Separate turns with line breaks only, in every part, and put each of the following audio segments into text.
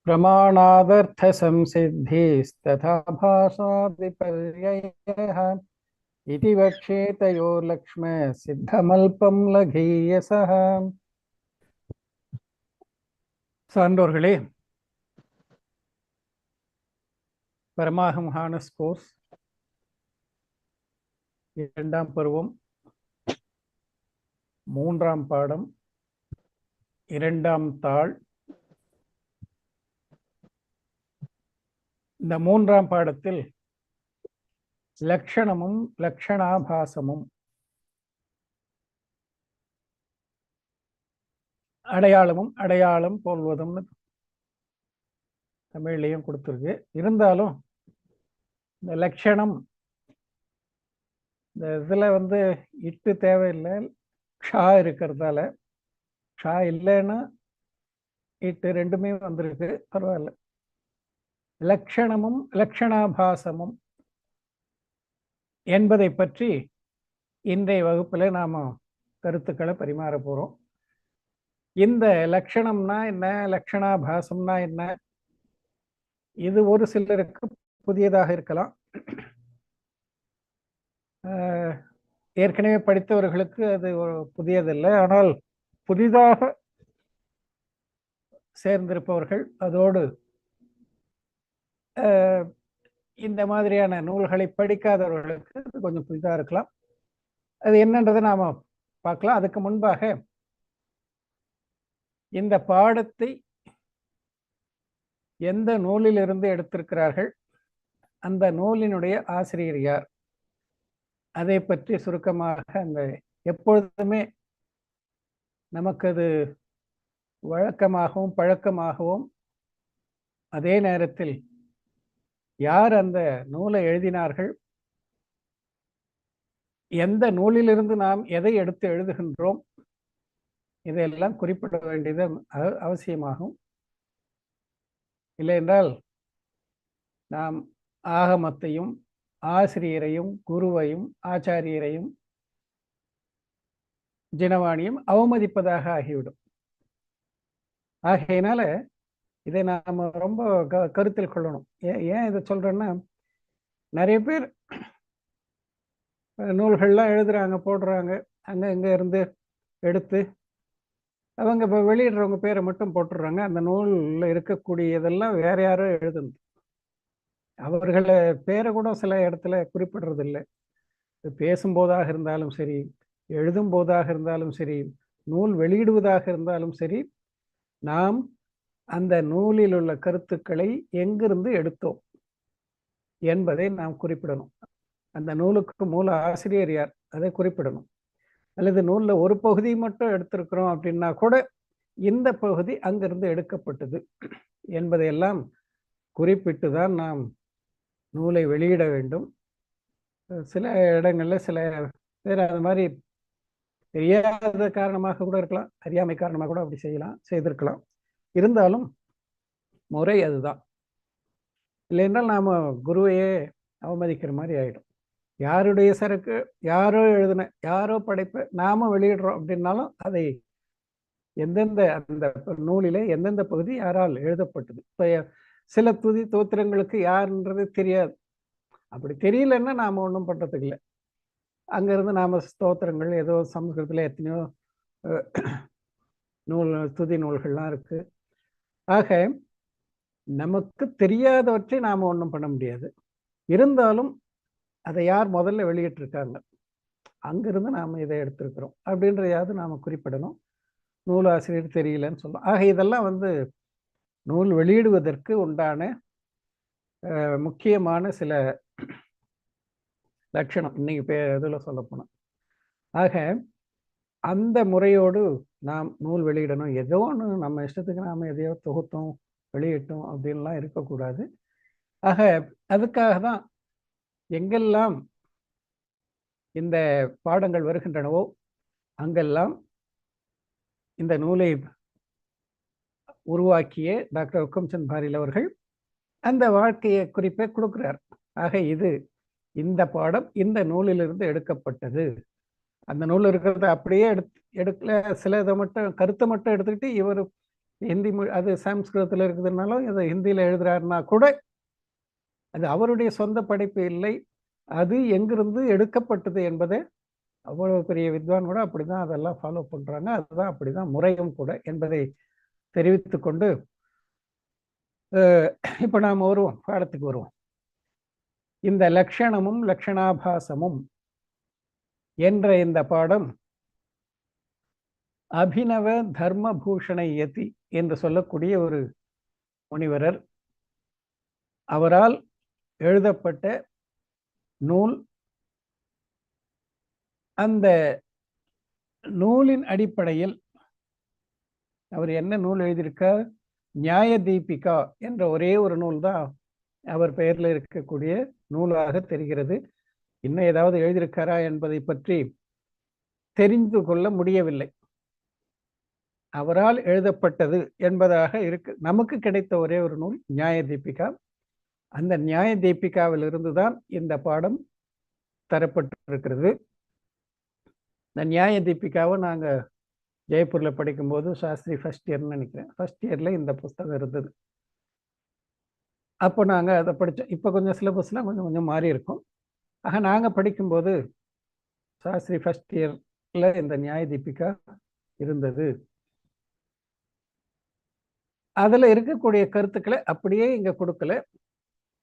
प्रमाणादर्थसंसिद्धिस्तथा भाषादिपर्ययः इति वक्ष्येतयोर्लक्ष्मः सिद्धमल्पं लघीयसः. சான்றோர்களே, பரமாகம் honours course 2ஆம் பருவம் 3ஆம் பாடம் 2ஆம் தாள். இந்த 3ஆம் பாடத்தில் லக்ஷணமும் லக்ஷணாபாசமும் அடையாளமும் அடையாளம் போல்வதும்னு தமிழ்லையும் கொடுத்துருக்கு. இருந்தாலும் இந்த லட்சணம் இந்த இதில் இட்டு தேவையில்லை, ஷா இருக்கிறதால. ஷா இல்லைன்னா இட்டு ரெண்டுமே வந்திருக்கு, பரவாயில்ல. லக்ஷணமும் லக்ஷணாபாசமும் என்பதை பற்றி இன்றைய வகுப்பில் நாம் கருத்துக்களை பரிமாற போகிறோம். இந்த லக்ஷணம்னா என்ன, லக்ஷணாபாசம்னா என்ன, இது ஒரு சிலருக்கு புதியதாக இருக்கலாம். ஏற்கனவே படித்தவர்களுக்கு அது புதியதில்லை. ஆனால் புதிதாக சேர்ந்திருப்பவர்கள், அதோடு இந்த மாதிரியான நூல்களை படிக்காதவர்களுக்கு அது கொஞ்சம் புதிதாக இருக்கலாம். அது என்னன்றதை நாம் பார்க்கலாம். அதுக்கு முன்பாக இந்த பாடத்தை எந்த நூலிலிருந்து எடுத்திருக்கிறார்கள், அந்த நூலினுடைய ஆசிரியர் யார், அதை பற்றி சுருக்கமாக, அந்த எப்பொழுதுமே நமக்கு அது வழக்கமாகவும் பழக்கமாகவும், அதே நேரத்தில் யார் அந்த நூலை எழுதினார்கள், எந்த நூலிலிருந்து நாம் எதை எடுத்து எழுதுகின்றோம், இதையெல்லாம் குறிப்பிட வேண்டியது அவசியமாகும். இல்லை என்றால் நாம் ஆகமத்தையும் ஆசிரியரையும் குருவையும் ஆச்சாரியரையும் ஜினவாணியும் அவமதிப்பதாக ஆகிவிடும். ஆகையினால இதை நாம் ரொம்ப கருத்தில் கொள்ளணும். ஏன் இதை சொல்றேன்னா, நிறைய பேர் நூல்கள்லாம் எழுதுறாங்க, போடுறாங்க, அங்கே இங்கே இருந்து எடுத்து அவங்க இப்போ வெளியிடுறவங்க பேரை மட்டும் போட்டுடுறாங்க. அந்த நூலில் இருக்கக்கூடியதெல்லாம் வேற யாரும் எழுதுனது. அவர்களை பேரை கூட சில இடத்துல குறிப்பிடுறதில்லை. பேசும்போதாக இருந்தாலும் சரி, எழுதும் போதாக இருந்தாலும் சரி, நூல் வெளியிடுவதாக இருந்தாலும் சரி, நாம் அந்த நூலில் உள்ள கருத்துக்களை எங்கிருந்து எடுத்தோம் என்பதை நாம் குறிப்பிடணும். அந்த நூலுக்கு மூல ஆசிரியர் யார், அதை குறிப்பிடணும். அல்லது நூலில் ஒரு பகுதி மட்டும் எடுத்திருக்கிறோம் அப்படின்னா கூட இந்த பகுதி அங்கிருந்து எடுக்கப்பட்டது என்பதையெல்லாம் குறிப்பிட்டு தான் நாம் நூலை வெளியிட வேண்டும். சில இடங்களில் சில பேர் அது மாதிரி தெரியாத காரணமாக கூட இருக்கலாம், அறியாமை காரணமாக கூட அப்படி செய்திருக்கலாம். இருந்தாலும் முறை அதுதான். இல்லைன்றால் நாம் குருவையே அவமதிக்கிற மாதிரி ஆகிடும். யாருடைய சரக்கு, யாரோ எழுதின, யாரோ படைப்பு நாம வெளியிடுறோம் அப்படின்னாலும் அதை எந்தெந்த அந்த நூலிலே எந்தெந்த பகுதி யாரால் எழுதப்பட்டது. இப்போ சில தோத்திரங்களுக்கு யாருன்றது தெரியாது. அப்படி தெரியலன்னா நாம் ஒன்றும் பண்ணுறதுக்கு இல்லை. அங்கேருந்து நாம் ஸ்தோத்திரங்கள் ஏதோ சமஸ்கிருதத்தில் எத்தனையோ துதி நூல்கள்லாம் இருக்குது. ஆக நமக்கு தெரியாதவற்றை நாம் ஒன்றும் பண்ண முடியாது. இருந்தாலும் அதை யார் முதல்ல வெளியிட்டிருக்காங்க, அங்கிருந்து நாம் இதை எடுத்திருக்கிறோம் அப்படின்றதையாவது நாம் குறிப்பிடணும். நூலாசிரியர் தெரியலன்னு சொல்லலாம். ஆக இதெல்லாம் நூல் வெளியிடுவதற்கு உண்டான முக்கியமான சில லட்சணம் இன்னைக்கு இதில் சொல்லப்போனோம். ஆக அந்த முறையோடு நாம் நூல் வெளியிடணும். ஏதோ ஒன்று நம்ம இஷ்டத்துக்கு நாம் எதையோ தொகுத்தோம் வெளியிட்டோம் அப்படின்லாம் இருக்கக்கூடாது. ஆக அதுக்காக தான் எங்கெல்லாம் இந்த பாடங்கள் வருகின்றனவோ அங்கெல்லாம் இந்த நூலை உருவாக்கிய டாக்டர் ஹுக்கம்சந்த் பாரில் அவர்கள் அந்த வாழ்க்கையை குறிப்பை கொடுக்கிறார். ஆக இந்த பாடம் இந்த நூலிலிருந்து எடுக்கப்பட்டது அந்த நூல் இருக்கிறத அப்படியே எடுக்கல, சில இதை மட்டும் கருத்தை மட்டும் எடுத்துக்கிட்டு இவர் ஹிந்தி மொழி, அது சமஸ்கிருதத்தில் இருக்குதுனாலும் இதை ஹிந்தியில் எழுதுறாருன்னா கூட அது அவருடைய சொந்த படைப்பு இல்லை, அது எங்கிருந்து எடுக்கப்பட்டது என்பதை அவ்வளவு பெரிய வித்வான் கூட அப்படிதான் அதெல்லாம் ஃபாலோ பண்றாங்க, அதுதான் அப்படிதான் முறையும் கூட என்பதை தெரிவித்து கொண்டு இப்ப நாம் வருவோம், பாடத்துக்கு வருவோம். இந்த லட்சணமும் லட்சணாபாசமும் என்ற இந்த பாடம் அபினவ தர்மபூஷண யதி என்று சொல்லக்கூடிய ஒரு முனிவரர் அவரால் எழுதப்பட்ட நூல். அந்த நூலின் அடிப்படையில் அவர் என்ன நூல் எழுதியிருக்கார்? நியாய தீபிகா என்ற ஒரே ஒரு நூல் தான் அவர் பெயரில் இருக்கக்கூடிய நூலாக தெரிகிறது. இன்னும் ஏதாவது எழுதியிருக்காரா என்பதை பற்றி தெரிந்து கொள்ள முடியவில்லை. அவரால் எழுதப்பட்டது என்பதாக இருக்கு. நமக்கு கிடைத்த ஒரே ஒரு நூல் நியாய தீபிகா. அந்த நியாய தீபிகாவில் இருந்துதான் இந்த பாடம் தரப்பட்டிருக்கிறது. இந்த நியாய தீபிகாவை நாங்கள் ஜெய்ப்பூரில் படிக்கும்போது சாஸ்திரி ஃபர்ஸ்ட் இயர்னு நினைக்கிறேன், ஃபர்ஸ்ட் இயரில் இந்த புஸ்தகம் இருந்தது. அப்போ நாங்கள் அதை படித்தோம். இப்போ கொஞ்சம் சிலபஸ்லாம் கொஞ்சம் கொஞ்சம் மாறி இருக்கும். ஆக நாங்கள் படிக்கும்போது சாஸ்திரி ஃபர்ஸ்ட் இயரில் இந்த நியாய தீபிகா இருந்தது. அதில் இருக்கக்கூடிய கருத்துக்களை அப்படியே இங்கே கொடுக்கல,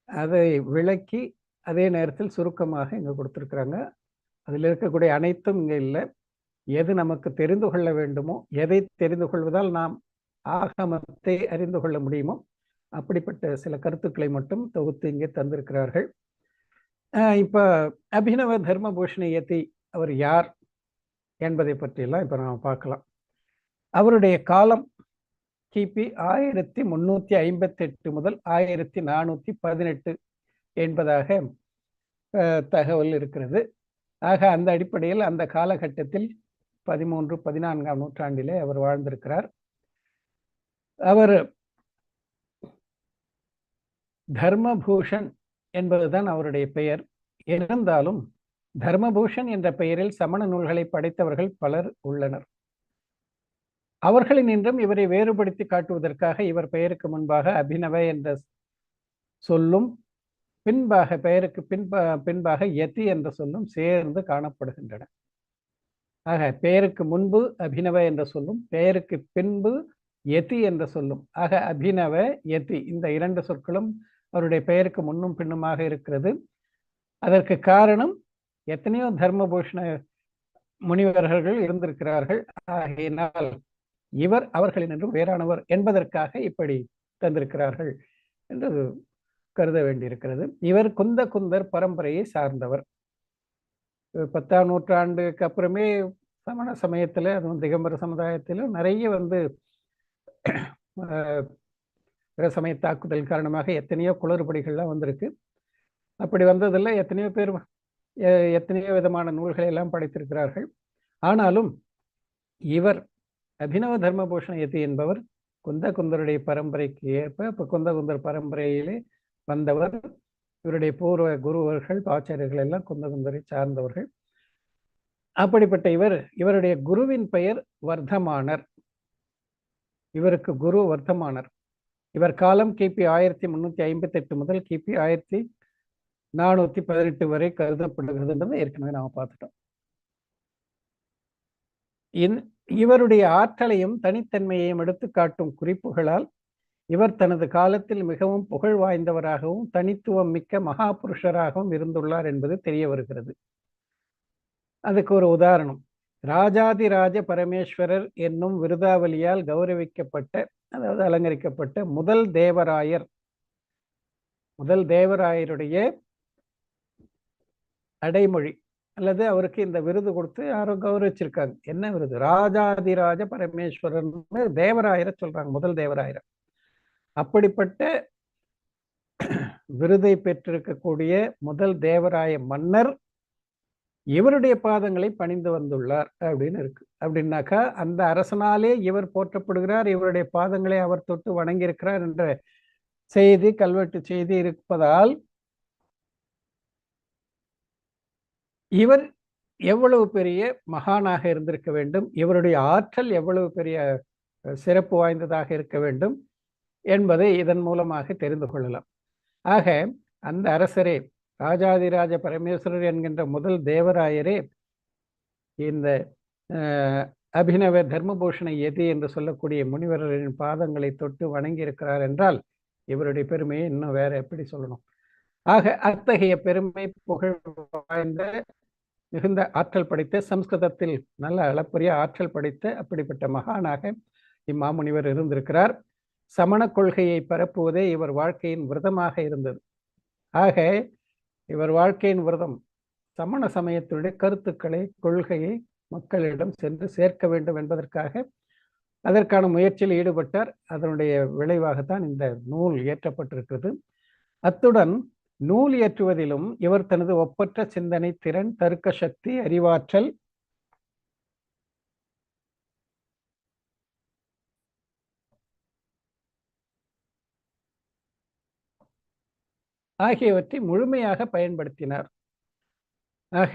அதை விளக்கி அதே நேரத்தில் சுருக்கமாக இங்கே கொடுத்துருக்குறாங்க. அதில் இருக்கக்கூடிய அனைத்தும் இங்கே இல்லை. எது நமக்கு தெரிந்து கொள்ள வேண்டுமோ, எதை தெரிந்து கொள்வதால் நாம் ஆகமத்தை அறிந்து கொள்ள முடியுமோ அப்படிப்பட்ட சில கருத்துக்களை மட்டும் தொகுத்து இங்கே தந்திருக்கிறார்கள். இப்போ அபினவ தர்மபூஷண யதி அவர் யார் என்பதை பற்றியெல்லாம் இப்போ நாம் பார்க்கலாம். அவருடைய காலம் கிபி 1358 முதல் 1418 என்பதாக தகவல் இருக்கிறது. ஆக அந்த அடிப்படையில் அந்த காலகட்டத்தில் 13-14ஆம் நூற்றாண்டிலே அவர் வாழ்ந்திருக்கிறார். அவர் தர்மபூஷன் என்பதுதான் அவருடைய பெயர். இருந்தாலும் தர்மபூஷன் என்ற பெயரில் சமண நூல்களை படைத்தவர்கள் பலர் உள்ளனர். அவர்களினின்றும் இவரை வேறுபடுத்தி காட்டுவதற்காக இவர் பெயருக்கு முன்பாக அபினவ என்ற சொல்லும் பின்பாக பெயருக்கு பின்பாக யதி என்ற சொல்லும் சேர்ந்து காணப்படுகின்றன. ஆக பெயருக்கு முன்பு அபினவ என்ற சொல்லும், பெயருக்கு பின்பு யதி என்ற சொல்லும். ஆக அபினவ யதி இந்த இரண்டு சொற்களும் அவருடைய பெயருக்கு முன்னும் பின்னுமாக இருக்கிறது. அதற்கு காரணம் எத்தனையோ தர்மபூஷண முனிவர்கள் இருந்திருக்கிறார்கள். ஆகையினால் இவர் அவர்களினின்றும் வேறானவர் என்பதற்காக இப்படி தந்திருக்கிறார்கள் என்று கருத வேண்டியிருக்கிறது. இவர் குந்தர் பரம்பரையை சார்ந்தவர். 10ஆம் நூற்றாண்டுக்கு அப்புறமே சமண சமயத்தில், அதுவும் திகம்பர சமுதாயத்திலும் நிறைய பிற சமய தாக்குதல் காரணமாக எத்தனையோ குளறுபடிகள்லாம் வந்திருக்கு. அப்படி வந்ததில் எத்தனையோ பேர் எத்தனையோ விதமான நூல்களை எல்லாம் படைத்திருக்கிறார்கள். ஆனாலும் இவர் அபினவ தர்மபூஷண யதி என்பவர் குந்தருடைய பரம்பரைக்கு ஏற்ப, இப்போ குந்தர் பரம்பரையிலே வந்தவர். இவருடைய பூர்வ குருவர்கள் ஆச்சாரியர்கள் எல்லாம் குந்தரை சார்ந்தவர்கள். அப்படிப்பட்ட இவருடைய குருவின் பெயர் வர்த்தமானர். இவருக்கு குரு வர்த்தமானர். இவர் காலம் கிபி 1358 முதல் கிபி 1418 வரை கருதப்படுகிறதுன்றது ஏற்கனவே நாம பார்த்துட்டோம். இவருடைய ஆற்றலையும் தனித்தன்மையையும் எடுத்து காட்டும் குறிப்புகளால் இவர் தனது காலத்தில் மிகவும் புகழ் வாய்ந்தவராகவும் தனித்துவம் மிக்க மகா புருஷராகவும் இருந்துள்ளார் என்பது தெரிய வருகிறது. அதுக்கு ஒரு உதாரணம், ராஜாதிராஜ பரமேஸ்வரர் என்னும் விருதாவளியால் கௌரவிக்கப்பட்ட, அதாவது அலங்கரிக்கப்பட்ட முதல் தேவராயருடைய அடைமொழி அல்லது அவருக்கு இந்த விருது கொடுத்து யாரோ கௌரவிச்சிருக்காங்க. என்ன விருது? ராஜாதிராஜ பரமேஸ்வரர் தேவராயரை சொல்றாங்க, முதல் தேவராயர். அப்படிப்பட்ட விருதை பெற்றிருக்கக்கூடிய முதல் தேவராய மன்னர் இவருடைய பாதங்களை பணிந்து வந்துள்ளார் அப்படின்னு இருக்கு. அப்படின்னாக்கா அந்த அரசனாலே இவர் போற்றப்படுகிறார், இவருடைய பாதங்களை அவர் தொட்டு வணங்கியிருக்கிறார் என்ற செய்தி, கல்வெட்டு செய்தி இருப்பதால் இவர் எவ்வளவு பெரிய மகானாக இருந்திருக்க வேண்டும், இவருடைய ஆற்றல் எவ்வளவு பெரிய சிறப்பு வாய்ந்ததாக இருக்க வேண்டும் என்பதை இதன் மூலமாக தெரிந்து கொள்ளலாம். ஆக அந்த அரசரே, ராஜாதிராஜ பரமேஸ்வரர் என்கின்ற முதல் தேவராயரே இந்த அபிநவ தர்மபூஷண எதி என்று சொல்லக்கூடிய முனிவர்களின் பாதங்களை தொட்டு வணங்கி இருக்கிறார் என்றால் இவருடைய பெருமையை இன்னும் வேற எப்படி சொல்லணும். ஆக அத்தகைய பெருமை புகழ் வாய்ந்த மிகுந்த ஆற்றல் படைத்த, சம்ஸ்கிருதத்தில் நல்ல அளப்பரிய ஆற்றல் படைத்த அப்படிப்பட்ட மகானாக இம்மாமுனிவர் இருந்திருக்கிறார். சமண கொள்கையை பரப்புவதே இவர் வாழ்க்கையின் விரதமாக இருந்தது. ஆக இவர் வாழ்க்கையின் விரதம் சமண சமயத்தினுடைய கருத்துக்களை, கொள்கையை மக்களிடம் சென்று சேர்க்க வேண்டும் என்பதற்காக அதற்கான முயற்சியில் ஈடுபட்டார். அதனுடைய விளைவாகத்தான் இந்த நூல் இயற்றப்பட்டிருக்கிறது. அத்துடன் நூல் இயற்றுவதிலும் இவர் தனது ஒப்பற்ற சிந்தனை திறன், தர்க்க சக்தி, அறிவாற்றல் ஆகியவற்றை முழுமையாக பயன்படுத்தினார். ஆக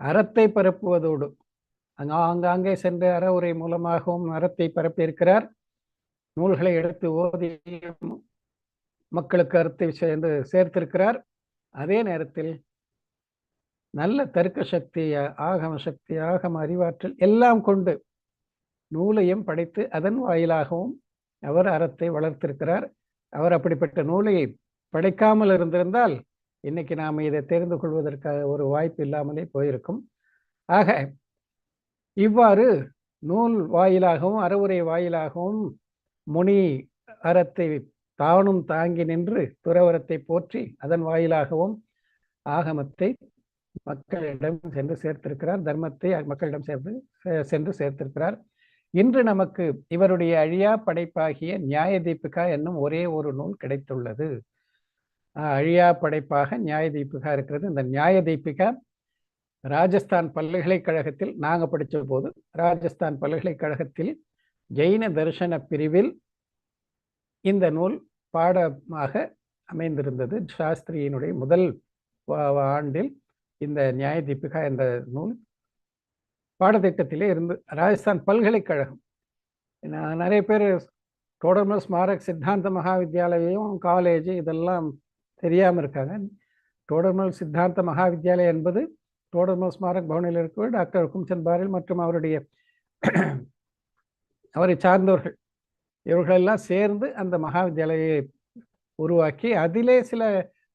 அறத்தை பரப்புவதோடு ஆங்காங்கே சென்று அற உரை மூலமாகவும் அறத்தை பரப்பியிருக்கிறார். நூல்களை எடுத்து ஓதி மக்களுக்கு அறத்தை சேர்த்திருக்கிறார். அதே நேரத்தில் நல்ல தர்க்க சக்தி, ஆகம சக்தி, ஆகம அறிவாற்றல் எல்லாம் கொண்டு நூலையும் படைத்து அதன் வாயிலாகவும் அவர் அறத்தை வளர்த்திருக்கிறார். அவர் அப்படிப்பட்ட நூலை படைக்காமல் இருந்திருந்தால் இன்னைக்கு நாம் இதை தெரிந்து கொள்வதற்காக ஒரு வாய்ப்பு இல்லாமலே போயிருக்கும். ஆக இவ்வாறு நூல் வாயிலாகவும் அறவுரை வாயிலாகவும் முனி அறத்தை தானும் தாங்கி நின்று துறவரத்தை போற்றி அதன் வாயிலாகவும் ஆகமத்தை மக்களிடம் சென்று சேர்த்திருக்கிறார். தர்மத்தை மக்களிடம் சென்று சேர்த்திருக்கிறார். இன்று நமக்கு இவருடைய அழியா படைப்பாகிய நியாய தீபிகா என்னும் ஒரே ஒரு நூல் கிடைத்துள்ளது. அழியா படைப்பாக நியாய தீபிகா இருக்கிறது. இந்த நியாய தீபிகா ராஜஸ்தான் பல்கலைக்கழகத்தில் நாங்கள் படித்த போது ராஜஸ்தான் பல்கலைக்கழகத்தில் ஜெயின தரிசன பிரிவில் இந்த நூல் பாடமாக அமைந்திருந்தது. சாஸ்திரியினுடைய முதல் ஆண்டில் இந்த நியாய தீபிகா என்ற நூல் பாடத்திட்டத்திலே இருந்து ராஜஸ்தான் பல்கலைக்கழகம். நிறைய பேர் டோடர்மல் ஸ்மாரக் சித்தாந்த மகாவித்யாலயம், காலேஜ் இதெல்லாம் தெரியாமல் இருக்காங்க. டோடர்மல் சித்தாந்த மகாவித்யாலயம் என்பது டோடர்மல் ஸ்மாரக் பவனில் இருக்கிற டாக்டர் ஹுக்கும்சந்த் பாரில் மற்றும் அவரை சார்ந்தவர்கள் இவர்களெல்லாம் சேர்ந்து அந்த மகாவித்யாலயை உருவாக்கி அதிலே சில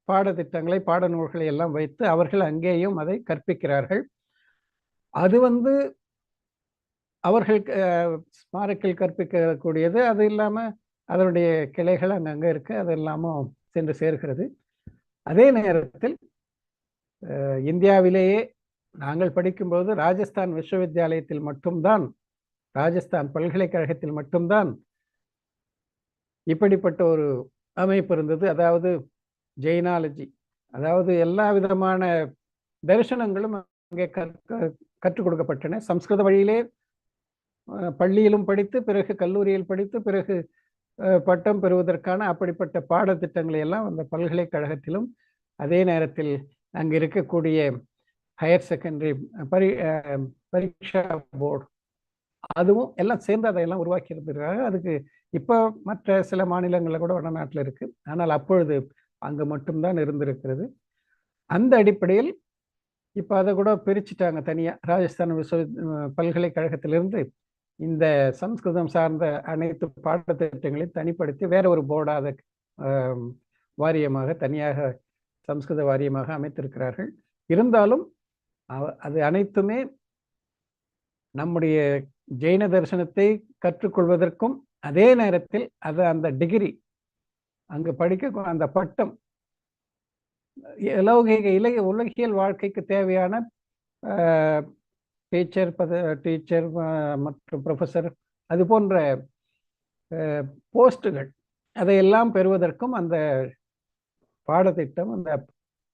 பாடத்திட்டங்களை, பாடநூல்களை எல்லாம் வைத்து அவர்கள் அங்கேயும் அதை கற்பிக்கிறார்கள். அது அவர்கள் ஸ்மாரக்கில் கற்பிக்கக்கூடியது. அது இல்லாமல் அதனுடைய கிளைகள் அங்கங்கே இருக்கு, அது எல்லாமும் சென்று சேர்கிறது. அதே நேரத்தில் இந்தியாவிலேயே நாங்கள் படிக்கும்போது ராஜஸ்தான் விஸ்வவித்யாலயத்தில் மட்டும்தான், ராஜஸ்தான் பல்கலைக்கழகத்தில் மட்டும்தான் இப்படிப்பட்ட ஒரு அமைப்பு இருந்தது. அதாவது ஜெயினாலஜி, அதாவது எல்லா விதமான தரிசனங்களும் அங்கே கற்றுக் கொடுக்கப்பட்டன. சம்ஸ்கிருத வழியிலே பள்ளியிலும் படித்து, பிறகு கல்லூரியில் படித்து, பிறகு பட்டம் பெறுவதற்கான அப்படிப்பட்ட பாடத்திட்டங்களை எல்லாம் அந்த பல்கலைக்கழகத்திலும், அதே நேரத்தில் அங்கே இருக்கக்கூடிய ஹையர் செகண்டரி பரீட்சா போர்டு அதுவும் எல்லாம் சேர்ந்து அதையெல்லாம் உருவாக்கி இருந்திருக்காங்க. அதுக்கு இப்போ மற்ற சில மாநிலங்களில் கூட வடநாட்டில் இருக்கு. ஆனால் அப்பொழுது அங்கே மட்டும்தான் இருந்திருக்கிறது. அந்த அடிப்படையில் இப்போ அதை கூட பிரிச்சுட்டாங்க தனியாக. ராஜஸ்தான் பல்கலைக்கழகத்திலிருந்து இந்த சம்ஸ்கிருதம் சார்ந்த அனைத்து பாடத்திட்டங்களையும் தனிப்படுத்தி வேற ஒரு போர்டாக வாரியமாக, தனியாக சம்ஸ்கிருத வாரியமாக அமைத்திருக்கிறார்கள். இருந்தாலும் அது அனைத்துமே நம்முடைய ஜெயின தரிசனத்தை கற்றுக்கொள்வதற்கும், அதே நேரத்தில் அது அந்த டிகிரி அங்கு படிக்க அந்த பட்டம் உலகியல் வாழ்க்கைக்கு தேவையான டீச்சர் மற்றும் ப்ரொஃபஸர் அது போன்ற போஸ்ட்டுகள் அதையெல்லாம் பெறுவதற்கும் அந்த பாடத்திட்டம், அந்த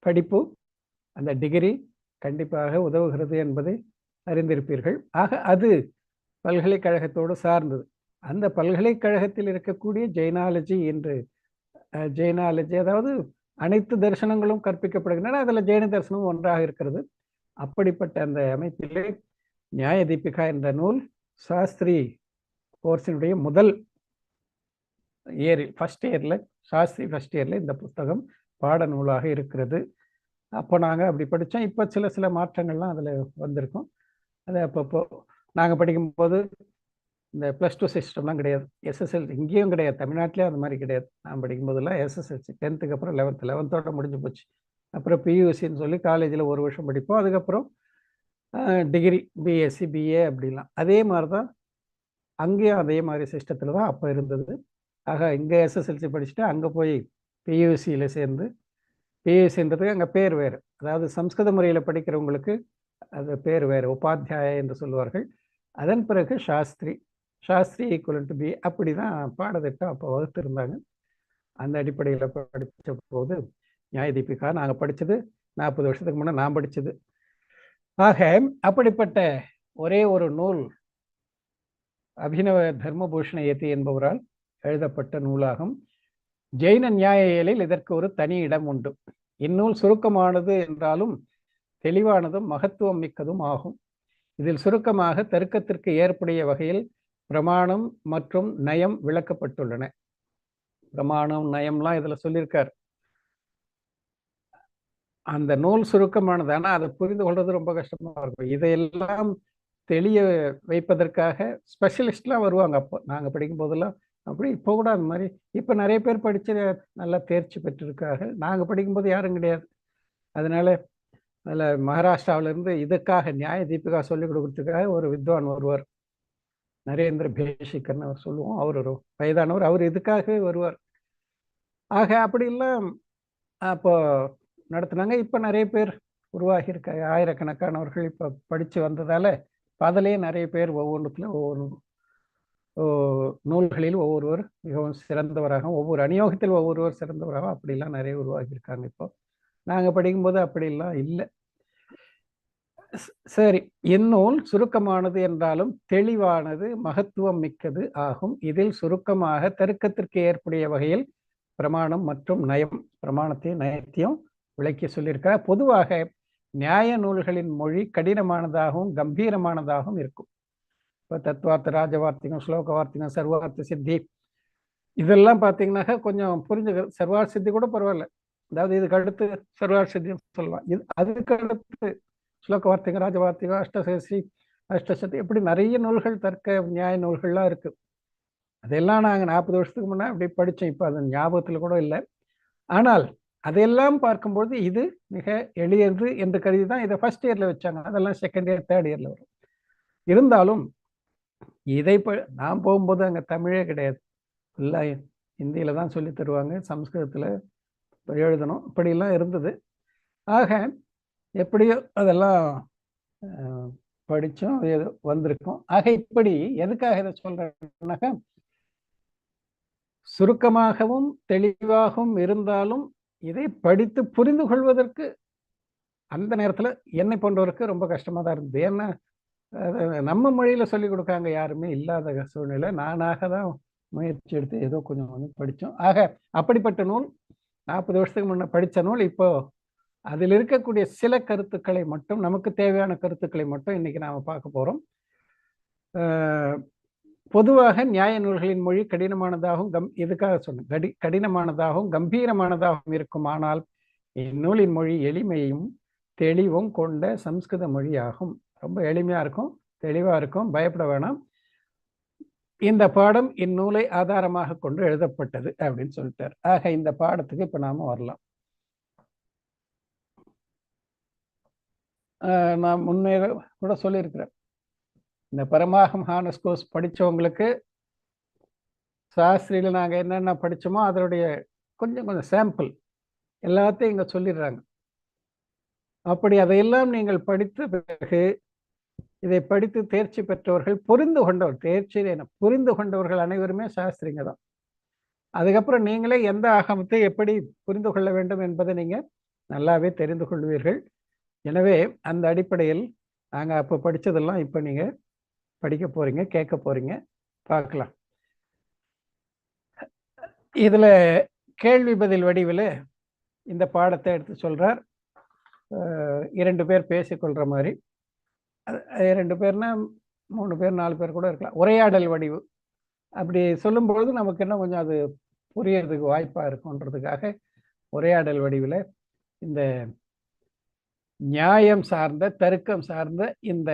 படிப்பு, அந்த டிகிரி கண்டிப்பாக உதவுகிறது என்பதை அறிந்திருப்பீர்கள். ஆக அது பல்கலைக்கழகத்தோடு சார்ந்தது. அந்த பல்கலைக்கழகத்தில் இருக்கக்கூடிய ஜெயினாலஜி என்று ஜெயினாலஜி, அதாவது அனைத்து தரிசனங்களும் கற்பிக்கப்படுகின்றன. அதில் ஜெயின தரிசனம் ஒன்றாக இருக்கிறது. அப்படிப்பட்ட அந்த அமைப்பிலே நியாய தீபிகா என்ற நூல் சாஸ்திரி கோர்ஸினுடைய முதல் ஃபர்ஸ்ட் இயரில் சாஸ்திரி ஃபர்ஸ்ட் இயரில் இந்த புத்தகம் பாட நூலாக இருக்கிறது. அப்போ நாங்கள் அப்படி படித்தோம். இப்போ சில மாற்றங்கள்லாம் அதில் வந்திருக்கும். அது அப்பப்போ நாங்கள் படிக்கும்போது இந்த +2 சிஸ்டம்லாம் கிடையாது. எஸ்எஸ்எல்சி இங்கேயும் கிடையாது, தமிழ்நாட்டிலேயும் அந்த மாதிரி கிடையாது. நான் படிக்கும்போதெல்லாம் எஸ்எஸ்எல்சி 10th அப்புறம் 11th முடிஞ்சு போச்சு. அப்புறம் பியூசின்னு சொல்லி காலேஜில் 1 வருஷம் படிப்போம். அதுக்கப்புறம் டிகிரி பிஎஸ்சி பிஏ அப்படிலாம் அதே மாதிரி தான் அங்கேயும் அதே மாதிரி சிஸ்டத்தில் தான் அப்போ இருந்தது. ஆக இங்கே எஸ்எஸ்எல்சி படிச்சுட்டு அங்கே போய் பியூசியில் சேர்ந்து, பியூசின்றதுக்கு அங்கே பேர் வேறு, அதாவது சம்ஸ்கிருத முறையில் படிக்கிறவங்களுக்கு அது பேர் வேறு, உபாத்தியாய என்று சொல்லுவார்கள். அதன் பிறகு சாஸ்திரி ஈக்குவலன்ட் பி அப்படி தான் பாடத்திட்டம் அப்போ வகுத்திருந்தாங்க. அந்த அடிப்படையில் படித்த போது நியாய தீபிகா நாங்கள் படித்தது 40 வருஷத்துக்கு முன்னே நான் படித்தது. ஆக அப்படிப்பட்ட ஒரே ஒரு நூல் அபினவ தர்மபூஷண யதி என்பவரால் எழுதப்பட்ட நூலாகும். ஜெயின நியாய இயலில் இதற்கு ஒரு தனி இடம் உண்டு. இந்நூல் சுருக்கமானது என்றாலும் தெளிவானதும் மகத்துவம் மிக்கதும் ஆகும். இதில் சுருக்கமாக தர்க்கத்திற்கு ஏற்புடைய வகையில் பிரமாணம் மற்றும் நயம் விளக்கப்பட்டுள்ளன. பிரமாணம் நயம்லாம் இதுல சொல்லியிருக்கார். அந்த நூல் சுருக்கமானது, ஆனால் அதை புரிந்து கொள்வது ரொம்ப கஷ்டமா இருக்கும். இதையெல்லாம் தெளிய வைப்பதற்காக ஸ்பெஷலிஸ்ட்லாம் வருவாங்க. அப்போ நாங்கள் படிக்கும் போதெல்லாம் அப்படி இப்போ கூட அந்த மாதிரி இப்போ நிறைய பேர் படித்து நல்லா தேர்ச்சி பெற்றிருக்காங்க. நாங்கள் படிக்கும்போது யாரும் கிடையாது. அதனால அதில் மகாராஷ்டிராவிலேருந்து இதுக்காக நியாய தீபிகா சொல்லிக் கொடுக்கறதுக்காக ஒரு வித்வான் வருவார், நரேந்திர பேஷிகர்னு அவர் சொல்லுவோம். அவர் ஒரு வயதானவர், அவர் இதுக்காகவே வருவார். ஆக அப்படிலாம் அப்போ நடத்துனாங்க. இப்போ நிறைய பேர் உருவாகி இருக்காங்க, ஆயிரக்கணக்கானவர்கள் இப்போ படித்து வந்ததால் அதிலேயே நிறைய பேர் ஒவ்வொன்றுத்துல ஒவ்வொரு நூல்களில் ஒவ்வொருவர் மிகவும் சிறந்தவராக, ஒவ்வொரு அநியோகத்தில் ஒவ்வொருவர் சிறந்தவராக அப்படிலாம் நிறைய உருவாகியிருக்காங்க. இப்போ நாங்கள் படிக்கும்போது அப்படிலாம் இல்லை. சரி, இந்நூல் சுருக்கமானது என்றாலும் தெளிவானது மகத்துவம் மிக்கது ஆகும். இதில் சுருக்கமாக தர்க்கத்திற்கு ஏற்புடைய வகையில் பிரமாணம் மற்றும் நயம், பிரமாணத்தையும் நயத்தையும் விளக்கி சொல்லியிருக்கிறார். பொதுவாக நியாய நூல்களின் மொழி கடினமானதாகவும் கம்பீரமானதாகவும் இருக்கும். இப்போ தத்துவார்த்த, ராஜவார்த்திகம், ஸ்லோக வார்த்திகம், சர்வார்த்த சித்தி இதெல்லாம் பார்த்தீங்கன்னாக்கா கொஞ்சம் புரிஞ்சுக்க. சர்வார்த்த சித்தி கூட பரவாயில்ல, அதாவது இதுக்கு அடுத்து சர்வார்த்த சித்தி சொல்லலாம். இது அதுக்கு அடுத்து ஸ்லோக வார்த்திகம், ராஜவார்த்திகம், அஷ்டசேசி, அஷ்டசத்தி, இப்படி நிறைய நூல்கள் தர்க்க நியாய நூல்கள்லாம் இருக்கு. அதெல்லாம் நாங்கள் 40 வருஷத்துக்கு முன்னே அப்படி படித்தோம். இப்போ அது ஞாபகத்தில் கூட இல்லை. ஆனால் அதையெல்லாம் பார்க்கும்போது இது மிக எளியது என்று கருதி தான் இதை ஃபர்ஸ்ட் இயரில் வச்சாங்க. அதெல்லாம் செகண்ட் இயர், தேர்ட் இயரில் வரும். இருந்தாலும் இதை நான் போகும்போது அங்கே தமிழே கிடையாது, ஃபுல்லாக ஹிந்தியில் தான் சொல்லி தருவாங்க, சம்ஸ்கிருதத்தில் எழுதணும், இப்படிலாம் இருந்தது. ஆக எப்படியோ அதெல்லாம் படித்தோம், வந்திருக்கோம். ஆக இப்படி எதுக்காக இதை சொல்கிறேன்னாக்கா, சுருக்கமாகவும் தெளிவாகவும் இருந்தாலும் இதை படித்து புரிந்து கொள்வதற்கு அந்த நேரத்தில் என்னை போன்றவருக்கு ரொம்ப கஷ்டமாக தான் இருந்தது. ஏன்னா நம்ம மொழியில் சொல்லிக் கொடுக்காங்க யாருமே இல்லாத சூழ்நிலை. நானாக தான் முயற்சி எடுத்து ஏதோ கொஞ்சம் படித்தோம். ஆக அப்படிப்பட்ட நூல் 40 வருஷத்துக்கு முன்னே படித்த நூல். இப்போ அதில் இருக்கக்கூடிய சில கருத்துக்களை மட்டும், நமக்கு தேவையான கருத்துக்களை மட்டும் இன்னைக்கு நாம் பார்க்க போகிறோம். பொதுவாக நியாய நூல்களின் மொழி கடினமானதாகவும் எதுக்காக சொன்னேன், கடினமானதாகவும் கம்பீரமானதாகவும் இருக்கும். ஆனால் இந்நூலின் மொழி எளிமையும் தெளிவும் கொண்ட சம்ஸ்கிருத மொழி ஆகும். ரொம்ப எளிமையா இருக்கும், தெளிவா இருக்கும், பயப்பட வேணாம். இந்த பாடம் இந்நூலை ஆதாரமாக கொண்டு எழுதப்பட்டது அப்படின்னு சொல்லிட்டார். ஆக இந்த பாடத்துக்கு இப்ப நாம வரலாம். நான் முன்னே கூட சொல்லியிருக்கிறேன், இந்த பரமாகம் ஹானஸ் கோர்ஸ் படித்தவங்களுக்கு சாஸ்திரியில் நாங்கள் என்னென்ன படித்தோமோ அதனுடைய கொஞ்சம் சாம்பிள் எல்லாத்தையும் இங்கே சொல்லிடுறாங்க. அப்படி அதையெல்லாம் நீங்கள் படித்த பிறகு இதை படித்து தேர்ச்சி பெற்றவர்கள், புரிந்து கொண்டவர்கள் அனைவருமே சாஸ்திரிங்க தான். அதுக்கப்புறம் நீங்களே எந்த ஆகமத்தை எப்படி புரிந்து கொள்ள வேண்டும் என்பதை நீங்கள் நல்லாவே தெரிந்து கொள்வீர்கள். எனவே அந்த அடிப்படையில் நாங்கள் அப்போ படித்ததெல்லாம் இப்போ நீங்கள் படிக்க போறீங்க, கேட்க போறீங்க, பார்க்கலாம். இதில் கேள்வி பதில் வடிவில் இந்த பாடத்தை எடுத்து சொல்றார். 2 பேர் பேசிக்கொள்கிற மாதிரி, 2 பேர்னா 3 பேர் 4 பேர் கூட இருக்கலாம், உரையாடல் வடிவு. அப்படி சொல்லும்பொழுது நமக்கு என்ன கொஞ்சம் அது புரியறதுக்கு வாய்ப்பாக இருக்குன்றதுக்காக உரையாடல் வடிவில் இந்த நியாயம் சார்ந்த, தர்க்கம் சார்ந்த இந்த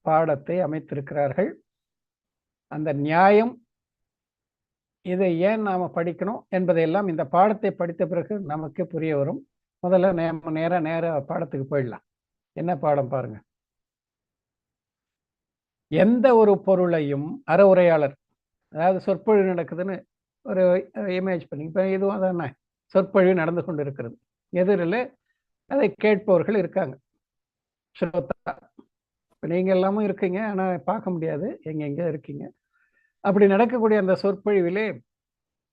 பாடத்தை அமைத்திருக்கிறார்கள். அந்த நியாயம் இதை ஏன் நாம் படிக்கணும் என்பதையெல்லாம் இந்த பாடத்தை படித்த பிறகு நமக்கு புரிய வரும். முதல்ல நேர பாடத்துக்கு போயிடலாம். என்ன பாடம் பாருங்க. எந்த ஒரு பொருளையும் அறவுரையாளர், அதாவது சொற்பொழிவு நடக்குதுன்னு ஒரு இமேஜ் பண்ணி, இப்போ இதுவும் அதானே, சொற்பொழிவு நடந்து கொண்டு இருக்கிறது, எதிரில் அதை கேட்பவர்கள் இருக்காங்க, ஸ்ரோதா. இப்போ நீங்கள் எல்லாமும் இருக்கீங்க, ஆனால் பார்க்க முடியாது, எங்கெங்கே இருக்கீங்க. அப்படி நடக்கக்கூடிய அந்த சொற்பொழிவிலே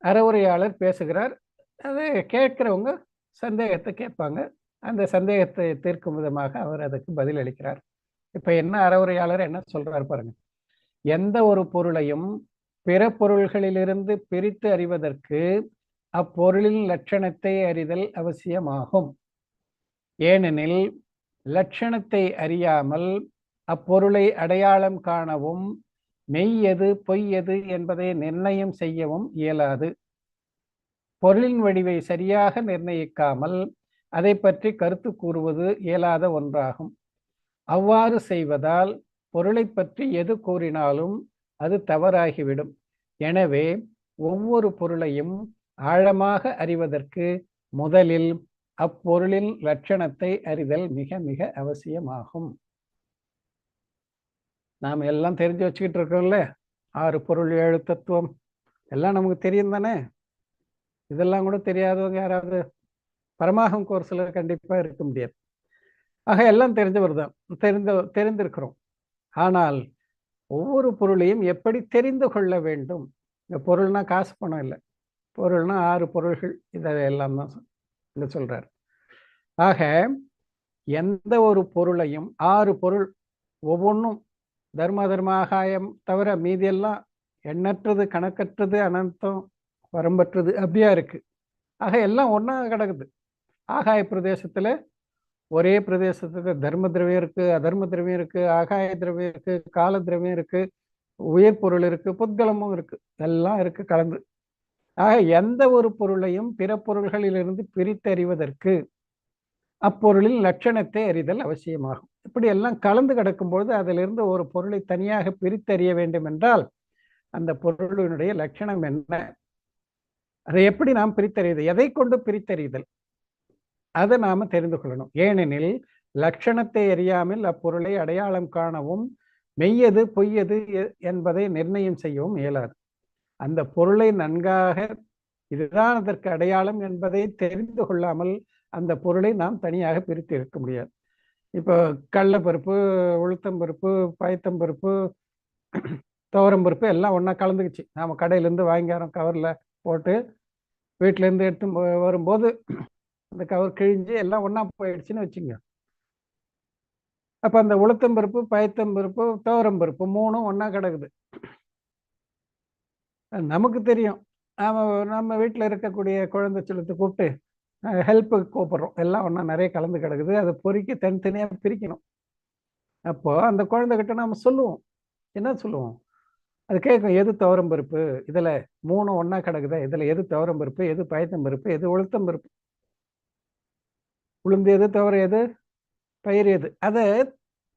அறவுரையாளர் பேசுகிறார். அதை கேட்கிறவங்க சந்தேகத்தை கேட்பாங்க. அந்த சந்தேகத்தை தீர்க்கும் விதமாக அவர் அதுக்கு பதில் அளிக்கிறார். இப்போ என்ன அறவுரையாளர் என்ன சொல்றார் பாருங்க. எந்த ஒரு பொருளையும் பிற பொருள்களிலிருந்து பிரித்து அறிவதற்கு அப்பொருளின் லட்சணத்தை அறிதல் அவசியமாகும். ஏனெனில் லட்சணத்தை அறியாமல் அப்பொருளை அடையாளம் காணவும் மெய் எது பொய் எது என்பதை நிர்ணயம் செய்யவும் இயலாது. பொருளின் வடிவை சரியாக நிர்ணயிக்காமல் அதை பற்றி கருத்து கூறுவது இயலாத ஒன்றாகும். அவ்வாறு செய்வதால் பொருளை பற்றி எது கூறினாலும் அது தவறாகிவிடும். எனவே ஒவ்வொரு பொருளையும் ஆழமாக அறிவதற்கு முதலில் அப்பொருளின் லட்சணத்தை அறிதல் மிக மிக அவசியமாகும். நாம் எல்லாம் தெரிஞ்சு வச்சுக்கிட்டு இருக்கோம்ல, 6 பொருள் 7 தத்துவம் எல்லாம் நமக்கு தெரியும் தானே. இதெல்லாம் கூட தெரியாதவங்க யாராவது பரமாகம் கோர்ஸில் கண்டிப்பாக இருக்க முடியாது. ஆக எல்லாம் தெரிஞ்சவர் தான், தெரிந்திருக்கிறோம். ஆனால் ஒவ்வொரு பொருளையும் எப்படி தெரிந்து கொள்ள வேண்டும். இந்த பொருள்னா காசு பணம் இல்லை, பொருள்னா 6 பொருள்கள், இதெல்லாம் தான் இங்க சொல்றார். ஆக எந்த ஒரு பொருளையும் 6 பொருள், ஒவ்வொன்றும் தர்ம ஆகாயம் தவிர மீதியெல்லாம் எண்ணற்றது, கணக்கற்றது, அனந்தம், வரம்பற்றது, அப்படியா இருக்கு. ஆக எல்லாம் ஒன்றா கிடக்குது. ஆகாய பிரதேசத்தில் ஒரே பிரதேசத்துக்கு தர்ம திரவியம் இருக்கு, அதர்ம திரவியம் இருக்கு, ஆகாய திரவியம் இருக்கு, கால திரவியம் இருக்கு, உயிர் பொருள் இருக்கு, புத்கலமும் இருக்கு, எல்லாம் இருக்கு கலந்து. ஆக எந்த ஒரு பொருளையும் பிற பொருள்களிலிருந்து பிரித்தறிவதற்கு அப்பொருளின் லட்சணத்தை அறிதல் அவசியமாகும். இப்படி எல்லாம் கலந்து கிடக்கும்பொழுது அதிலிருந்து ஒரு பொருளை தனியாக பிரித்தறிய வேண்டும் என்றால் அந்த பொருளினுடைய லட்சணம் என்ன, அதை எப்படி நாம் பிரித்தறிவது, எதை கொண்டு பிரித்தறிதல், அதை நாம தெரிந்து கொள்ளணும். ஏனெனில் லட்சணத்தை அறியாமல் அப்பொருளை அடையாளம் காணவும் மெய்யது பொய்யது என்பதை நிர்ணயம் செய்யவும் இயலாது. அந்த பொருளை நன்காக இதுதான் அதற்கு அடையாளம் என்பதை தெரிந்து கொள்ளாமல் அந்த பொருளை நாம் தனியாக பிரித்து இருக்க முடியாது. இப்போ கடலைப்பருப்பு, உளுத்தம்பருப்பு, பயத்தம்பருப்பு, துவரம்பருப்பு எல்லாம் ஒன்றா கலந்துக்குச்சு. நாம் கடையிலேருந்து வாங்கிக்கிறோம், கவரில் போட்டு வீட்டிலேருந்து எடுத்து வரும்போது அந்த கவர் கிழிஞ்சு எல்லாம் ஒன்றா போயிடுச்சுன்னு வச்சுங்க. அப்போ அந்த உளுத்தம்பருப்பு, பயத்தம்பருப்பு, துவரம்பருப்பு 3ம் ஒன்றா கிடக்குது. நமக்கு தெரியும், நம்ம வீட்டில் இருக்கக்கூடிய குழந்தை செலுத்து கூப்பிட்டு ஹெல்ப்புக்கு கூப்பிட்றோம், எல்லாம் ஒன்றா நிறைய கலந்து கிடக்குது, அதை பொறுக்கி தனித்தனியாக பிரிக்கணும். அப்போது அந்த குழந்தைகிட்ட நம்ம சொல்லுவோம், என்ன சொல்லுவோம், அது கேட்கும், எது துவரம்பருப்பு, இதில் 3 ஒன்றா கிடக்குதா, இதில் எது துவரம்பருப்பு, எது பயத்தம்பருப்பு, எது உளுத்தம்பருப்பு, உளுந்து எது, துவர எது, பயிர் எது, அதை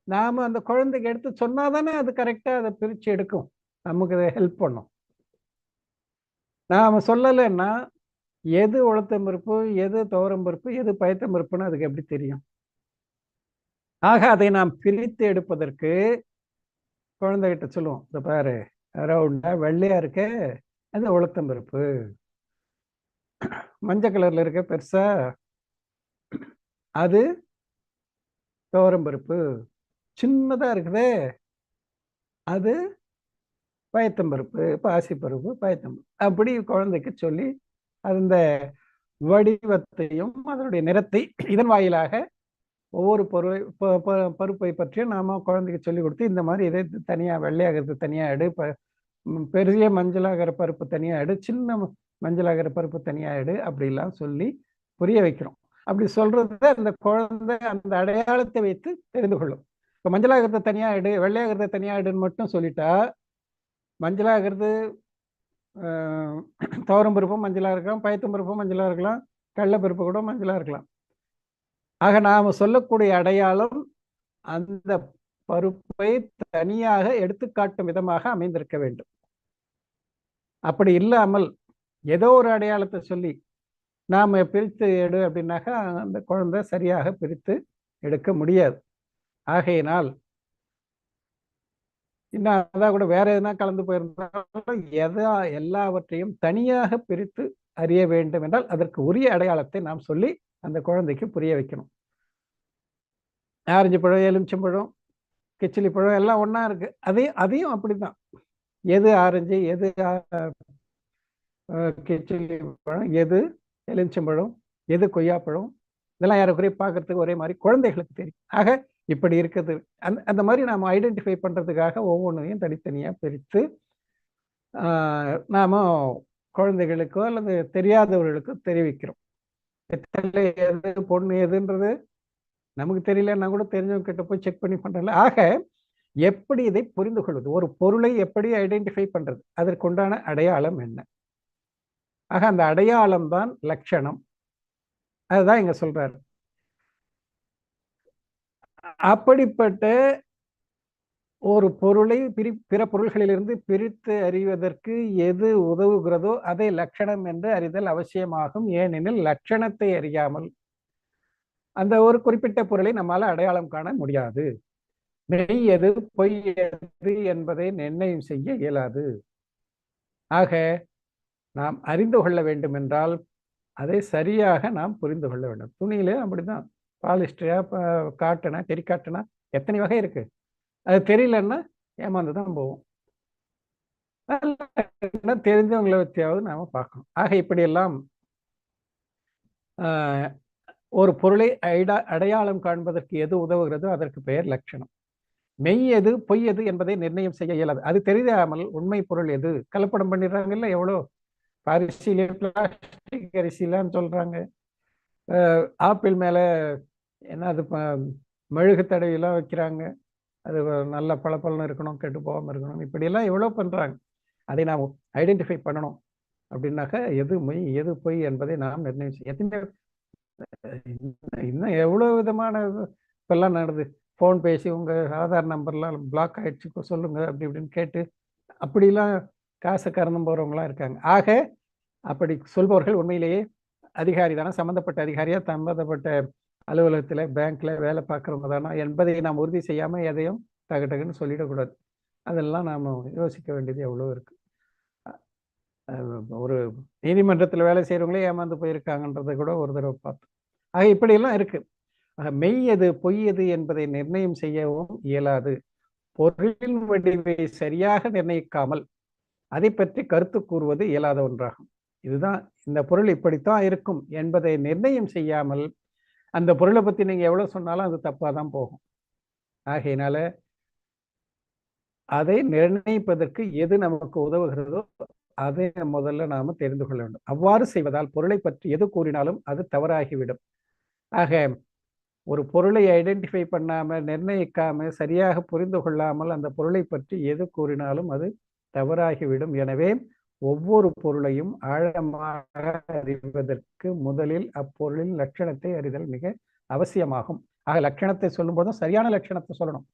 நாம் அந்த குழந்தைக்கு எடுத்து சொன்னால் தானே அது கரெக்டாக அதை பிரித்து எடுக்கும், நமக்கு அதை ஹெல்ப் பண்ணும். நாம் சொல்லலைன்னா எது உளுத்தம்பருப்பு, எது துவரம்பருப்பு, எது பயத்தம்பருப்புன்னு அதுக்கு எப்படி தெரியும்? ஆக அதை நாம் பிரித்து எடுப்பதற்கு குழந்தைகிட்ட சொல்லுவோம், இந்த பாரு ரவுண்டா வெள்ளையா இருக்க அது உளுத்தம்பருப்பு, மஞ்சள் கலர்ல இருக்க பெருசா அது துவரம்பருப்பு, சின்னதா இருக்குதே அது பயத்தம்பருப்பு, பாசிப்பருப்பு, பயத்தம்பருப்பு, அப்படி குழந்தைக்கு சொல்லி அந்த வடிவத்தையும் அதனுடைய நிறத்தை இதன் வாயிலாக ஒவ்வொரு பருப்பை பற்றியும் நாம குழந்தைக்கு சொல்லி கொடுத்து, இந்த மாதிரி இதை தனியாக வெள்ளையாகிறது தனியாக எடு, பெரிய மஞ்சளாகிற பருப்பு தனியாக எடு, சின்ன மஞ்சளாகிற பருப்பு தனியாக எடு, அப்படிலாம் சொல்லி புரிய வைக்கிறோம். அப்படி சொல்றது அந்த குழந்தை அந்த அடையாளத்தை வைத்து தெரிந்து கொள்ளும். இப்போ மஞ்சளாகிறத தனியா எடு, வெள்ளையாகிறத தனியா எடுன்னு மட்டும் சொல்லிட்டா, மஞ்சளாகிறது துவரம் பருப்பும் மஞ்சளா இருக்கலாம், பயத்தம் பருப்பும் மஞ்சளா இருக்கலாம், கடலை பருப்பு கூட மஞ்சளா இருக்கலாம். ஆக நாம சொல்லக்கூடிய அடையாளம் அந்த பருப்பை தனியாக எடுத்துக்காட்டும் விதமாக அமைந்திருக்க வேண்டும். அப்படி இல்லாமல் ஏதோ ஒரு அடையாளத்தை சொல்லி நாம பிரித்து எடு அப்படின்னாக்கா அந்த குழந்தை சரியாக பிரித்து எடுக்க முடியாது. ஆகையினால் இன்னும் அதான் கூட வேற எதுனா கலந்து போயிருந்தாலும் எல்லாவற்றையும் தனியாக பிரித்து அறிய வேண்டும் என்றால் அதற்கு உரிய அடையாளத்தை நாம் சொல்லி அந்த குழந்தைக்கு புரிய வைக்கணும். ஆரஞ்சு பழம், எலுமிச்சம்பழம், கிச்சிலி பழம் எல்லாம் ஒண்ணா இருக்கு. அதையும் அப்படித்தான். எது ஆரஞ்சு, எது கிச்சிலி பழம், எது எலுமிச்சம்பழம், எது கொய்யாப்பழம், இதெல்லாம் யாருக்குறைய பார்க்கறதுக்கு ஒரே மாதிரி குழந்தைகளுக்கு தெரியும். ஆக இப்படி இருக்குது. அந்த மாதிரி நாம் ஐடென்டிஃபை பண்றதுக்காக ஒவ்வொன்றையும் தனித்தனியா பிரித்து நாம குழந்தைகளுக்கோ அல்லது தெரியாதவர்களுக்கோ தெரிவிக்கிறோம். எது பொண்ணு எதுன்றது நமக்கு தெரியலன்னா கூட தெரிஞ்சவங்க கிட்ட போய் செக் பண்ணி பண்றல. ஆக எப்படி இதை புரிந்து கொள்வது, ஒரு பொருளை எப்படி ஐடென்டிஃபை பண்றது, அதற்குண்டான அடையாளம் என்ன? ஆக அந்த அடையாளம் தான் லட்சணம். அதுதான் இங்க சொல்றாரு. அப்படிப்பட்ட ஒரு பொருளை பிற பொருள்களிலிருந்து பிரித்து அறிவதற்கு எது உதவுகிறதோ அதை லட்சணம் என்று அறிதல் அவசியமாகும். ஏனெனில் லட்சணத்தை அறியாமல் அந்த ஒரு குறிப்பிட்ட பொருளை நம்மால அடையாளம் காண முடியாது. மெய் எது பொய் எது என்பதை நிர்ணயம் செய்ய இயலாது. ஆக நாம் அறிந்து கொள்ள வேண்டும் என்றால் அதை சரியாக நாம் புரிந்து கொள்ள வேண்டும். துணியில அப்படிதான் பாலிஸ்டரா, காட்டனா, டெரிகாட்டனா எத்தனை வகை இருக்கு. அது தெரியலன்னா ஏமாந்துதான் போவோம். தெரிஞ்சவங்களை வச்சியாவது நாம பார்க்கணும். ஆக இப்படியெல்லாம் ஒரு பொருளை அடையாளம் காண்பதற்கு எது உதவுகிறதோ அதற்கு பெயர் லட்சணம். மெய் எது பொய் எது என்பதை நிர்ணயம் செய்ய இயலாது. அது தெரியாமல் உண்மை பொருள் எது கலப்படம் பண்ணிடுறாங்கல்ல, எவ்வளோ அரிசியில பிளாஸ்டிக் அரிசிலான்னு சொல்றாங்க. ஆப்பிள் மேல என்ன அது மெழுகு தடவிலாம் வைக்கிறாங்க. அது நல்ல பளபளன்னு இருக்கணும், கெட்டு போகாமல் இருக்கணும். இப்படியெல்லாம் எவ்வளோ பண்றாங்க. அதை நாம் ஐடென்டிஃபை பண்ணணும். அப்படின்னாக்கா எது மெய் எது பொய் என்பதை நாம் நிர்ணயம் செய்ய. இன்னும் எவ்வளோ விதமான இப்பெல்லாம் நடக்குது. ஃபோன் பேசி உங்கள் ஆதார் நம்பர்லாம் பிளாக் ஆகிடுச்சு சொல்லுங்க அப்படி இப்படின்னு கேட்டு அப்படிலாம் காசை கறந்து போகிறவங்களாம் இருக்காங்க. ஆக அப்படி சொல்பவர்கள் உண்மையிலேயே அதிகாரி தானே, சம்மந்தப்பட்ட அதிகாரியா, சம்மந்தப்பட்ட அலுவலகத்தில் பேங்க்கில் வேலை பார்க்குறவங்க தானா என்பதை நாம் உறுதி செய்யாமல் எதையும் டக்குன்னு சொல்லிடக்கூடாது. அதெல்லாம் நாம் யோசிக்க வேண்டியது எவ்வளோ இருக்குது. ஒரு நீதிமன்றத்தில் வேலை செய்கிறவங்களே ஏமாந்து போயிருக்காங்கன்றதை கூட ஒரு தடவை பார்த்தோம். ஆக இப்படியெல்லாம் இருக்கு. மெய் எது பொய் எது என்பதை நிர்ணயம் செய்யவும் இயலாது. பொருளின் வடிவை சரியாக நிர்ணயிக்காமல் அதை பற்றி கருத்து கூறுவது இயலாத ஒன்றாகும். இதுதான் இந்த பொருள் இப்படித்தான் இருக்கும் என்பதை நிர்ணயம் செய்யாமல் அந்த பொருளை பற்றி நீங்க எவ்வளவு சொன்னாலும் அது தப்பா தான் போகும். ஆகையினால அதை நிர்ணயிப்பதற்கு எது நமக்கு உதவுகிறதோ அதை முதல்ல நாம தெரிந்து கொள்ள வேண்டும். அவ்வாறு செய்வதால் பொருளை பற்றி எது கூறினாலும் அது தவறாகிவிடும். ஆக ஒரு பொருளை ஐடென்டிஃபை பண்ணாம, நிர்ணயிக்காம, சரியாக புரிந்து கொள்ளாமல் அந்த பொருளை பற்றி எது கூறினாலும் அது தவறாகிவிடும். எனவே ஒவ்வொரு பொருளையும் ஆழமாக அறிவதற்கு முதலில் அப்பொருளின் லட்சணத்தை அறிதல் மிக அவசியமாகும். ஆக லட்சணத்தை சொல்லும் போதும் சரியான லட்சணத்தை சொல்லணும்.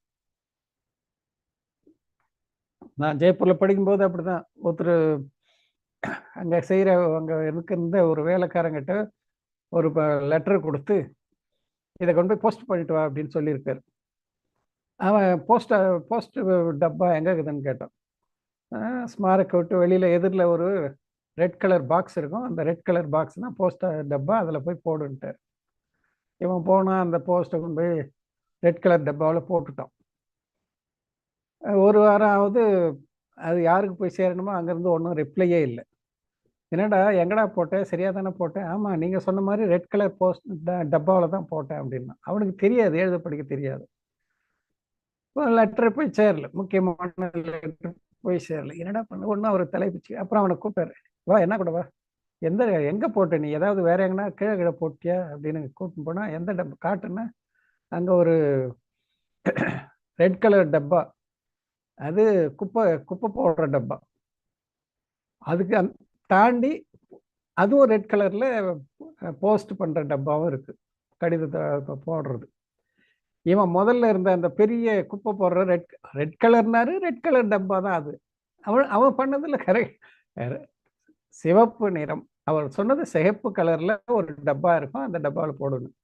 நான் ஜெய்ப்பூர்ல படிக்கும்போது அப்படிதான் ஒருத்தர் அங்க இருக்கின்ற ஒரு வேலைக்காரங்கிட்ட ஒரு லெட்டர் கொடுத்து இதை கொண்டு போய் போஸ்ட் பண்ணிட்டு வா அப்படின்னு சொல்லியிருக்காரு. அவன் போஸ்ட் டப்பா எங்க இருக்குதுன்னு கேட்டான். ஸ்மாரக் விட்டு வெளியில எதிரில் ஒரு ரெட் கலர் பாக்ஸ் இருக்கும். அந்த ரெட் கலர் பாக்ஸ் தான் போஸ்ட் டப்பா, அதில் போய் போடுன்ட்டார். இவன் போனால் அந்த போஸ்ட்டை கொண்டு போய் ரெட் கலர் டப்பாவில் போட்டுட்டான். ஒரு வாரம் ஆகுது, அது யாருக்கு போய் சேரணுமோ அங்கேருந்து ஒன்றும் ரிப்ளையே இல்லை. என்னடா எங்கடா போட்டேன், சரியாக தானே போட்டேன். ஆமாம், நீங்கள் சொன்ன மாதிரி ரெட் கலர் போஸ்ட் டப்பாவில் தான் போட்டேன் அப்படின்னா. அவனுக்கு தெரியாது, எழுத படிக்க தெரியாது. லெட்டர் போய் சேரல, முக்கியமான லெட்டர் போய் சேரல. என்னடா பண்ண ஒன்று அவர் தலைப்பிச்சு. அப்புறம் அவனை கூப்பிட்டாரு, வா என்ன கூட வா எந்த எங்கே போட்ட நீ, ஏதாவது வேற எங்கன்னா கீழே கீழே போட்டியா அப்படின்னு கூட்டின்னு போனால் எந்த டப்பா காட்டுன்னா அங்கே ஒரு ரெட் கலர் டப்பா, அது குப்பை குப்பை போடுற டப்பா. அதுக்கு தாண்டி அதுவும் ரெட் கலரில் போஸ்ட் பண்ணுற டப்பாவும் இருக்குது, கடிதத்தை போடுறது. இவன் முதல்ல இருந்த அந்த பெரிய குப்பை போடுற ரெட் கலர்னாரு, ரெட் கலர் டப்பா தான் அது. அவன் பண்ணதில்ல கரெக்ட், சிவப்பு நிறம். அவர் சொன்னது சிகப்பு கலரில் ஒரு டப்பா இருக்கும், அந்த டப்பாவில் போடணும்.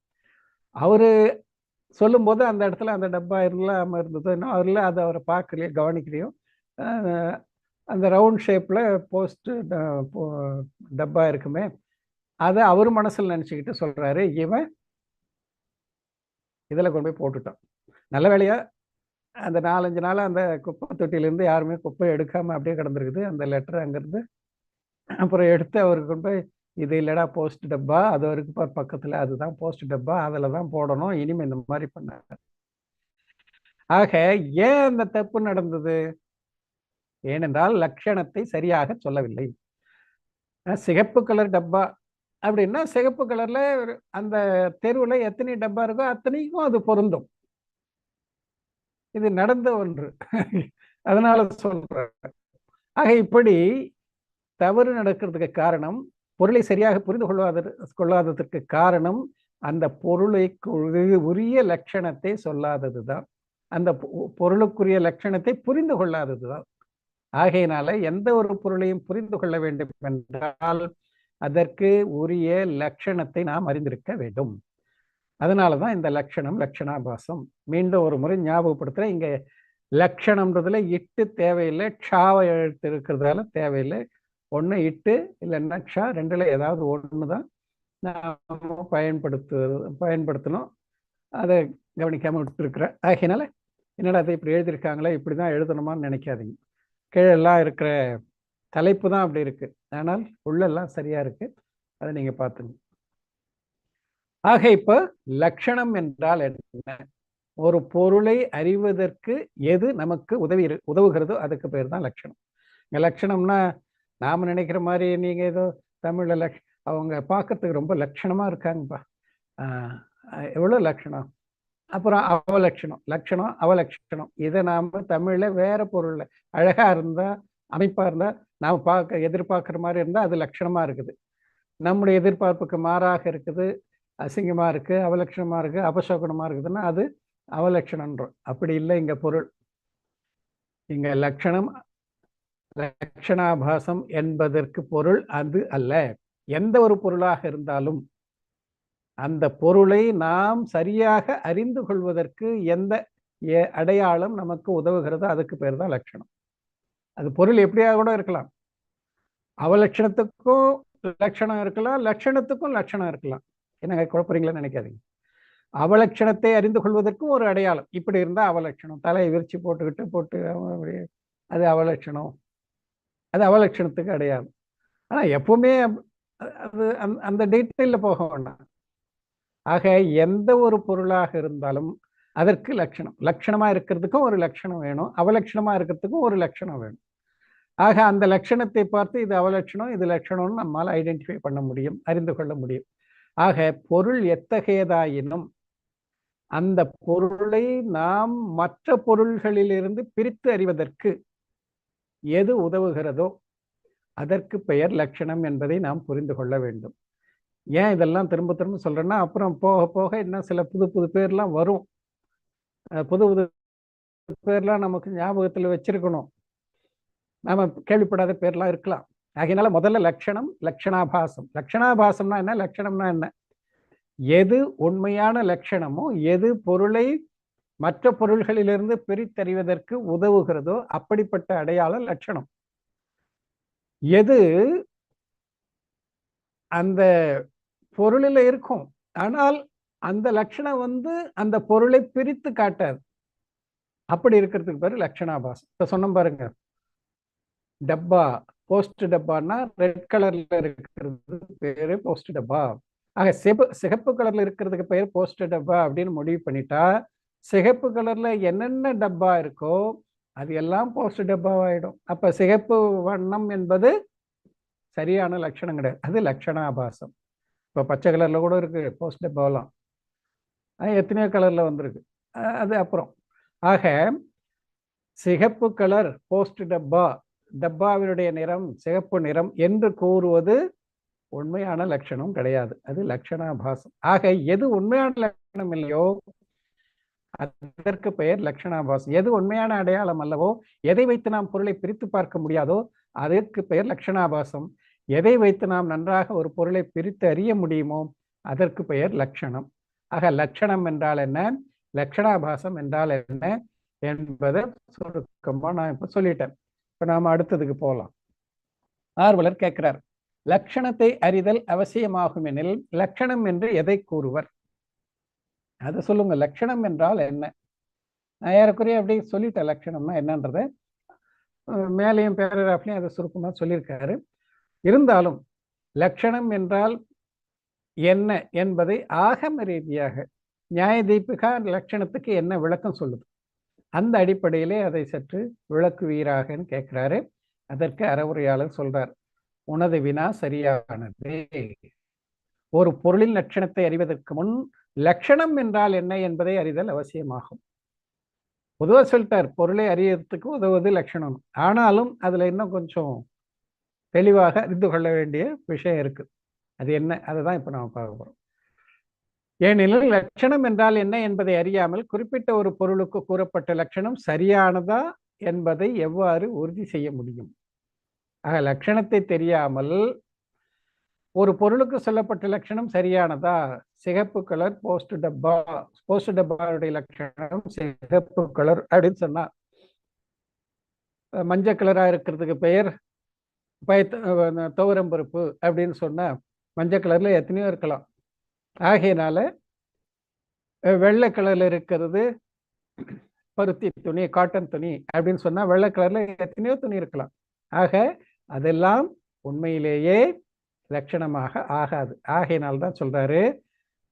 அவர் சொல்லும்போது அந்த இடத்துல அந்த டப்பா இல்லாமல் இருந்தது, இன்னும் அதில் அதை அவரை பார்க்கலையோ கவனிக்கலையோ. அந்த ரவுண்ட் ஷேப்பில் போஸ்ட் டப்பா இருக்குமே, அதை அவர் மனசில் நினச்சிக்கிட்டு சொல்கிறாரு, இவன் இதில் கொண்டு போய் போட்டுட்டான். நல்ல வேலையாக அந்த 4-5 நாளாக அந்த குப்பை தொட்டியிலேருந்து யாருமே குப்பை எடுக்காமல் அப்படியே கிடந்திருக்குது அந்த லெட்டர் அங்கேருந்து. அப்புறம் எடுத்து அவருக்கு கொண்டு போய், இது இல்லைடா போஸ்ட் டப்பா, அது வரைக்கும் பக்கத்தில் அதுதான் போஸ்ட் டப்பா, அதில் தான் போடணும், இனிமேல் இந்த மாதிரி பண்ணாங்க. ஆக ஏன் அந்த தப்பு நடந்தது? ஏனென்றால் லட்சணத்தை சரியாக சொல்லவில்லை. சிகப்பு கலர் டப்பா அப்படின்னா சிகப்பு கலர்ல அந்த தெருவில் எத்தனை டப்பா இருக்கோ அத்தனைக்கும் அது பொருந்தும். இது நடந்த ஒன்று, அதனால சொல்றேன். ஆக இப்படி தவறு நடக்கிறதுக்கு காரணம், பொருளை சரியாக புரிந்து கொள்ளாததற்கு காரணம் அந்த பொருளுக்கு உரிய லட்சணத்தை சொல்லாததுதான், அந்த பொருளுக்குரிய லட்சணத்தை புரிந்து கொள்ளாததுதான். ஆகையினால எந்த ஒரு பொருளையும் புரிந்து கொள்ள வேண்டும் என்றால் அதற்கு உரிய லட்சணத்தை நாம் அறிந்திருக்க வேண்டும். அதனாலதான் இந்த லட்சணம் லட்சணாபாசம். மீண்டும் ஒரு முறை ஞாபகப்படுத்துறேன், இங்க லட்சணம்ன்றதுல இட்டு தேவையில்லை, க்ஷாவை எழுத்து இருக்கிறதால தேவையில்லை. ஒன்று இட்டு இல்லைன்னா க்ஷா, ரெண்டுல ஏதாவது ஒன்று தான் நாம் பயன்படுத்தணும். அதை கவனிக்காம விட்டுருக்குறேன். ஆகையினால என்னடா அதை இப்படி எழுதியிருக்காங்களே, இப்படிதான் எழுதணுமான்னு நினைக்காதீங்க. கீழெல்லாம் இருக்கிற தலைப்பு தான் அப்படி இருக்கு, ஆனால் உள்ளெல்லாம் சரியா இருக்கு, அதை நீங்க பார்த்துங்க. ஆக இப்ப லட்சணம் என்றால் என்ன? ஒரு பொருளை அறிவதற்கு எது நமக்கு உதவுகிறதோ அதுக்கு பேர் தான் லட்சணம். இங்க லட்சணம்னா நாம நினைக்கிற மாதிரி நீங்க ஏதோ தமிழ்ல அவங்க பார்க்கறதுக்கு ரொம்ப லட்சணமா இருக்காங்கப்பா, எவ்வளவு லட்சணம், அப்புறம் அவலட்சணம், லட்சணம் அவலட்சணம், இதை நாம தமிழ்ல வேற பொருள்ல அழகா இருந்தா அமைப்பா இருந்தா நாம எதிர்பார்க்குற மாதிரி இருந்தா அது லட்சணமா இருக்குது. நம்முடைய எதிர்பார்ப்புக்கு மாறாக இருக்குது, அசிங்கமா இருக்கு, அவலட்சணமா இருக்கு, அபசோகனமா இருக்குதுன்னா அது அவலட்சணம்ன்றோம். அப்படி இல்லை இங்க பொருள். இங்க லட்சணம் லட்சணாபாசம் என்பதற்கு பொருள் அது அல்ல. எந்த ஒரு பொருளாக இருந்தாலும் அந்த பொருளை நாம் சரியாக அறிந்து கொள்வதற்கு எந்த அடையாளம் நமக்கு உதவுகிறதோ அதுக்கு பேர் தான் லட்சணம். அது பொருள் எப்படியாக கூட இருக்கலாம், அவலட்சணத்துக்கும் லட்சணம் இருக்கலாம், லட்சணத்துக்கும் லட்சணம் இருக்கலாம். என்ன குழப்பறீங்களா நினைக்காதீங்க. அவலட்சணத்தை அறிந்து கொள்வதற்கும் ஒரு அடையாளம், இப்படி இருந்தா அவலட்சணம், தலையை விரிச்சு போட்டு அது அவலட்சணம், அது அவலட்சணத்துக்கு அடையாளம். ஆனா எப்பவுமே அது அந்த டீட்டெயில போக வேண்டாம். ஆக எந்த ஒரு பொருளாக இருந்தாலும் அதற்கு லட்சணம், லட்சணமா இருக்கிறதுக்கும் ஒரு லட்சணம் வேணும், அவலட்சணமா இருக்கிறதுக்கும் ஒரு லட்சணம் வேணும். ஆக அந்த லட்சணத்தை பார்த்து இது அவலட்சணம் இது லட்சணம்னு நம்மால் ஐடென்டிஃபை பண்ண முடியும், அறிந்து கொள்ள முடியும். ஆக பொருள் எத்தகையதாயினும் அந்த பொருளை நாம் மற்ற பொருள்களிலிருந்து பிரித்து அறிவதற்கு எது உதவுகிறதோ அதற்கு பெயர் லட்சணம் என்பதை நாம் புரிந்து கொள்ள வேண்டும். ஏன் இதெல்லாம் திரும்ப திரும்ப சொல்றேன்னா, அப்புறம் போக போக இன்னும் சில புது புது பேர்லாம் வரும். புது புது பேர்லாம் நமக்கு ஞாபகத்தில் வச்சிருக்கணும், நாம கேள்விப்படாத பேர்லாம் இருக்கலாம். ஆகையினால முதல்ல லட்சணம் லட்சணாபாசம். லட்சணாபாசம்னா என்ன, லட்சணம்னா என்ன, எது உண்மையான லட்சணமோ, எது பொருளை மற்ற பொருள்களிலிருந்து பிரித்தறிவதற்கு உதவுகிறதோ அப்படிப்பட்ட அடையாளம் லட்சணம். எது அந்த பொருளில் இருக்கும் ஆனால் அந்த லட்சணம் அந்த பொருளை பிரித்து காட்டாது, அப்படி இருக்கிறதுக்கு பேரு லட்சணாபாசம். இப்ப சொன்ன பாருங்க, டப்பா போஸ்ட் டப்பான்னா ரெட் கலர்ல இருக்கிறது பேரு போஸ்ட் டப்பா. ஆக சிகப்பு கலர்ல இருக்கிறதுக்கு பேர் போஸ்ட் டப்பா அப்படின்னு முடிவு பண்ணிட்டா சிகப்பு கலர்ல என்னென்ன டப்பா இருக்கோ அது எல்லாம் போஸ்ட் டப்பாவாயிடும். அப்ப சிகப்பு வண்ணம் என்பது சரியான லட்சணம் கிடையாது. அது லட்சணாபாசம். இப்போ பச்சை கலரில் கூட இருக்கு போஸ்ட் டப்பாவெல்லாம், எத்தனையோ கலரில் வந்திருக்கு. அது அப்புறம். ஆக சிகப்பு கலர் போஸ்ட் டப்பா, டப்பாவினுடைய நிறம் சிகப்பு நிறம் என்று கூறுவது உண்மையான லட்சணம் கிடையாது. அது லட்சணாபாசம். ஆக எது உண்மையான லட்சணம் இல்லையோ அதற்கு பெயர் லட்சணாபாசம். எது உண்மையான அடையாளம் அல்லவோ, எதை வைத்து நாம் பொருளை பிரித்து பார்க்க முடியாதோ அதற்கு பெயர் லட்சணாபாசம். எதை வைத்து நாம் நன்றாக ஒரு பொருளை பிரித்து அறிய முடியுமோ அதற்கு பெயர் லட்சணம். ஆக லட்சணம் என்றால் என்ன, லட்சணாபாசம் என்றால் என்ன என்பதை சுருக்கமா நான் இப்ப சொல்லிட்டேன். இப்ப நாம அடுத்ததுக்கு போகலாம். ஆர்வலர் கேட்கிறார், லட்சணத்தை அறிதல் அவசியமாகும் எனில் லட்சணம் என்று எதை கூறுவர்? அதை சொல்லுங்க. லட்சணம் என்றால் என்ன? நான் ஏறக்குறைய அப்படி சொல்லிட்டேன் லட்சணம்னா என்னன்றதை. மேலையும் பேராகிராஃப்லையும் அதை சுருக்கமாக சொல்லியிருக்காரு. இருந்தாலும் லட்சணம் என்றால் என்ன என்பதை ஆகம ரீதியாக நியாய தீபிகா லட்சணத்துக்கு என்ன விளக்கம் சொல்லுது, அந்த அடிப்படையிலே அதை சற்று விளக்குவீராகன்னு கேட்கிறாரு. அதற்கு அறவுரையாளர் சொல்றார், உனது வினா சரியானது. ஒரு பொருளின் லட்சணத்தை அறிவதற்கு முன் லட்சணம் என்றால் என்ன என்பதை அறிதல் அவசியமாகும். பொதுவாக சொல்லிட்டார், பொருளை அறியறதுக்கு உதவுவது லட்சணம். ஆனாலும் அதுல இன்னும் கொஞ்சம் தெளிவாக அறிந்து கொள்ள வேண்டிய விஷயம் இருக்கு. அது என்ன, அதுதான் இப்ப நாம பார்க்க போறோம். ஏனெனில் லட்சணம் என்றால் என்ன என்பதை அறியாமல் குறிப்பிட்ட ஒரு பொருளுக்கு கூறப்பட்ட லட்சணம் சரியானதா என்பதை எவ்வாறு உறுதி செய்ய முடியும்? ஆக லட்சணத்தை தெரியாமல் ஒரு பொருளுக்கு சொல்லப்பட்ட லட்சணம் சரியானதா? சிகப்பு கலர் போஸ்ட் டப்பா, போஸ்ட் டப்பாவுடைய லட்சணம் சிகப்பு கலர் அப்படின்னு சொன்னா, மஞ்சள் கலரா இருக்கிறதுக்கு பெயர் துவரம்பருப்பு அப்படின்னு சொன்னா மஞ்சள் கலர்ல எத்தனையோ இருக்கலாம். ஆகையினால வெள்ளை கலர்ல இருக்கிறது பருத்தி துணி, காட்டன் துணி அப்படின்னு சொன்னா வெள்ளை கலர்ல எத்தனையோ துணி இருக்கலாம். ஆக அதெல்லாம் உண்மையிலேயே லட்சணமாக ஆகாது. ஆகையினால்தான் சொல்றாரு,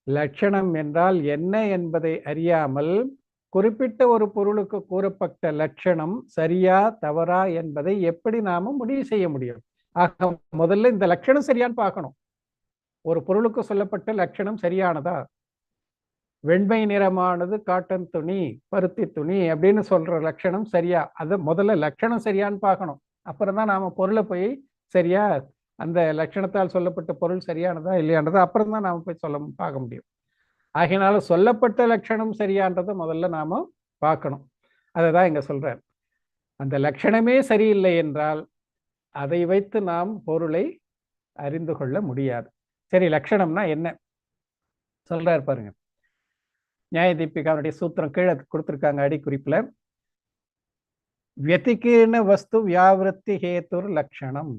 லட்சணம் என்றால் என்ன என்பதை அறியாமல் குறிப்பிட்ட ஒரு பொருளுக்கு கூறப்பட்ட லட்சணம் சரியா தவறா என்பதை எப்படி நாம முடிவு செய்ய முடியும்? ஆக முதல்ல இந்த லட்சணம் சரியான்னு பார்க்கணும். ஒரு பொருளுக்கு சொல்லப்பட்ட லட்சணம் சரியானதா? வெண்மை நிறமானது காட்டன் துணி, பருத்தி துணி அப்படின்னு சொல்ற லட்சணம் சரியா? அது முதல்ல லட்சணம் சரியான்னு பார்க்கணும். அப்புறம் தான் நாம பொருளை போய் சரியா, அந்த லட்சணத்தால் சொல்லப்பட்ட பொருள் சரியானதா இல்லையானதா அப்புறம் தான் நாம போய் பார்க்க முடியும். ஆகையினால சொல்லப்பட்ட லட்சணம் சரியான்றதை முதல்ல நாம பார்க்கணும். அதை தான் இங்க சொல்றார். அந்த லட்சணமே சரியில்லை என்றால் அதை வைத்து நாம் பொருளை அறிந்து கொள்ள முடியாது. சரி, லட்சணம்னா என்ன சொல்றாரு பாருங்க. நியாய தீபிகாவுடைய சூத்திரம் கீழே கொடுத்திருக்காங்க அடிக்குறிப்புல. வியதிகீர்ண வஸ்து வியாவிருத்தி ஹேத்துர் லட்சணம்.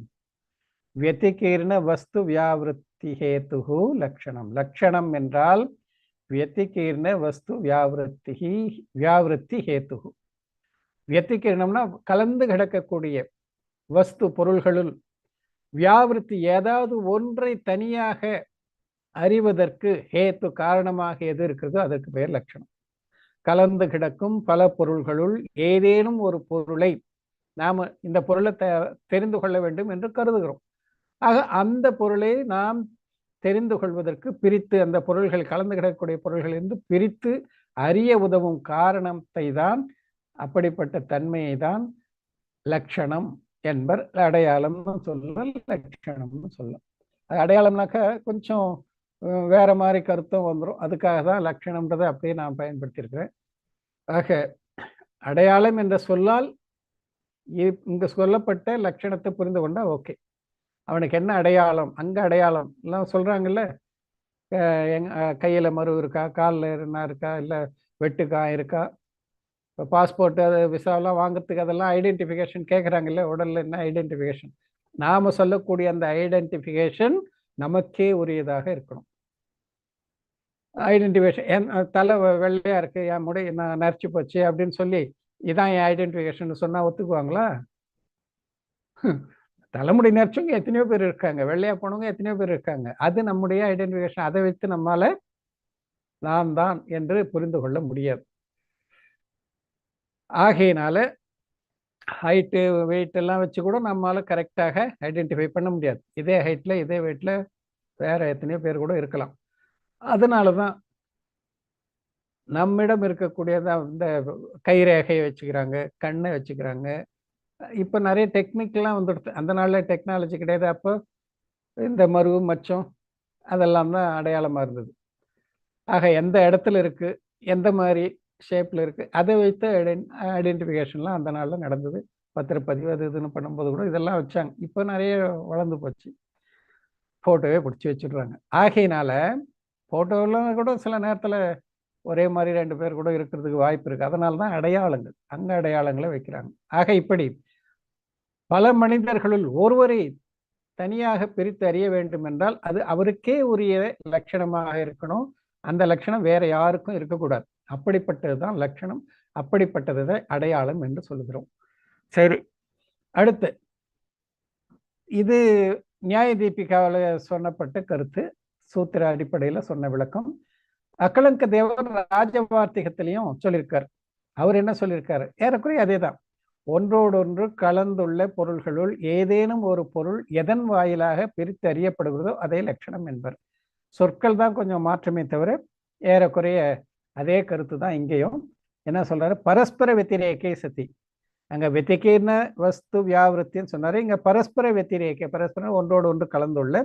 வியதிகீர்ண வஸ்து வியாவிருத்தி ஹேத்து லட்சணம். லட்சணம் என்றால் வியதிகீர்ண வஸ்து வியாவிருத்தி ஹேத்து. வியதிகீர்ணம்னா கலந்து கிடக்கக்கூடிய வஸ்து பொருள்களுள் வியாவிருத்தி ஏதாவது ஒன்றை தனியாக அறிவதற்கு ஹேத்து காரணமாக எது இருக்கிறதோ அதற்கு பெயர் லட்சணம். கலந்து கிடக்கும் பல பொருள்களுள் ஏதேனும் ஒரு பொருளை நாம இந்த பொருளை தெரிந்து கொள்ள வேண்டும் என்று கருதுகிறோம். ஆக அந்த பொருளை நாம் தெரிந்து கொள்வதற்கு பிரித்து, அந்த பொருள்கள் கலந்து கிடக்கக்கூடிய பொருள்கள் இருந்து பிரித்து அறிய உதவும் காரணத்தை தான், அப்படிப்பட்ட தன்மையை தான் லட்சணம் என்பர். அடையாளம்னு சொல்லலாம், லட்சணம்னு சொல்லலாம். அடையாளம்னாக்க கொஞ்சம் வேற மாதிரி கருத்தும் வந்துடும். அதுக்காக தான் லட்சணம்ன்றதை அப்படியே நான் பயன்படுத்தியிருக்கிறேன். ஆக அடையாளம் என்ற சொல்லால் இங்க சொல்லப்பட்ட லட்சணத்தை புரிந்து கொண்டா ஓகே. அவனுக்கு என்ன அடையாளம், அங்க அடையாளம் எல்லாம் சொல்றாங்கல்ல, கையில மறு இருக்கா, காலில் என்ன இருக்கா, இல்லை வெட்டுக்காய் இருக்கா, இப்போ பாஸ்போர்ட் அது விசாவெல்லாம் வாங்குறதுக்கு அதெல்லாம் ஐடென்டிஃபிகேஷன் கேட்குறாங்கல்ல, உடல்ல என்ன ஐடென்டிஃபிகேஷன். நாம சொல்லக்கூடிய அந்த ஐடென்டிஃபிகேஷன் நமக்கே உரியதாக இருக்கணும். ஐடென்டிஃபிகேஷன், என் தலை வெள்ளையா இருக்கு, என் முடி நான் நரைச்சி போச்சு அப்படின்னு சொல்லி இதான் என் ஐடென்டிஃபிகேஷன் சொன்னா ஒத்துக்குவாங்களா? தலைமுடி நரைச்சவங்க எத்தனையோ பேர் இருக்காங்க, வெள்ளையா போனவங்க எத்தனையோ பேர் இருக்காங்க. அது நம்முடைய ஐடென்டிஃபிகேஷன். அதை வைத்து நம்மால நான் தான் என்று புரிந்து கொள்ள முடியாது. ஆகையினால ஹைட்டு வெயிட் எல்லாம் வச்சு கூட நம்மளால கரெக்டாக ஐடென்டிஃபை பண்ண முடியாது. இதே ஹைட்டில் இதே வெயிட்டில் வேற எத்தனையோ பேர் கூட இருக்கலாம். அதனால தான் நம்மிடம் இருக்கக்கூடியதான் இந்த கைரேகையை வச்சுக்கிறாங்க, கண்ணை வச்சுக்கிறாங்க. இப்போ நிறைய டெக்னிக்லாம் வந்துடுது. அந்த நாளில் டெக்னாலஜி கிடையாது. அப்போ இந்த மரு மச்சம் அதெல்லாம் தான் அடையாளமாக இருந்தது. ஆக எந்த இடத்துல இருக்குது, எந்த மாதிரி ஷேப்பில் இருக்குது, அதை வைத்து ஐடென்டிஃபிகேஷன்லாம் அந்த நாளில் நடந்தது. பத்திரப்பதிவு அது இதுன்னு பண்ணும்போது கூட இதெல்லாம் வச்சாங்க. இப்போ நிறைய வளர்ந்து போச்சு. ஃபோட்டோவே பிடிச்சி வச்சுடுறாங்க. ஆகையினால ஃபோட்டோலாம் கூட சில நேரத்தில் ஒரே மாதிரி 2 பேர் கூட இருக்கிறதுக்கு வாய்ப்பு இருக்குது. அதனால தான் அடையாளங்கள், அங்க அடையாளங்களை வைக்கிறாங்க. ஆக இப்படி பல மனிதர்களுள் ஒருவரை தனியாக பிரித்து அறிய வேண்டும் என்றால் அது அவருக்கே உரிய லட்சணமாக இருக்கணும். அந்த லட்சணம் வேற யாருக்கும் இருக்கக்கூடாது. அப்படிப்பட்டதுதான் லட்சணம். அப்படிப்பட்டதை அடையாளம் என்று சொல்லுகிறோம். சரி, அடுத்து இது நியாய தீபிகாவில் சொன்னப்பட்ட கருத்து, சூத்திர அடிப்படையில் சொன்ன விளக்கம். அக்கலங்க தேவர் ராஜவார்த்திகத்திலையும் சொல்லியிருக்கார். அவர் என்ன சொல்லியிருக்காரு? ஏறக்குறைய அதே தான். ஒன்றோடொன்று கலந்துள்ள பொருள்களுள் ஏதேனும் ஒரு பொருள் எதன் வாயிலாக பிரித்து அறியப்படுகிறதோ அதே லட்சணம் என்பர். சொற்கள் தான் கொஞ்சம் மாற்றமே தவிர ஏறக்குறைய அதே கருத்து தான் இங்கேயும். என்ன சொல்றாரு? பரஸ்பர வெத்திரேகை சதி. அங்க வெத்திகேன வஸ்து வியாவிருத்தின்னு சொன்னாரு. இங்க பரஸ்பர வெத்திரேகை, பரஸ்பரம் ஒன்றோடு ஒன்று கலந்துள்ள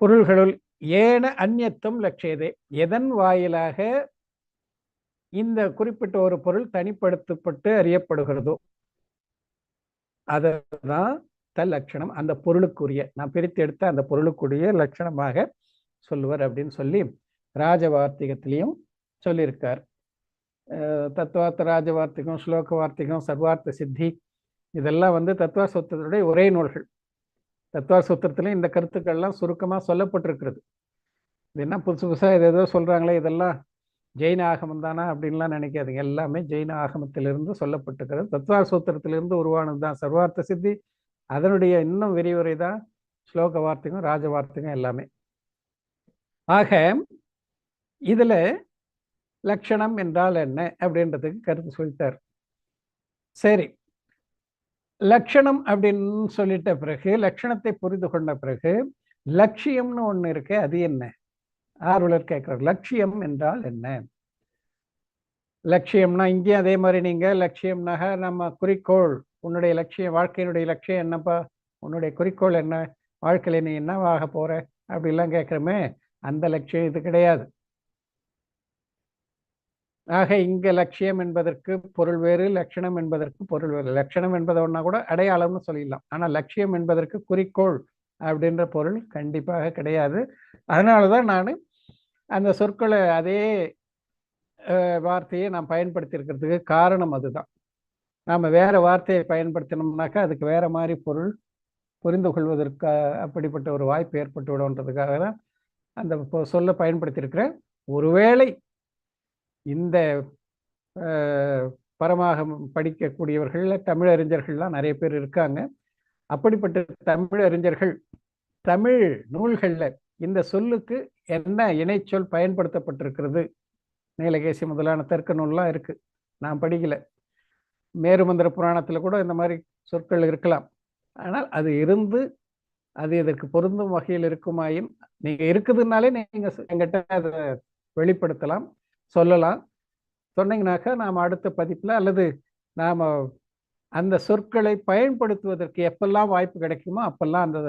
பொருள்களுள் ஏன அந்நியத்துவம் லட்சியதே, எதன் வாயிலாக இந்த குறிப்பிட்ட ஒரு பொருள் தனிப்படுத்தப்பட்டு அறியப்படுகிறதோ அதுதான் தல்லட்சணம். அந்த பொருளுக்குரிய, நான் பிரித்து எடுத்த அந்த பொருளுக்குரிய லட்சணமாக சொல்லுவர் அப்படின்னு சொல்லி ராஜவார்த்திகத்திலையும் சொல்லியிருக்கார். தத்துவார்த்த ராஜவார்த்திகம், ஸ்லோக வார்த்திகம், சர்வார்த்த சித்தி இதெல்லாம் தத்துவ சூத்திரத்துடைய ஒரே நூல்கள். தத்துவ சூத்திரத்திலையும் இந்த கருத்துக்கள்லாம் சுருக்கமாக சொல்லப்பட்டிருக்கிறது. இது என்ன புதுசு புதுசாக இது ஏதோ சொல்கிறாங்களே, இதெல்லாம் ஜெயின ஆகமம் தானா அப்படின்லாம் நினைக்காதுங்க. எல்லாமே ஜெயின ஆகமத்திலிருந்து சொல்லப்பட்டிருக்கிறது. தத்துவ சூத்திரத்திலிருந்து உருவானது தான் சர்வார்த்த சித்தி. அதனுடைய இன்னும் விரிவுரை தான் ஸ்லோக வார்த்தைக்கும் ராஜ வார்த்தைக்கும் எல்லாமே. ஆக இதுல லட்சணம் என்றால் என்ன அப்படின்றதுக்கு கருத்து சொல்லிட்டார். சரி, லட்சணம் அப்படின்னு சொல்லிட்ட பிறகு, லட்சணத்தை புரிந்து கொண்ட பிறகு லட்சியம்னு ஒண்ணு இருக்கு. அது என்ன? ஆர்வலர் கேட்கிறார், லட்சியம் என்றால் என்ன? லட்சியம்னா இங்கேயும் அதே மாதிரி நீங்க லட்சியம்னாக நம்ம குறிக்கோள், உன்னுடைய லட்சியம், வாழ்க்கையினுடைய லட்சியம் என்னப்பா, உன்னுடைய குறிக்கோள் என்ன, வாழ்க்கையில நீ என்னவாக போற அப்படிலாம் கேட்குறோமே, அந்த லட்சியம் இது கிடையாது. ஆக இங்க லட்சியம் என்பதற்கு பொருள் வேறு, லட்சணம் என்பதற்கு பொருள் வேறு. லட்சணம் என்பதை ஒன்னா கூட அடையாளம்னு சொல்லிடலாம். ஆனா லட்சியம் என்பதற்கு குறிக்கோள் அப்படின்ற பொருள் கண்டிப்பாக கிடையாது. அதனாலதான் நான் அந்த சொற்களை அதே வார்த்தையை நான் பயன்படுத்தி இருக்கிறதுக்கு காரணம் அதுதான். நாம வேற வார்த்தையை பயன்படுத்தினோம்னாக்கா அதுக்கு வேற மாதிரி பொருள் புரிந்து கொள்வதற்கு அப்படிப்பட்ட ஒரு வாய்ப்பு ஏற்பட்டு விடும்ன்றதுக்காக தான் அந்த சொல்ல பயன்படுத்தியிருக்கிறேன். ஒருவேளை இந்த பரமாகம் படிக்கக்கூடியவர்கள் தமிழறிஞர்கள்லாம் நிறைய பேர் இருக்காங்க. அப்படிப்பட்ட தமிழறிஞர்கள் தமிழ் நூல்களில் இந்த சொல்லுக்கு என்ன இணைச்சொல் பயன்படுத்தப்பட்டிருக்கிறது, நீலகேசி முதலான தர்க்க நூல்லாம் இருக்கு, நான் படிக்கல. மேருமந்திர புராணத்தில் கூட இந்த மாதிரி சொற்கள் இருக்கலாம். ஆனால் அது இருந்து அது இதற்கு பொருந்தும் வகையில் இருக்குமாயின் நீங்க இருக்குதுனாலே நீங்க எங்கிட்ட அதை வெளிப்படுத்தலாம், சொல்லலாம். சொன்னீங்கன்னாக்கா நாம் அடுத்த பதிப்பில் அல்லது நாம் அந்த சொற்களை பயன்படுத்துவதற்கு எப்பெல்லாம் வாய்ப்பு கிடைக்குமோ அப்பெல்லாம் அந்த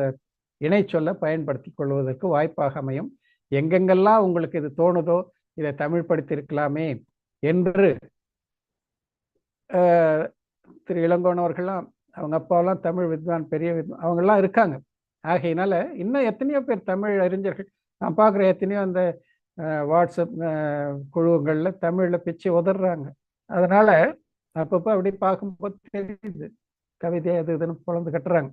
இணை சொல்ல பயன்படுத்தி கொள்வதற்கு வாய்ப்பாக அமையும். எங்கெங்கெல்லாம் உங்களுக்கு இது தோணுதோ இதை தமிழ் படுத்தியிருக்கலாமே என்று திரு இளங்கோனவர்கள்லாம், அவங்க அப்பாவெல்லாம் தமிழ் வித்வான், பெரிய வித்வான், அவங்கெல்லாம் இருக்காங்க. ஆகையினால இன்னும் எத்தனையோ பேர் தமிழ் அறிஞர்கள் நான் பார்க்குற, எத்தனையோ அந்த வாட்ஸ்அப் குழுக்களில் தமிழில் பிச்சு உதறாங்க. அதனால அப்பப்போ அப்படி பார்க்கும்போது தெரியுது, கவிதை அது இதுன்னு குழந்து கட்டுறாங்க.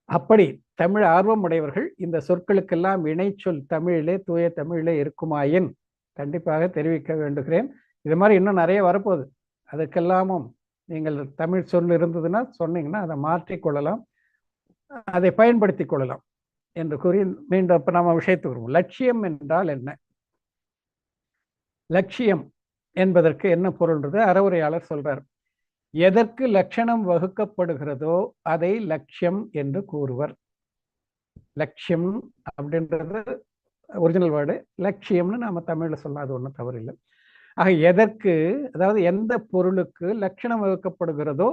அப்படி தமிழ் ஆர்வம் உடையவர்கள் இந்த சொற்களுக்கெல்லாம் இணைச்சொல் தமிழிலே, தூய தமிழிலே இருக்குமாயின் கண்டிப்பாக தெரிவிக்க வேண்டுகிறேன். இது மாதிரி இன்னும் நிறைய வரப்போகுது. அதுக்கெல்லாமும் நீங்கள் தமிழ் சொல் இருந்ததுன்னா சொன்னீங்கன்னா அதை மாற்றிக்கொள்ளலாம், அதை பயன்படுத்தி கொள்ளலாம் என்று கூறி மீண்டும் இப்போ நம்ம விஷயத்துக்கு வருவோம். லட்சியம் என்றால் என்ன? லட்சியம் என்பதற்கு என்ன பொருள்ன்றது அறவுரையாளர் சொல்றார். எதற்கு லட்சணம் வகுக்கப்படுகிறதோ அதை லட்சியம் என்று கூறுவர். லட்சியம் அப்படின்றது ஒரிஜினல் வேர்டு. லட்சியம்னு நாம தமிழ்ல சொல்லாது ஒன்றும் தவறு இல்லை. ஆக எதற்கு, அதாவது எந்த பொருளுக்கு லட்சணம் வகுக்கப்படுகிறதோ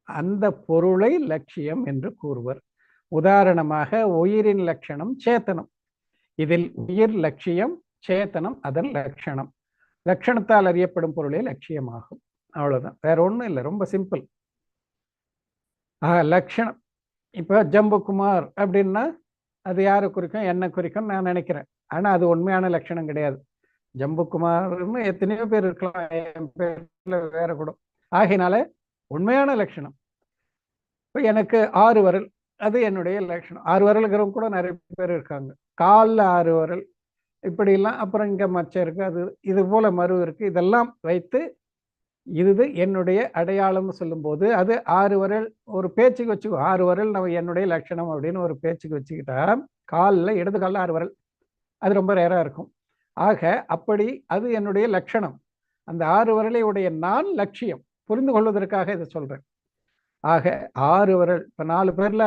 அந்த பொருளை லட்சியம் என்று கூறுவர். உதாரணமாக உயிரின் லட்சணம் சேத்தனம். இதில் உயிர் லட்சியம், சேத்தனம் அதன் லட்சணம். லட்சணத்தால் அறியப்படும் பொருளே லட்சியமாகும். அவ்வளவுதான், வேற ஒன்றும் இல்லை, ரொம்ப சிம்பிள். லட்சணம் இப்போ ஜம்புகுமார் அப்படின்னா அது யாரை குறிக்கும்? என்ன குறிக்கும் நான் நினைக்கிறேன். ஆனா அது உண்மையான லட்சணம் கிடையாது. ஜம்புகுமார்னு எத்தனையோ பேர் இருக்கலாம், என் பேர்ல வேற கூட. ஆகையினால உண்மையான லட்சணம் இப்போ எனக்கு 6 விரல், அது என்னுடைய லட்சணம். 6 விரலுங்கிறவங்க கூட நிறைய பேர் இருக்காங்க. காலில் 6 விரல் இப்படிலாம். அப்புறம் இங்கே மச்சம் இருக்கு, அது இது போல மறு இருக்கு. இதெல்லாம் வைத்து இது என்னுடைய அடையாளம்னு சொல்லும்போது அது 6 விரல். ஒரு பேச்சுக்கு வச்சுக்கோ, 6 விரல் நம்ம என்னுடைய லட்சணம் அப்படின்னு ஒரு பேச்சுக்கு வச்சுக்கிட்டா காலில் இடது காலில் 6 விரல், அது ரொம்ப ரேராக இருக்கும். ஆக அப்படி அது என்னுடைய லட்சணம். அந்த 6 விரலை உடைய நான் லட்சியம். புரிந்து கொள்வதற்காக இதை சொல்றேன். ஆக 6 விரல், இப்போ 4 பேர்ல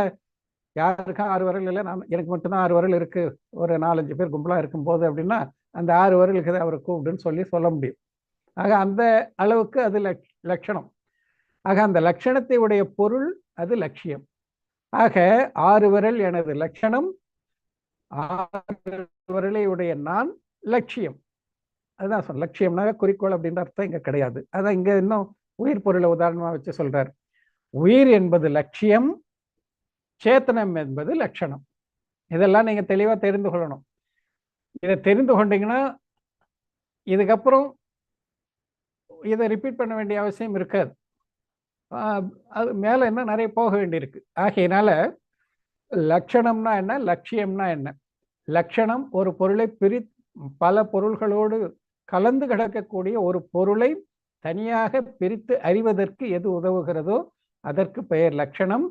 யாருக்கும் 6 விரல் இல்லை, நான் எனக்கு மட்டும்தான் 6 விரல் இருக்கு, ஒரு 4-5 பேர் கும்பலா இருக்கும்போது அப்படின்னா அந்த 6 விரலுக்கு அவரை கூப்பிடுன்னு சொல்ல முடியும். ஆக அந்த அளவுக்கு அது லட்சணம். ஆக அந்த லட்சணத்தை உடைய பொருள் அது லட்சியம். ஆக 6 விரல் எனது லட்சணம், 6 விரலை உடைய நான் லட்சியம். அதுதான் சொல்ல, லட்சியம்னாக குறிக்கோள் அப்படின்ற அர்த்தம் இங்க கிடையாது. அதான் இங்க இன்னும் உயிர் பொருளை உதாரணமா வச்சு சொல்றார். உயிர் என்பது லட்சியம், சேத்தனம் என்பது லட்சணம். இதெல்லாம் நீங்க தெளிவா தெரிந்து கொள்ளணும். இதை தெரிந்து கொண்டீங்கன்னா இதுக்கப்புறம் இதை ரிப்பீட் பண்ண வேண்டிய அவசியம் இருக்காது. அது மேல என்ன நிறைய போக வேண்டியிருக்கு. ஆகையினால லட்சணம்னா என்ன, லட்சியம்னா என்ன? லட்சணம் ஒரு பொருளை பல பொருள்களோடு கலந்து கிடக்கக்கூடிய ஒரு பொருளை தனியாக பிரித்து அறிவதற்கு எது உதவுகிறதோ அதற்கு பெயர் லட்சணம்.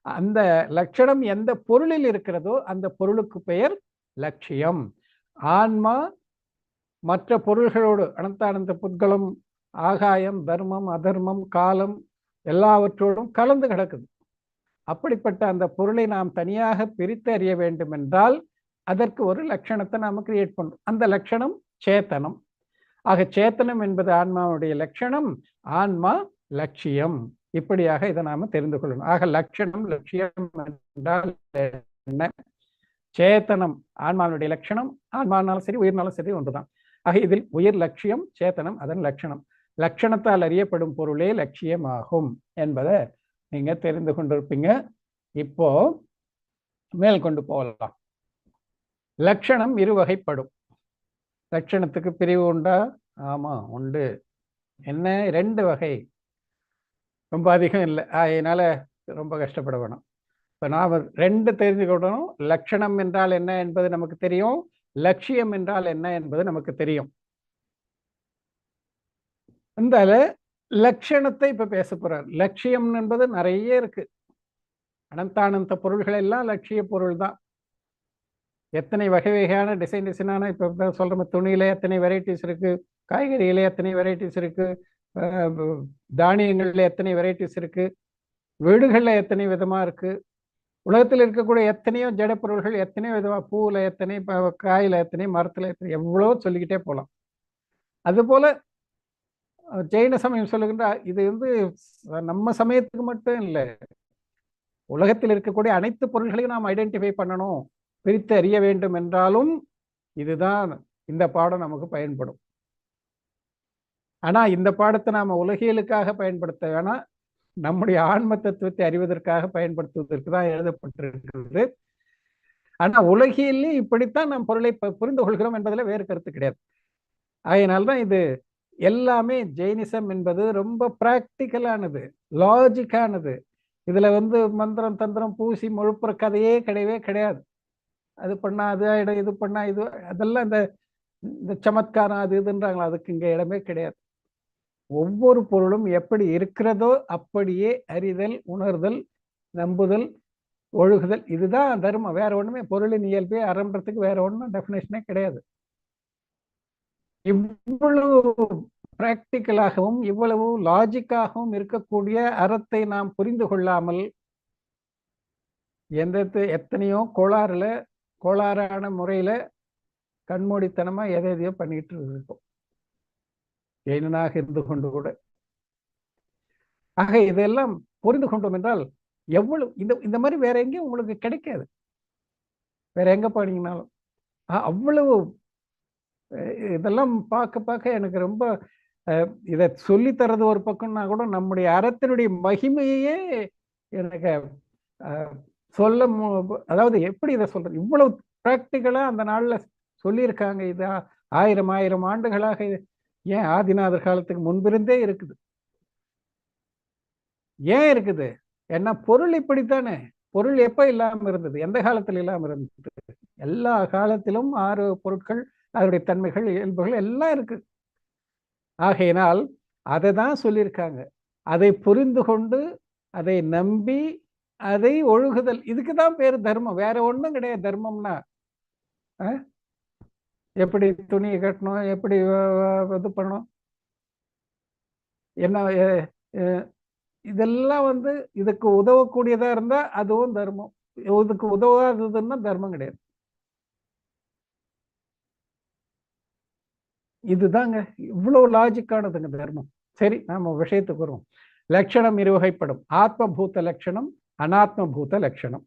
அந்த லட்சணம் எந்த பொருளில் இருக்கிறதோ அந்த பொருளுக்கு பெயர் லட்சியம். ஆன்மா மற்ற பொருள்களோடு அனந்தானந்த புத்கலம், ஆகாயம், தர்மம், அதர்மம், காலம் எல்லாவற்றோடும் கலந்து கிடக்குது. அப்படிப்பட்ட அந்த பொருளை நாம் தனியாக பிரித்து அறிய வேண்டும் என்றால் அதற்கு ஒரு லட்சணத்தை நாம கிரியேட் பண்றோம். அந்த லட்சணம் சேத்தனம். ஆக சேத்தனம் என்பது ஆன்மாவுடைய லட்சணம், ஆன்மா லட்சியம். இப்படியாக இதை நாம தெரிந்து கொள்ளணும். ஆக லட்சணம் லட்சியம் என்றால் என்ன? சேத்தனம் ஆன்மாவுடைய லட்சணம், ஆன்மானாலும் சரி உயிர்னாலும் சரி ஒன்றுதான். ஆக இதில் உயிர் லட்சியம், சேத்தனம் அதன் லட்சணம். லட்சணத்தால் அறியப்படும் பொருளே லட்சியம் ஆகும் என்பதை நீங்க தெரிந்து கொண்டிருப்பீங்க. இப்போ மேல் கொண்டு போகலாம். லட்சணம் இருவகைப்படும். லட்சணத்துக்கு பிரிவு உண்டா? ஆமா உண்டு. என்ன? 2 வகை, ரொம்ப அதிகம் இல்லை. அதனால ரொம்ப கஷ்டப்பட வேணும். இப்போ நாம் 2 தெரிஞ்சுக்கிட்டோம். லட்சணம் என்றால் என்ன என்பது நமக்கு தெரியும், லட்சியம் என்றால் என்ன என்பது நமக்கு தெரியும். இந்த லட்சணத்தை இப்ப பேச போறார். லட்சியம் என்பது நிறைய இருக்கு. அனந்தானந்த பொருள்கள் எல்லாம் லட்சிய பொருள் தான். எத்தனை வகை வகையான டிசைனான இப்போ சொல்ற துணியில எத்தனை வெரைட்டிஸ் இருக்கு, காய்கறியில எத்தனை வெரைட்டிஸ் இருக்கு, தானியங்கள்ல எத்தனை வெரைட்டிஸ் இருக்கு, வீடுகள்ல எத்தனை விதமா இருக்கு, உலகத்தில் இருக்கக்கூடிய எத்தனையோ ஜட பொருள்கள் எத்தனையோ விதமா, பூவில் எத்தனை, காயில எத்தனை, மரத்துல எத்தனை, எவ்வளோ சொல்லிக்கிட்டே போகலாம். அதுபோல ஜெயின சமயம் சொல்லுகின்ற இது நம்ம சமயத்துக்கு மட்டும் இல்லை, உலகத்தில் இருக்கக்கூடிய அனைத்து பொருள்களையும் நாம் ஐடென்டிஃபை பண்ணணும், பிரித்து அறிய வேண்டும் என்றாலும் இதுதான் இந்த பாடம் நமக்கு பயன்படும். ஆனா இந்த பாடத்தை நாம உலகியலுக்காக பயன்படுத்த வேணாம், நம்முடைய ஆன்ம தத்துவத்தை அறிவதற்காக பயன்படுத்துவதற்கு தான் எழுதப்பட்டிருக்கிறது. ஆனா உலகிலே இப்படித்தான் நாம் பொருளை புரிந்து கொள்கிறோம் என்பதில் வேறு கருத்து கிடையாது. அதனால்தான் இது எல்லாமே ஜெயினிசம் என்பது ரொம்ப பிராக்டிக்கலானது, லாஜிக்கானது. இதுல மந்திரம் தந்திரம் பூசி முழுப்புற கதையே கிடையவே கிடையாது. அது பண்ணா அது ஆயிடும், இது பண்ணா இது, அதெல்லாம் இந்த சமத்காரம் அது இதுன்றாங்களா, அதுக்கு இங்க இடமே கிடையாது. ஒவ்வொரு பொருளும் எப்படி இருக்கிறதோ அப்படியே அறிதல், உணர்தல், நம்புதல், ஒழுகுதல், இதுதான் தர்மம். வேற ஒண்ணுமே பொருளின் இயல்பே அறம்ன்றதுக்கு வேற ஒண்ணும் டெஃபினேஷனே கிடையாது. இவ்வளவு பிராக்டிக்கலாகவும் இவ்வளவு லாஜிக்காகவும் இருக்கக்கூடிய அறத்தை நாம் புரிந்து கொள்ளாமல் எத்தனையோ கோளாறான முறையில கண்மூடித்தனமா எதையோ பண்ணிட்டு இருக்கோம், ஜெயினனாக இருந்து கொண்டு கூட. ஆக இதெல்லாம் புரிந்து கொண்டோம் என்றால் எவ்வளவு இந்த மாதிரி வேற எங்கேயும் உங்களுக்கு கிடைக்காது, வேற எங்க போனீங்கன்னாலும். அவ்வளவு இதெல்லாம் பார்க்க பார்க்க எனக்கு ரொம்ப இதை சொல்லி தர்றது ஒரு பக்கம்னா கூட நம்முடைய அறத்தினுடைய மகிமையே எனக்கு சொல்ல, அதாவது எப்படி இதை சொல்றது, இவ்வளவு பிராக்டிக்கலா அந்த நாள்ல சொல்லியிருக்காங்க. இது ஆயிரம் ஆண்டுகளாக ஏன் ஆதிநாதர் காலத்துக்கு முன்பிருந்தே இருக்குது. ஏன் இருக்குது? ஏன்னா பொருள் இப்படித்தானே. பொருள் எப்ப இல்லாம இருந்தது? எந்த காலத்துல இல்லாம இருந்தது? எல்லா காலத்திலும் 6 பொருட்கள், அதனுடைய தன்மைகள், இயல்புகள் எல்லாம் இருக்கு. ஆகையினால் அதை தான் சொல்லியிருக்காங்க. அதை புரிந்து கொண்டு அதை நம்பி அதை ஒழுகுதல், இதுக்குதான் பேரு தர்மம், வேற ஒண்ணும் கிடையாது. தர்மம்னா எப்படி துணியை கட்டணும், எப்படி இது பண்ணணும், என்ன இதெல்லாம் இதுக்கு உதவக்கூடியதா இருந்தா அதுவும் தர்மம், இதுக்கு உதவாததுன்னா தர்மம் கிடையாது. இதுதாங்க இவ்வளவு லாஜிக்கானதுங்க தர்மம். சரி, நாம விஷயத்துக்கு வருவோம். லட்சணம் இருவகைப்படும். ஆத்மபூத லட்சணம், அனாத்மபூத லட்சணம்.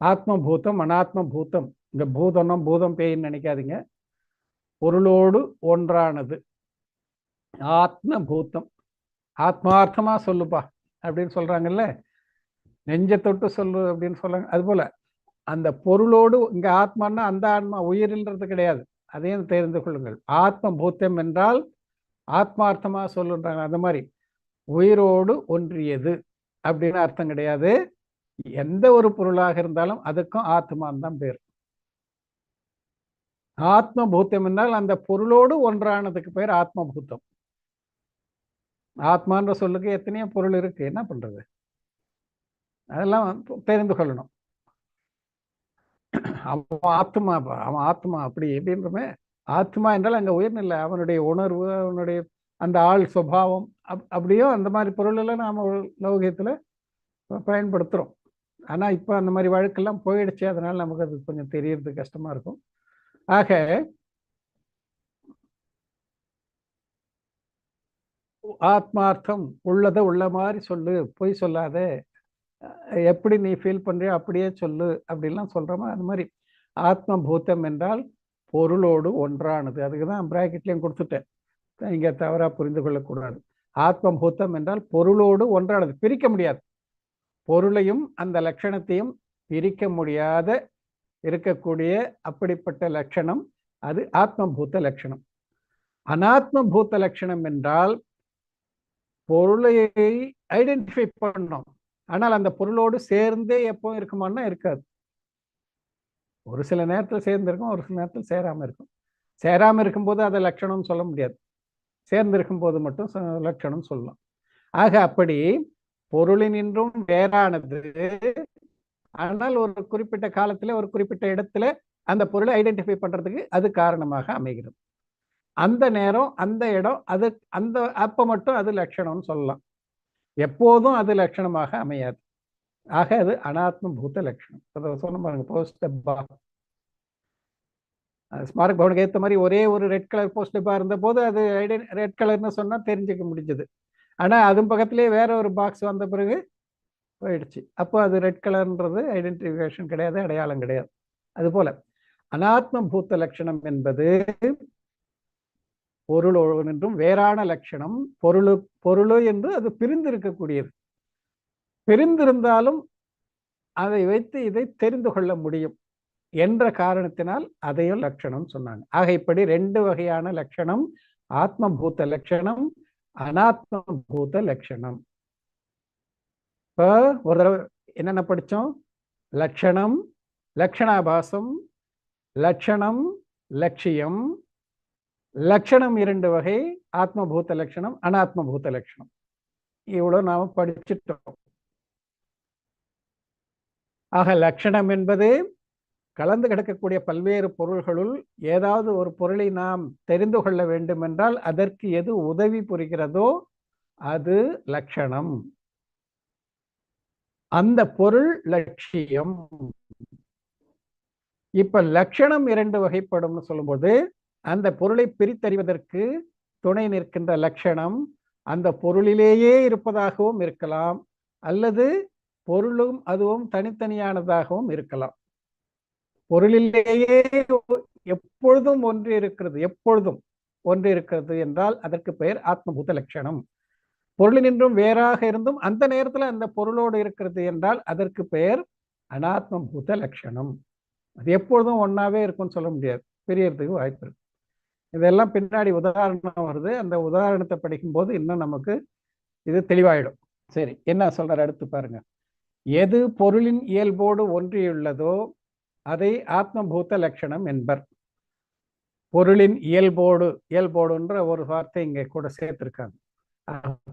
ஆத்மபூதம், அனாத்மபூதம். இந்த பூதம்னா பூதம் பேயின்னு நினைக்காதீங்க, பொருளோடு ஒன்றானது. ஆத்மபூதம், ஆத்மார்த்தமா சொல்லுப்பா அப்படின்னு சொல்றாங்கல்ல, நெஞ்ச தொட்டு சொல்லு அப்படின்னு சொல்றாங்க. அது போல அந்த பொருளோடு, இங்க ஆத்மான்னா அந்த ஆன்மா உயிரின்றது கிடையாது, அதையும் தெரிந்து கொள்ளுங்கள். ஆத்ம பூத்தம் என்றால் ஆத்மார்த்தமா சொல்லுன்றாங்க. அந்த மாதிரி உயிரோடு ஒன்றியது அப்படின்னு அர்த்தம் கிடையாது. எந்த ஒரு பொருளாக இருந்தாலும் அதுக்கும் ஆத்மான் தான் பேர். ஆத்ம பூத்தம் என்றால் அந்த பொருளோடு ஒன்றானதுக்கு பேர் ஆத்மபூத்தம். ஆத்மான்ற சொல்லுக்கு எத்தனையோ பொருள் இருக்கு, என்ன பண்றது, அதெல்லாம் தெரிந்து கொள்ளணும். அவன் ஆத்மா அப்படி எப்படின்றமே, ஆத்மா என்றால் அங்க உயர்நிலை, அவனுடைய உணர்வு, அவனுடைய அந்த ஆள் சுபாவம், அப்படியோ அந்த மாதிரி பொருள் எல்லாம் நாம லௌகியத்துல பயன்படுத்துறோம். ஆனா இப்ப அந்த மாதிரி வழக்கெல்லாம் போயிடுச்சு, அதனால நமக்கு அது கொஞ்சம் தெரியறது கஷ்டமா இருக்கும். ஆக ஆத்மார்த்தம், உள்ளதை உள்ள மாதிரி சொல்லு, பொய் சொல்லாத, எப்படி நீ ஃபீல் பண்றியோ அப்படியே சொல்லு அப்படின்லாம் சொல்றோமா, அது மாதிரி ஆத்மபூத்தம் என்றால் பொருளோடு ஒன்றானது. அதுக்குதான் பிராக்கெட்லயும் கொடுத்துட்டேன், இங்க தவறா புரிந்து கொள்ளக்கூடாது. ஆத்மபூத்தம் என்றால் பொருளோடு ஒன்றானது, பிரிக்க முடியாது. பொருளையும் அந்த லட்சணத்தையும் பிரிக்க முடியாத இருக்கக்கூடிய அப்படிப்பட்ட லட்சணம் அது ஆத்மபூத்த லட்சணம். அனாத்மபூத்த லட்சணம் என்றால் பொருளை ஐடென்டிஃபை பண்ணணும், ஆனால் அந்த பொருளோடு சேர்ந்தே எப்போ இருக்குமான்னா இருக்காது. ஒரு சில நேரத்தில் சேர்ந்து இருக்கும், ஒரு சில நேரத்தில் சேராம இருக்கும். சேராம இருக்கும்போது அதை லட்சணம் சொல்ல முடியாது, சேர்ந்து இருக்கும் போது மட்டும் லட்சணம் சொல்லலாம். ஆக அப்படி பொருளினின்றும் வேறானது, ஆனால் ஒரு குறிப்பிட்ட காலத்துல ஒரு குறிப்பிட்ட இடத்துல அந்த பொருளை ஐடென்டிஃபை பண்றதுக்கு அது காரணமாக அமைகிறது. அந்த நேரம், அந்த இடம், அது அந்த அப்ப மட்டும் அது லட்சணம்னு சொல்லலாம், எப்போதும் அது லட்சணமாக அமையாது. ஆக அது அனாத்ம பூத லட்சணம். அதை சொன்ன பாருங்க, போஸ்ட் டப்பா, ஸ்மாரக் பவனுக்கு ஏற்ற மாதிரி ஒரே ஒரு ரெட் கலர் போஸ்ட் டப்பா இருந்த போது அது ரெட் கலர்னு சொன்னா தெரிஞ்சுக்க முடிஞ்சது. ஆனா அதுவும் பக்கத்திலேயே வேற ஒரு பாக்ஸ் வந்த பிறகு போயிடுச்சு, அப்போ அது ரெட் கலர்ன்றது ஐடென்டிஃபிகேஷன் கிடையாது, அடையாளம் கிடையாது. அது போல அனாத்ம பூத்த லட்சணம் என்பது பொருள் என்றும் வேறான லட்சணம். பொருள் என்று அது பிரிந்து இருக்கக்கூடியது, பிரிந்திருந்தாலும் அதை வைத்து இதை தெரிந்து கொள்ள முடியும் என்ற காரணத்தினால் அதையும் லட்சணம் சொன்னாங்க. ஆக இப்படி 2 வகையான லட்சணம், ஆத்மபூத லட்சணம், அனாத்மபூத லட்சணம். இப்போ ஒரு தடவை என்னென்ன படித்தோம்? லட்சணம், லட்சணாபாசம், லட்சணம், லட்சியம். லட்சணம் 2 வகை, ஆத்மபூத லட்சணம், அனாத்மபூத லட்சணம். இவ்வளவு நாம படிச்சுட்டோம். ஆக லட்சணம் என்பது கலந்து கிடக்கக்கூடிய பல்வேறு பொருள்களுள் ஏதாவது ஒரு பொருளை நாம் தெரிந்து கொள்ள வேண்டும் என்றால் அதற்கு எது உதவி புரிகிறதோ அது லட்சணம். அந்த பொருள் லட்சியம். இப்ப லட்சணம் 2 வகைப்படும்னு சொல்லும்போது, அந்த பொருளை பிரித்தறிவதற்கு துணை நிற்கின்ற லட்சணம் அந்த பொருளிலேயே இருப்பதாகவும் இருக்கலாம், அல்லது பொருளும் அதுவும் தனித்தனியானதாகவும் இருக்கலாம். பொருளிலேயே எப்பொழுதும் ஒன்று இருக்கிறது, எப்பொழுதும் ஒன்று இருக்கிறது என்றால் அதற்கு பெயர் ஆத்மபூத லட்சணம். பொருளினின்றும் வேறாக இருந்தும் அந்த நேரத்தில் அந்த பொருளோடு இருக்கிறது என்றால் அதற்கு பெயர் அனாத்மபூத லட்சணம். அது எப்பொழுதும் ஒன்னாவே இருக்கும்னு சொல்ல முடியாது, பிரியறதுக்கு வாய்ப்பு இருக்கு. இதெல்லாம் பின்னாடி உதாரணம் வருது, அந்த உதாரணத்தை படிக்கும்போது இன்னும் நமக்கு இது தெளிவாயிடும். சரி, என்ன சொல்றாரு அடுத்து பாருங்க. எது பொருளின் இயல்போடு ஒன்றியுள்ளதோ அதை ஆத்மபூத லட்சணம் என்பர். பொருளின் இயல்போடுன்ற ஒரு வார்த்தை இங்கே கூட சேர்த்திருக்காங்க.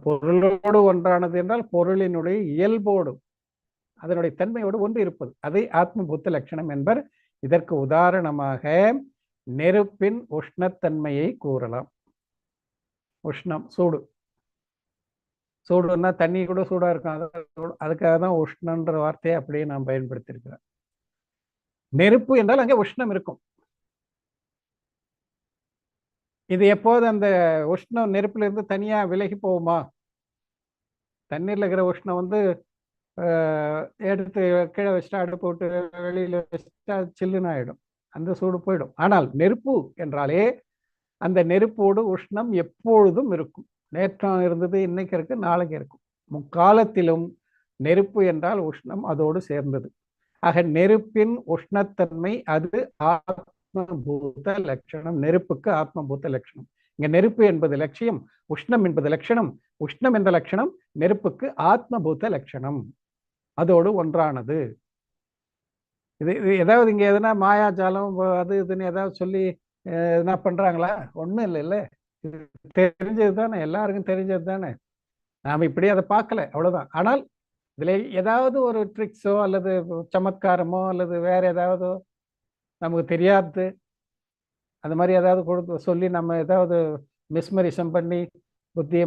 பொருளோடு ஒன்றானது என்றால் பொருளினுடைய இயல்போடு, அதனுடைய தன்மையோடு ஒன்று இருப்பது, அதை ஆத்மபூத்த லட்சணம் என்பர். இதற்கு உதாரணமாக நெருப்பின் உஷ்ணத்தன்மையை கூறலாம். உஷ்ணம், சூடு. சூடுன்னா தண்ணி கூட சூடா இருக்கும், அதுக்காக தான் உஷ்ணன்ற வார்த்தையை அப்படியே நாம் பயன்படுத்தியிருக்கிறோம். நெருப்பு என்றால் அங்கே உஷ்ணம் இருக்கும். இது எப்போது அந்த உஷ்ணம் நெருப்புல இருந்து தனியா விலகி போகுமா? தண்ணீர்ல இருக்கிற உஷ்ணம் எடுத்து கீழே வச்சுட்டா, அடுப்பு விட்டு வெளியில வச்சுட்டா சில்லுன்னு ஆயிடும், அந்த சூடு போயிடும். ஆனால் நெருப்பு என்றாலே அந்த நெருப்போடு உஷ்ணம் எப்பொழுதும் இருக்கும். நேற்றம் இருந்தது, இன்னைக்கு இருக்கு, நாளைக்கு இருக்கும். முக்காலத்திலும் நெருப்பு என்றால் உஷ்ணம் அதோடு சேர்ந்தது. ஆக நெருப்பின் உஷ்ணத்தன்மை அது ஆத்மபூத லட்சணம். நெருப்புக்கு ஆத்மபூத லட்சணம். இங்க நெருப்பு என்பது லட்சியம், உஷ்ணம் என்பது லட்சணம். உஷ்ணம் என்ற லட்சணம் நெருப்புக்கு ஆத்மபூத லட்சணம், அதோடு ஒன்றானது. இது ஏதாவது இங்க எதுனா மாயாஜாலம் அது இதுன்னு ஏதாவது சொல்லி எதுனா பண்றாங்களா? ஒண்ணும் இல்லை. இல்ல, தெரிஞ்சது தானே, எல்லாருக்கும் தெரிஞ்சது தானே. நாம இப்படி அதை பார்க்கல, அவ்வளவுதான். ஆனால் இதுல ஏதாவது ஒரு ட்ரிக்ஸோ அல்லது சமத்காரமோ அல்லது வேற ஏதாவது நமக்கு தெரியாது, அந்த மாதிரி ஏதாவது கொடுத்து சொல்லி நம்ம ஏதாவது மிஸ்மரிசம் பண்ணி புத்தியை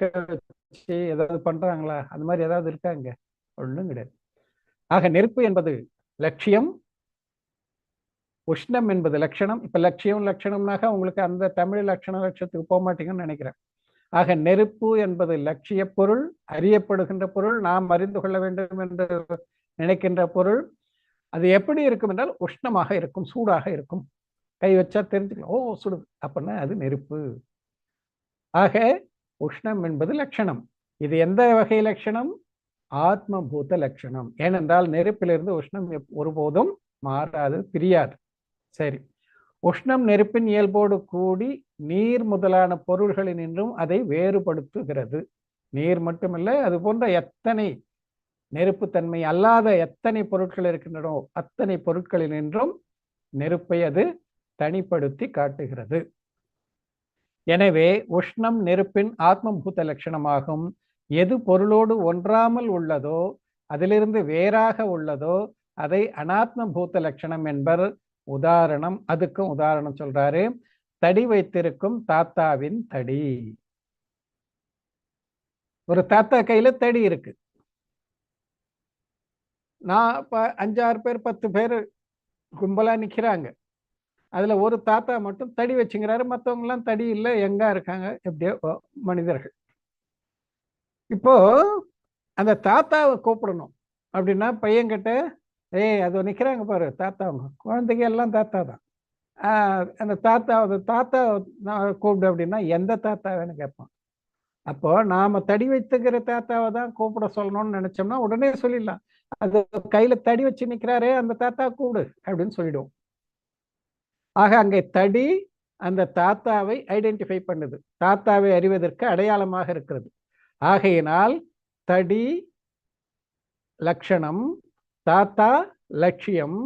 வச்சு ஏதாவது பண்றாங்களா? அந்த மாதிரி ஏதாவது இருக்காங்க? ஒன்றும் கிடையாது. ஆக நெருப்பு என்பது லட்சியம், உஷ்ணம் என்பது லட்சணம். இப்ப லட்சியம் லட்சணம்னாக உங்களுக்கு அந்த தமிழ் லட்சணத்துக்கு போக மாட்டீங்கன்னு நினைக்கிறேன். ஆக நெருப்பு என்பது லட்சிய பொருள், அறியப்படுகின்ற பொருள், நாம் அறிந்து கொள்ள வேண்டும் என்று நினைக்கின்ற பொருள். அது எப்படி இருக்கும் என்றால் உஷ்ணமாக இருக்கும், சூடாக இருக்கும். கை வச்சா தெரிஞ்சுக்கலாம், ஓ சுடுது, அப்படின்னா அது நெருப்பு. ஆக உஷ்ணம் என்பது லட்சணம். இது எந்த வகை லட்சணம்? ஆத்மபூத லட்சணம். ஏனென்றால் நெருப்பிலிருந்து உஷ்ணம் ஒருபோதும் மாறாது, பிரியாது. சரி, உஷ்ணம் நெருப்பின் இயல்போடு கூடி நீர் முதலான பொருள்களினின்றும் அதை வேறுபடுத்துகிறது. நீர் மட்டுமல்ல, அது போன்ற எத்தனை நெருப்புத்தன்மை அல்லாத எத்தனை பொருட்கள் இருக்கின்றனோ அத்தனை பொருட்களினின்றும் நெருப்பை அது தனிப்படுத்தி காட்டுகிறது. எனவே உஷ்ணம் நெருப்பின் ஆத்மபூத லட்சணமாகும். எது பொருளோடு ஒன்றாமல் உள்ளதோ, அதிலிருந்து வேறாக உள்ளதோ அதை அனாத்மபூத லட்சணம் என்பர். உதாரணம், அதுக்கும் உதாரணம் சொல்றாரு. தடி வைத்திருக்கும் தாத்தாவின் தடி. ஒரு தாத்தா கையில தடி இருக்கு. நான் இப்ப 5-6 பேர் 10 பேர் கும்பலா நிக்கிறாங்க. அதுல ஒரு தாத்தா மட்டும் தடி வச்சுங்கிறாரு, மற்றவங்க எல்லாம் தடி இல்லை, எங்க இருக்காங்க, எப்படியோ மனிதர்கள். இப்போ அந்த தாத்தாவை கூப்பிடணும் அப்படின்னா பையன்கிட்ட, ஏய் அது நிக்கிறாங்க பாரு தாத்தாவங்க, குழந்தைங்க எல்லாம் தாத்தா தான். அந்த தாத்தா நான் கூப்பிடு அப்படின்னா எந்த தாத்தாவேன்னு கேட்பான். அப்போ நாம தடி வைத்துக்கிற தாத்தாவை தான் கூப்பிட சொல்லணும்னு நினைச்சோம்னா உடனே சொல்லிடலாம், அது கையில தடி வச்சு நிக்கிறாரே அந்த தாத்தா கூப்பிடு அப்படின்னு சொல்லிடுவோம். ஆக அங்கே தடி அந்த தாத்தாவை ஐடென்டிஃபை பண்ணுது, தாத்தாவை அறிவதற்கு அடையாளமாக இருக்கிறது. ஆகையினால் தடி லட்சணம், தாத்தா லட்சியம்.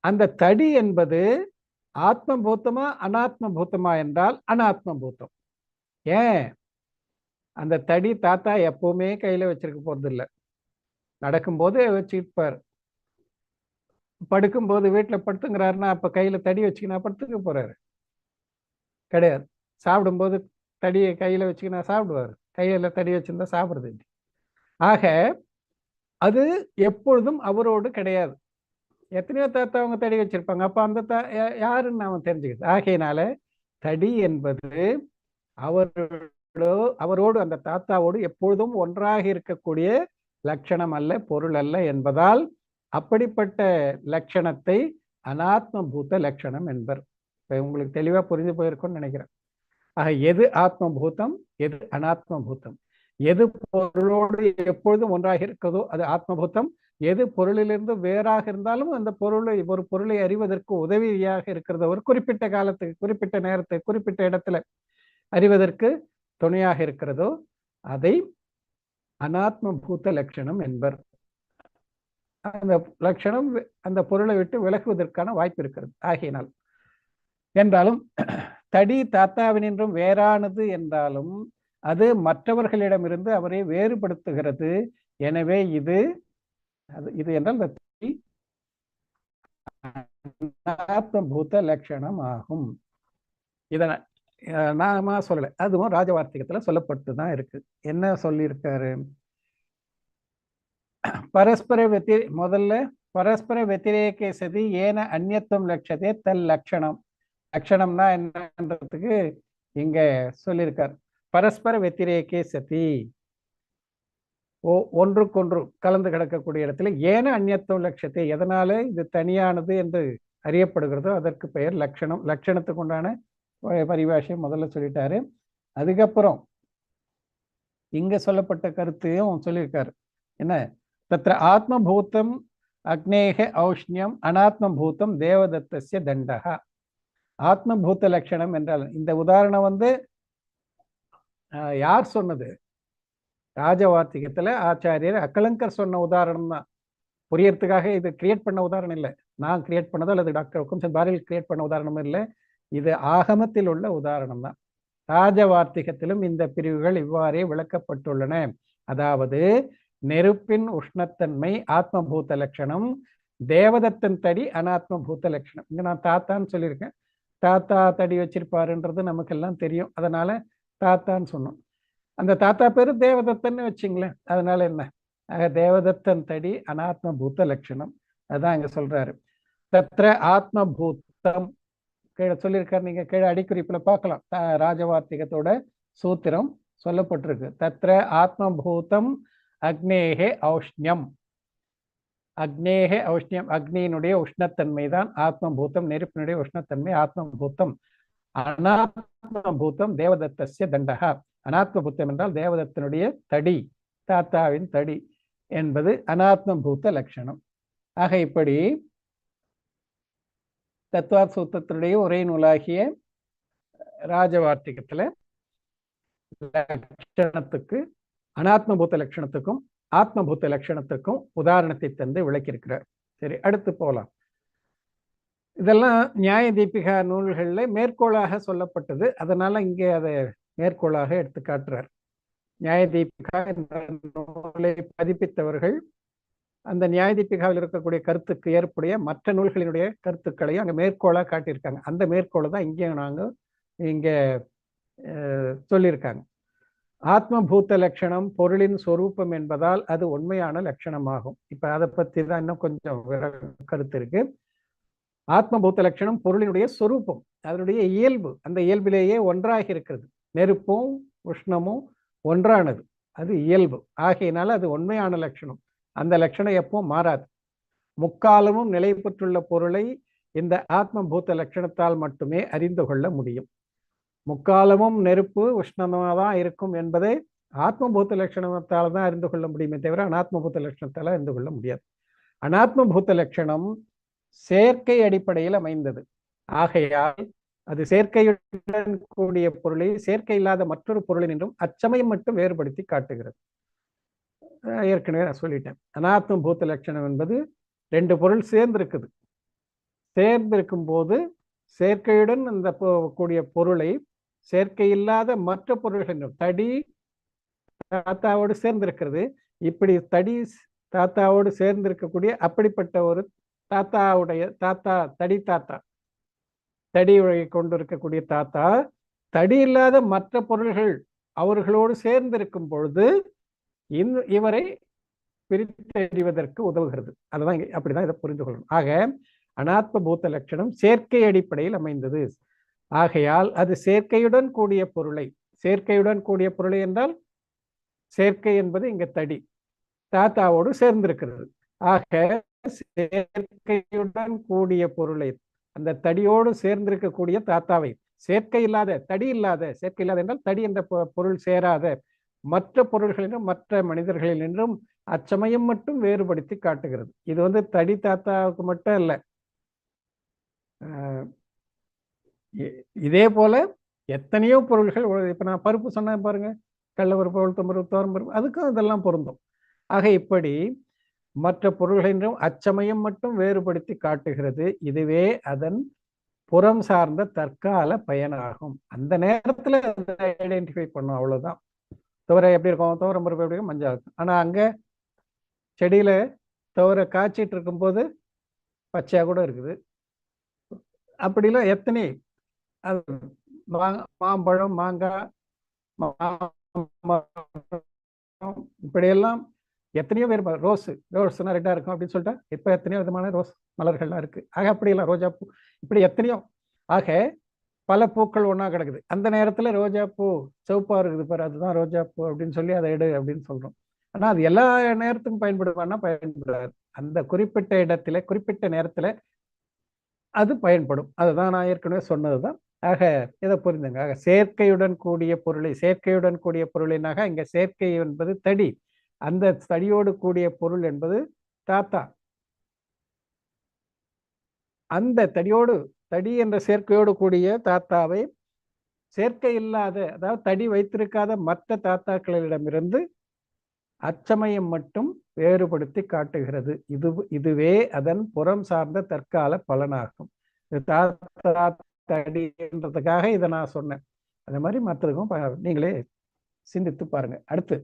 அந்த தடி என்பது ஆத்மபூத்தமா அனாத்மபூத்தமா என்றால் அனாத்மபூத்தம். ஏன்? அந்த தடி தாத்தா எப்பவுமே கையில வச்சிருக்க போறது இல்லை, நடக்கும்போது வச்சுப்பார். படுக்கும்போது வீட்டில் படுத்துங்கிறாருன்னா அப்போ கையில் தடி வச்சுக்கினா படுத்துக்க போறாரு கிடையாது. சாப்பிடும்போது தடியை கையில் வச்சுக்கினா சாப்பிடுவார், கையில் தடி வச்சிருந்தா சாப்பிட்றது இல்லை. ஆக அது எப்பொழுதும் அவரோடு கிடையாது. எத்தனையோ தாத்தா அவங்க தடி வச்சிருப்பாங்க, அப்போ அந்த யாருன்னு அவன் தெரிஞ்சுக்கிது. ஆகையினால தடி என்பது அவரோடு அந்த தாத்தாவோடு எப்பொழுதும் ஒன்றாக இருக்கக்கூடிய லட்சணம் அல்ல, பொருள் அல்ல என்பதால் அப்படிப்பட்ட லட்சணத்தை அனாத்ம பூத லட்சணம் என்பர். இப்போ உங்களுக்கு தெளிவா புரிஞ்சு போயிருக்கும்னு நினைக்கிறேன். ஆக எது ஆத்ம பூதம், எது அனாத்ம பூதம், எது பொருளோடு எப்பொழுதும் ஒன்றாக இருக்கிறதோ அது ஆத்மபூதம், எது பொருளிலிருந்து வேறாக இருந்தாலும் அந்த ஒரு பொருளை அறிவதற்கு உதவியாக இருக்கிறது, ஒரு குறிப்பிட்ட காலத்துக்கு, குறிப்பிட்ட நேரத்துக்கு, குறிப்பிட்ட இடத்துல அறிவதற்கு துணையாக இருக்கிறதோ அதை அனாத்ம பூத லட்சணம் என்பர். அந்த லட்சணம் அந்த பொருளை விட்டு விலகுவதற்கான வாய்ப்பு இருக்கிறது. ஆகையினால் என்றாலும் தடி தாத்தாவினின்றும் வேறானது என்றாலும் அது மற்றவர்களிடமிருந்து அவரை வேறுபடுத்துகிறது. எனவே இது என்றால் அனாத்ம பூத லட்சணம் ஆகும். இதை நாம சொல்லலை, அதுவும் ராஜவார்த்திகத்துல சொல்லப்பட்டு தான் இருக்கு. என்ன சொல்லியிருக்காரு? முதல்ல பரஸ்பர வெத்திரேகே சதி ஏன அந்நியத்துவம் லட்சதே தல் லட்சணம். லட்சணம்னா என்னன்றதுக்கு இங்க சொல்லியிருக்கார். பரஸ்பர வெத்திரேகே சதி, ஒன்றுக்கொன்று கலந்து கிடக்கக்கூடிய இடத்துல ஏன அந்நியத்துவம் லட்சத்தை, எதனால இது தனியானது என்று அறியப்படுகிறதோ அதற்கு பெயர் லட்சணம். லட்சணத்துக்கு உண்டான பரிபாஷை முதல்ல சொல்லிட்டாரு. அதுக்கப்புறம் இங்க சொல்லப்பட்ட கருத்தையும் சொல்லியிருக்காரு. என்ன? தத்ர ஆத்மபூதம் அக்னேக ஔஷ்ணியம் அனாத்மபூதம் தேவதத்தஸ்ய தண்டக. ஆத்மபூத லட்சணம் என்றால் இந்த உதாரணம் யார் சொன்னது? ராஜவார்த்திகத்துல ஆச்சாரியர் அக்கலங்கர் சொன்ன உதாரணம் தான். புரியறதுக்காக இது கிரியேட் பண்ண உதாரணம் இல்லை, நான் கிரியேட் பண்ணதோ அல்லது டாக்டர் ஹுக்கம்சந்த் பாரில் கிரியேட் பண்ண உதாரணமும் இல்லை, இது ஆகமத்தில் உள்ள உதாரணம் தான். ராஜவார்த்திகத்திலும் இந்த பிரிவுகள் இவ்வாறே விளக்கப்பட்டுள்ளன. அதாவது நெருப்பின் உஷ்ணத்தன்மை ஆத்மபூத லட்சணம், தேவதத்தன் தடி அனாத்ம பூத லட்சணம். இங்க நான் தாத்தான்னு சொல்லியிருக்கேன். தாத்தா தடி வச்சிருப்பாருன்றது நமக்கெல்லாம் தெரியும், அதனால தாத்தான்னு சொன்னோம். அந்த தாத்தா பேரு தேவதத்தன்னு வச்சுங்களேன், அதனால என்ன? ஆக தேவதத்தன் தடி அனாத்ம பூத லட்சணம், அதான் இங்க சொல்றாரு. தத்ர ஆத்மபூத்தம் கீழே சொல்லியிருக்காரு, நீங்க கீழே அடிக்குறிப்புல பார்க்கலாம். ராஜவார்த்திகத்தோட சூத்திரம் சொல்லப்பட்டிருக்கு. தத்ர ஆத்மபூதம் அக்னேகே ஔஷ்ணியம். அக்னேகே ஔஷ்ணியம், அக்னியினுடைய உஷ்ணத்தன்மை தான் ஆத்மபூதம், நெருப்பினுடைய உஷ்ணத்தன்மை ஆத்மபூதம். அனாத்மபூதம் தேவதத்தஸ்ய தண்டகா. அனாத்மபூத்தம் என்றால் தேவதத்தனுடைய தடி, தாத்தாவின் தடி என்பது அனாத்மபூத லட்சணம். ஆக இப்படி தத்துவார்த்த சூத்திரத்தினுடைய ஒரே நூலாகிய ராஜவார்த்திகத்துல லட்சணத்துக்கு, அனாத்மபூத லட்சணத்துக்கும் ஆத்மபூத லட்சணத்துக்கும் உதாரணத்தை தந்து விளக்கியிருக்கிறார். சரி, அடுத்து போகலாம். இதெல்லாம் நியாய தீபிகா நூல்களில் மேற்கோளாக சொல்லப்பட்டது, அதனால இங்கே அதை மேற்கோளாக எடுத்து காட்டுறார். நியாய தீபிகா என்ற நூலை பதிப்பித்தவர்கள் அந்த நியாய தீபிகாவில் இருக்கக்கூடிய கருத்துக்கு ஏற்புடைய மற்ற நூல்களினுடைய கருத்துக்களையும் அங்கே மேற்கோளாக காட்டியிருக்காங்க. அந்த மேற்கோளை தான் இங்கே நாங்கள் இங்கே சொல்லியிருக்காங்க. ஆத்மபூத லட்சணம் பொருளின் சொரூபம் என்பதால் அது உண்மையான லட்சணமாகும். இப்ப அதை பத்தி தான் இன்னும் கொஞ்சம் கருத்து இருக்கு. ஆத்மபூத லட்சணம் பொருளினுடைய சொரூபம், அதனுடைய இயல்பு, அந்த இயல்பிலேயே ஒன்றாக இருக்கிறது. நெருப்பும் உஷ்ணமும் ஒன்றானது, அது இயல்பு. ஆகையினால அது உண்மையான லட்சணம். அந்த லட்சணம் எப்பவும் மாறாது. முக்காலமும் நிலை பெற்றுள்ள பொருளை இந்த ஆத்மபூத லட்சணத்தால் மட்டுமே அறிந்து கொள்ள முடியும். முக்காலமும் நெருப்பு உஷ்ணமாக தான் இருக்கும் என்பதை ஆத்மபூத லட்சணத்தால் தான் அறிந்து கொள்ள முடியுமே தவிர அனாத்மபூத லட்சணத்தால் அறிந்து கொள்ள முடியாது. அனாத்மபூத லட்சணம் சேர்க்கை அடிப்படையில் அமைந்தது. ஆகையால் அது சேர்க்கையுடன் கூடிய பொருளை சேர்க்கை இல்லாத மற்றொரு பொருளை நின்றும் அச்சமயம் மட்டும் வேறுபடுத்தி காட்டுகிறது. ஏற்கனவே நான் சொல்லிட்டேன். அனாத்மபூத லட்சணம் என்பது ரெண்டு பொருள் சேர்ந்திருக்குது. சேர்ந்திருக்கும் போது சேர்க்கையுடன் அந்த கூடிய பொருளை சேர்க்கை இல்லாத மற்ற பொருள்கள், தடி தாத்தாவோடு சேர்ந்திருக்கிறது. இப்படி தடி தாத்தாவோடு சேர்ந்திருக்கக்கூடிய அப்படிப்பட்ட ஒரு தாத்தா தடி தாத்தா, தடி கொண்டிருக்கக்கூடிய தாத்தா தடி இல்லாத மற்ற பொருள்கள் அவர்களோடு சேர்ந்திருக்கும் பொழுது இவரை பிரித்தறிவதற்கு உதவுகிறது. அதுதான் அப்படிதான் இதை புரிந்து கொள்ளணும். ஆக அனாத்ம பூத்த லட்சணம் சேர்க்கை அடிப்படையில் அமைந்தது. ஆகையால் அது சேர்க்கையுடன் கூடிய பொருளை, சேர்க்கையுடன் கூடிய பொருளை என்றால் சேர்க்கை என்பது இங்க தடி தாத்தாவோடு சேர்ந்திருக்கிறது. ஆக சேர்க்கையுடன் கூடிய பொருளை, அந்த தடியோடு சேர்ந்திருக்கக்கூடிய தாத்தாவை சேர்க்கை இல்லாத, தடி இல்லாத, சேர்க்கை இல்லாத என்றால் தடி என்ற பொருள் சேராத மற்ற பொருள்களிலும் மற்ற மனிதர்களிலும் அச்சமயம் மட்டும் வேறுபடுத்தி காட்டுகிறது. இது தடி தாத்தாவுக்கு மட்டும் இல்லை, இதே போல எத்தனையோ பொருள்கள். இப்ப நான் பருப்பு சொன்னேன் பாருங்க, கடலப்பருப்பு, உளுத்தம்பருப்பு, துவரம்பருப்பு, அதுக்கும் இதெல்லாம் பொருந்தும். ஆக இப்படி மற்ற பொருள்களிலும் அச்சமயம் மட்டும் வேறுபடுத்தி காட்டுகிறது. இதுவே அதன் புறம் சார்ந்த தற்கால பயனாகும். அந்த நேரத்துல ஐடென்டிஃபை பண்ணும், அவ்வளவுதான். துவரை எப்படி இருக்கும், துவரம் பருப்பு எப்படி இருக்கும், மஞ்சள் இருக்கும். ஆனா அங்க செடியில துவரை காய்ச்சிட்டு இருக்கும்போது பச்சையா கூட இருக்குது. அப்படிலாம் எத்தனை மாம்பழம், மாங்காய், இப்படியெல்லாம் எத்தனையோ பேர், ரோஸ்னா ரெட்டா இருக்கும் அப்படின்னு சொல்லிட்டா இப்ப எத்தனையோ விதமான ரோஸ் மலர்கள்லாம் இருக்கு. ஆக அப்படியெல்லாம் ரோஜா பூ, இப்படி எத்தனையோ. ஆக பல பூக்கள் ஒன்றா கிடக்குது. அந்த நேரத்துல ரோஜா பூ சிவப்பா இருக்குது பாரு, அதுதான் ரோஜா பூ அப்படின்னு சொல்லி அதை எடு அப்படின்னு சொல்றோம். ஆனா அது எல்லா நேரத்துக்கும் பயன்படுவான்னா பயன்படாது. அந்த குறிப்பிட்ட இடத்துல குறிப்பிட்ட நேரத்துல அது பயன்படும். அதுதான் நான் ஏற்கனவே சொன்னதுதான். ஆக இதை புரிந்துங்க. ஆக சேர்க்கையுடன் கூடிய பொருளை, சேர்க்கையுடன் கூடிய பொருளினாக இங்க சேர்க்கை என்பது தடி, அந்த தடியோடு கூடிய பொருள் என்பது தாத்தா. அந்த தடி என்ற சேர்க்கையோடு கூடிய தாத்தாவை சேர்க்கை இல்லாத, அதாவது தடி வைத்திருக்காத மற்ற தாத்தாக்களிடமிருந்து அச்சமயம் மட்டும் வேறுபடுத்தி காட்டுகிறது. இதுவே அதன் புறம் சார்ந்த தற்கால பலனாகும். தாத்தா தடின்றதுக்காக இதை நான் சொன்னேன். அந்த மாதிரி மற்றதுக்கும் நீங்களே சிந்தித்து பாருங்க. அடுத்து,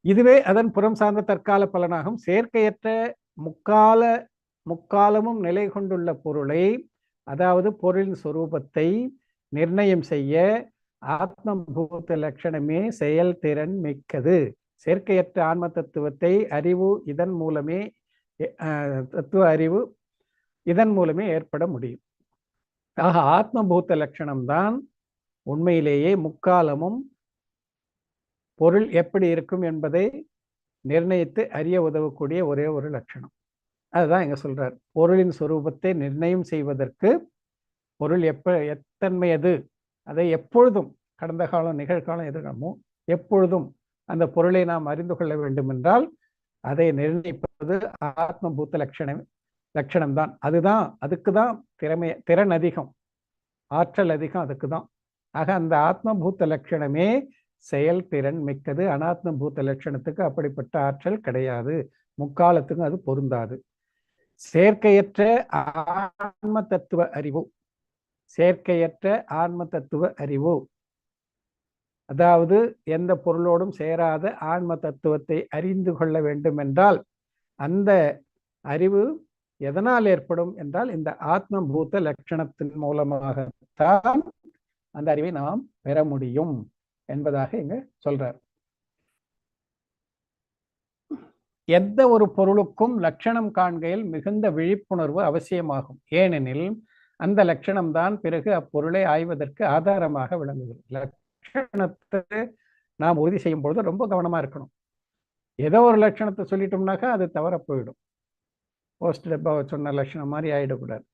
இதுவே அதன் புறம் சார்ந்த தற்கால பலனாகும். சேர்க்கையற்ற முக்காலமும் நிலை கொண்டுள்ள பொருளை, அதாவது பொருளின் சொரூபத்தை நிர்ணயம் செய்ய ஆத்மபூத லட்சணமே செயல்திறன் மிக்கது. சேர்க்கையற்ற ஆன்ம தத்துவத்தை அறிவு இதன் மூலமே தத்துவ அறிவு இதன் மூலமே ஏற்பட முடியும். ஆக ஆத்மபூத்த லட்சணம்தான் உண்மையிலேயே முக்காலமும் பொருள் எப்படி இருக்கும் என்பதை நிர்ணயித்து அறிய உதவக்கூடிய ஒரே ஒரு லட்சணம். அதுதான் இங்க சொல்றார். பொருளின் சொரூபத்தை நிர்ணயம் செய்வதற்கு பொருள் எத்தன்மையது, அதை எப்பொழுதும், கடந்த காலம், நிகழ்காலம், எதிர்காலமும் எப்பொழுதும் அந்த பொருளை நாம் அறிந்து கொள்ள வேண்டும் என்றால் அதை நிர்ணயிப்பது ஆத்மபூத்த லட்சணம்தான். அதுக்குதான் திறன் அதிகம், ஆற்றல் அதிகம், அதுக்குதான். ஆக அந்த ஆத்மபூத்த லட்சணமே செயல்திறன் மிக்கது. அனாத்மபூத்த லட்சணத்துக்கு அப்படிப்பட்ட ஆற்றல் கிடையாது, முக்காலத்துக்கும் அது பொருந்தாது. சேர்க்கையற்ற ஆன்ம தத்துவ அறிவு, சேர்க்கையற்ற ஆன்ம தத்துவ அறிவு, அதாவது எந்த பொருளோடும் சேராத ஆன்ம தத்துவத்தை அறிந்து கொள்ள வேண்டும் என்றால் அந்த அறிவு எதனால் ஏற்படும் என்றால் இந்த ஆத்மபூத லட்சணத்தின் மூலமாகத்தான் அந்த அறிவை நாம் பெற முடியும் என்பதாக இங்க சொல்றார். எந்த ஒரு பொருளுக்கும் லட்சணம் காண்கையில் மிகுந்த விழிப்புணர்வு அவசியமாகும். ஏனெனில் அந்த லட்சணம் தான் பிறகு அப்பொருளை ஆய்வதற்கு ஆதாரமாக விளங்குகிறது. லட்சணத்தை நாம் உறுதி செய்யும் பொழுது ரொம்ப கவனமா இருக்கணும். ஏதோ ஒரு லட்சணத்தை சொல்லிட்டோம்னாக்கா அது தவற போயிடும். போஸ்ட் டப்பா சொன்ன லட்சணம் மாதிரி ஆயிடக்கூடாது.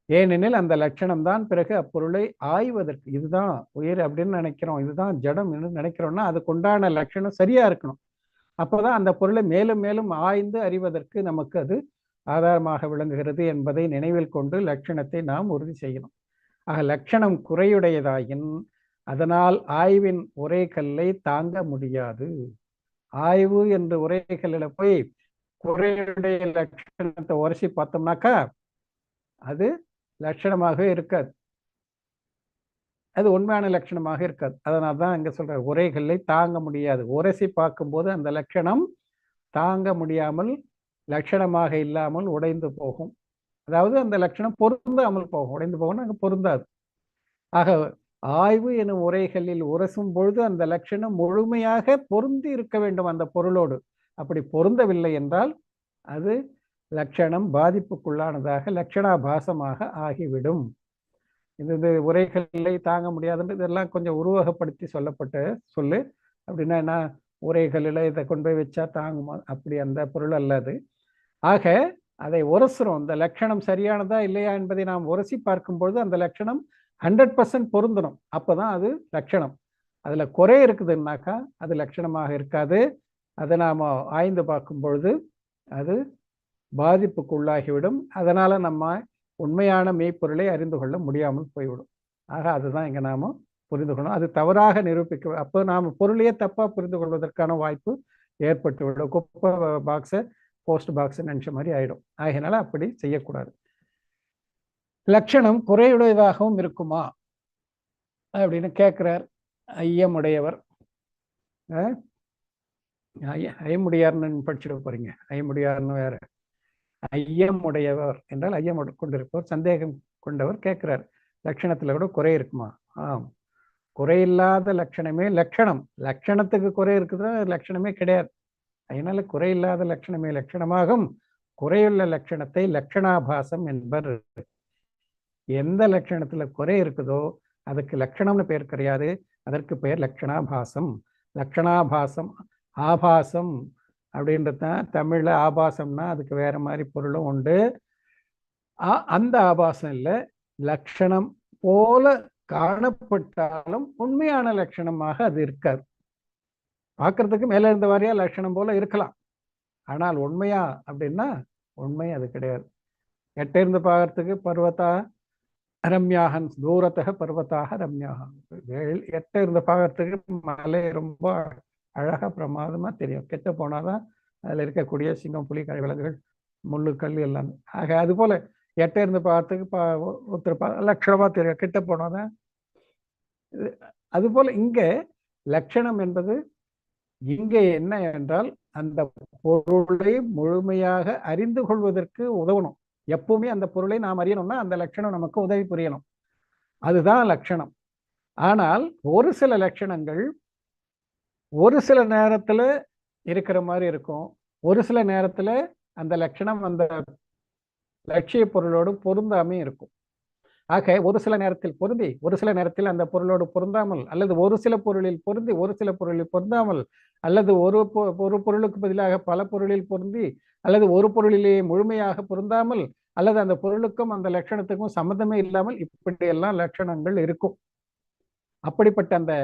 ஏனெனில் அந்த லட்சணம் தான் பிறகு அப்பொருளை ஆய்வதற்கு, இதுதான் உயிர் அப்படின்னு நினைக்கிறோம், இதுதான் ஜடம் நினைக்கிறோம்னா அதுக்கு உண்டான லட்சணம் சரியா இருக்கணும். அப்போதான் அந்த பொருளை மேலும் மேலும் ஆய்ந்து அறிவதற்கு நமக்கு அது ஆதாரமாக விளங்குகிறது என்பதை நினைவில் கொண்டு லட்சணத்தை நாம் உறுதி செய்யணும். ஆக லட்சணம் குறையுடையதாயின் அதனால் ஆய்வின் உரைகல்லை தாங்க முடியாது. ஆய்வு என்று உரைகல்ல போய் குறையுடைய லட்சணத்தை உரசி பார்த்தோம்னாக்கா அது லட்சணமாகவே இருக்காது, அது உண்மையான லட்சணமாக இருக்காது. அதனால தான் இங்க சொல்ற உரைகளை தாங்க முடியாது. உரசி பார்க்கும்போது அந்த லட்சணம் தாங்க முடியாமல் லட்சணமாக இல்லாமல் உடைந்து போகும். அதாவது அந்த லட்சணம் பொருந்தாமல் போகும். உடைந்து போகணும், அங்கே பொருந்தாது. ஆக ஆய்வு எனும் உரைகளில் உரசும் பொழுது அந்த லட்சணம் முழுமையாக பொருந்தி இருக்க வேண்டும் அந்த பொருளோடு. அப்படி பொருந்தவில்லை என்றால் அது லட்சணம் பாதிப்புக்குள்ளானதாக லட்சணாபாசமாக ஆகிவிடும். இது உரைகளை தாங்க முடியாதுன்னு இதெல்லாம் கொஞ்சம் உருவகப்படுத்தி சொல்லப்பட்ட சொல்லு. அப்படின்னா என்ன, உரைகளில் இதை கொண்டு போய் வச்சா தாங்குமா, அப்படி அந்த பொருள் அல்லது. ஆக அதை உரசுறோம். இந்த லட்சணம் சரியானதா இல்லையா என்பதை நாம் உரசி பார்க்கும்பொழுது அந்த லட்சணம் 100% பொருந்தணும். அப்போதான் அது லட்சணம். அதில் குறை இருக்குதுன்னாக்கா அது லட்சணமாக இருக்காது. அதை நாம் ஆய்ந்து பார்க்கும் பொழுது அது பாதிப்புக்குள்ளாகிவிடும். அதனால நம்ம உண்மையான மெய்ப்பொருளை அறிந்து கொள்ள முடியாமல் போய்விடும். ஆக அதுதான் இங்கே நாம புரிந்து கொள்ளணும். அது தவறாக நிரூபிக்க, அப்போ நாம் பொருளையே தப்பா புரிந்து கொள்வதற்கான வாய்ப்பு ஏற்பட்டு விடும். குப்பை பாக்ஸை போஸ்ட் பாக்ஸ் நினைச்ச மாதிரி ஆயிடும். ஆகையினால அப்படி செய்யக்கூடாது. லட்சணம் குறையுடையதாகவும் இருக்குமா அப்படின்னு கேட்கிறார் ஐயமுடையவர். ஐயமுடியார்னு படிச்சுட போறீங்க. ஐயமுடியார்னு வேற. ஐயமுடையவர் என்றால் ஐயம் கொண்டிருப்பவர், சந்தேகம் கொண்டவர் கேட்கிறார், லட்சணத்துல கூட குறை இருக்குமா? ஆம், குறையில்லாத லட்சணமே லட்சணம். லட்சணத்துக்கு குறை இருக்குதுன்னா லட்சணமே கிடையாது. அதனால குறையில்லாத லட்சணமே லட்சணமாகும். குறையுள்ள லட்சணத்தை லட்சணாபாசம் என்பர். எந்த லட்சணத்துல குறை இருக்குதோ அதுக்கு லட்சணம்னு பெயர் கிடையாது, அதற்கு பெயர் லட்சணாபாசம். லட்சணாபாசம், ஆபாசம் அப்படின்றது தான் தமிழ்ல. ஆபாசம்னா அதுக்கு வேற மாதிரி பொருளும் உண்டு. அந்த ஆபாசம் இல்லை, லட்சணம் போல காணப்பட்டாலும் உண்மையான லட்சணமாக அது இருக்காது. பார்க்கறதுக்கு மேல இருந்த வாரியா லட்சணம் போல இருக்கலாம், ஆனால் உண்மையா அப்படின்னா உண்மை அது கிடையாது. எட்ட இருந்து பார்க்கறதுக்கு பர்வத்தா ரம்யாகன், தூரத்தக பர்வத்தாக ரம்யாக. எட்ட இருந்து பார்க்கறதுக்கு மலை ரொம்ப அழகா பிரமாதமா தெரியும். கெட்ட போனாதான் அதுல இருக்கக்கூடிய சிங்கம், புலி, விலங்குகள், முள்ளு, கல் எல்லாம். ஆக அது போல எட்ட இருந்து பார்த்துக்கு ஒருத்தர் லட்சணமா தெரியும், கிட்ட போனாதான். அது போல இங்க லட்சணம் என்பது இங்கே என்ன என்றால் அந்த பொருளை முழுமையாக அறிந்து கொள்வதற்கு உதவணும். எப்பவுமே அந்த பொருளை நாம் அறியணும்னா அந்த லட்சணம் நமக்கு உதவி புரியணும். அதுதான் லட்சணம். ஆனால் ஒரு சில லட்சணங்கள் ஒரு சில நேரத்துல இருக்கிற மாதிரி இருக்கும், ஒரு சில நேரத்துல அந்த லட்சணம் அந்த லட்சிய பொருளோடு பொருந்தாமே இருக்கும். ஆக ஒரு சில நேரத்தில் பொருந்தி ஒரு சில நேரத்தில் அந்த பொருளோடு பொருந்தாமல், அல்லது ஒரு சில பொருளில் பொருந்தி ஒரு சில பொருளில் பொருந்தாமல், அல்லது ஒரு பொருளுக்கு பதிலாக பல பொருளில் பொருந்தி, அல்லது ஒரு பொருளிலேயே முழுமையாக பொருந்தாமல், அல்லது அந்த பொருளுக்கும் அந்த லட்சணத்துக்கும் சம்மந்தமே இல்லாமல், இப்படியெல்லாம் லட்சணங்கள் இருக்கும். அப்படிப்பட்ட அந்த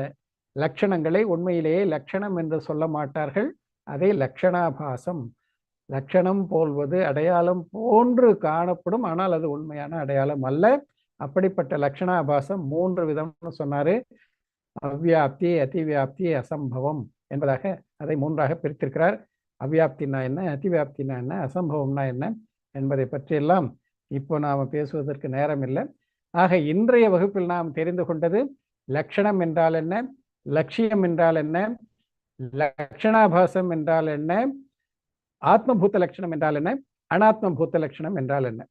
லட்சணங்களை உண்மையிலேயே லட்சணம் என்று சொல்ல மாட்டார்கள், அதை லட்சணாபாசம். லட்சணம் போல்வது அடையாளம் போன்று காணப்படும், ஆனால் அது உண்மையான அடையாளம் அல்ல. அப்படிப்பட்ட லட்சணாபாசம் 3 விதம்னு சொன்னாரு. அவ்வியாப்தி, அதிவியாப்தி, அசம்பவம் என்பதாக அதை 3ஆக பிரித்திருக்கிறார். அவ்வியாப்தினா என்ன, அதிவியாப்தினா என்ன, அசம்பவம்னா என்ன என்பதை பற்றியெல்லாம் இப்போ நாம் பேசுவதற்கு நேரம் இல்லை. ஆக இன்றைய வகுப்பில் நாம் தெரிந்து கொண்டது லட்சணம் என்றால் என்ன, லட்சியம் என்றால் என்ன, லட்சணாபாசம் என்றால் என்ன, ஆத்மபூத்த லட்சணம் என்றால் என்ன, அனாத்மபூத்த லட்சணம் என்றால் என்ன.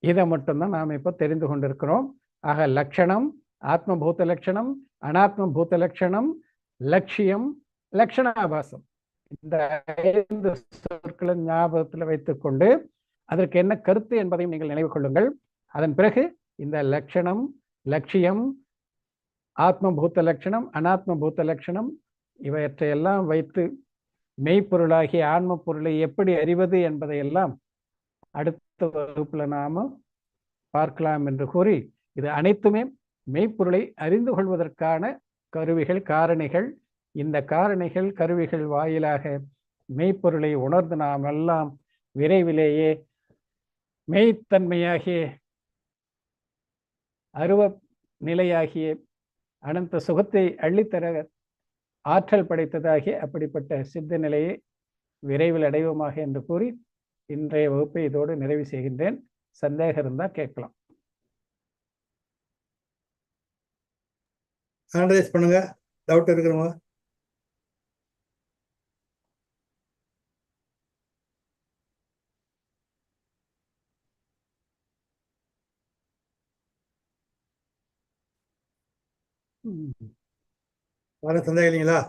இதை மட்டும்தான் நாம் இப்போ தெரிந்து கொண்டிருக்கிறோம். ஆக லட்சணம், ஆத்மபூத்த லட்சணம், அனாத்மபூத்த லட்சணம், லட்சியம், லட்சணாபாசம், இந்த 5 சொற்களை ஞாபகத்தில் வைத்துக்கொண்டு அதற்கு என்ன கருத்து என்பதையும் நீங்கள் நினைவு கொள்ளுங்கள். அதன் பிறகு இந்த லட்சணம், லட்சியம், ஆத்மபூத்த லட்சணம், அனாத்மபூத்த லட்சணம் இவற்றையெல்லாம் வைத்து மெய்ப்பொருளாகிய ஆன்ம பொருளை எப்படி அறிவது என்பதையெல்லாம் அடுத்த வகுப்புல நாம பார்க்கலாம் என்று கூறி, இது அனைத்துமே மெய்ப்பொருளை அறிந்து கொள்வதற்கான கருவிகள், காரணிகள். இந்த காரணிகள், கருவிகள் வாயிலாக மெய்ப்பொருளை உணர்ந்து நாம் எல்லாம் விரைவிலேயே மெய்த்தன்மையாகிய அருவ நிலையாகிய அனந்த சுகத்தை அள்ளித்தர ஆற்றல் படைத்ததாகிய அப்படிப்பட்ட சித்த நிலையை விரைவில் அடைவோமாக என்று கூறி இன்றைய வகுப்பை இதோடு நிறைவு செய்கின்றேன். சந்தேகம் இருந்தால் கேட்கலாம்.
பண்ணுங்க, டவுட் இருக்கிறவங்க. யாரும் சந்தேகம் இல்லைங்களா?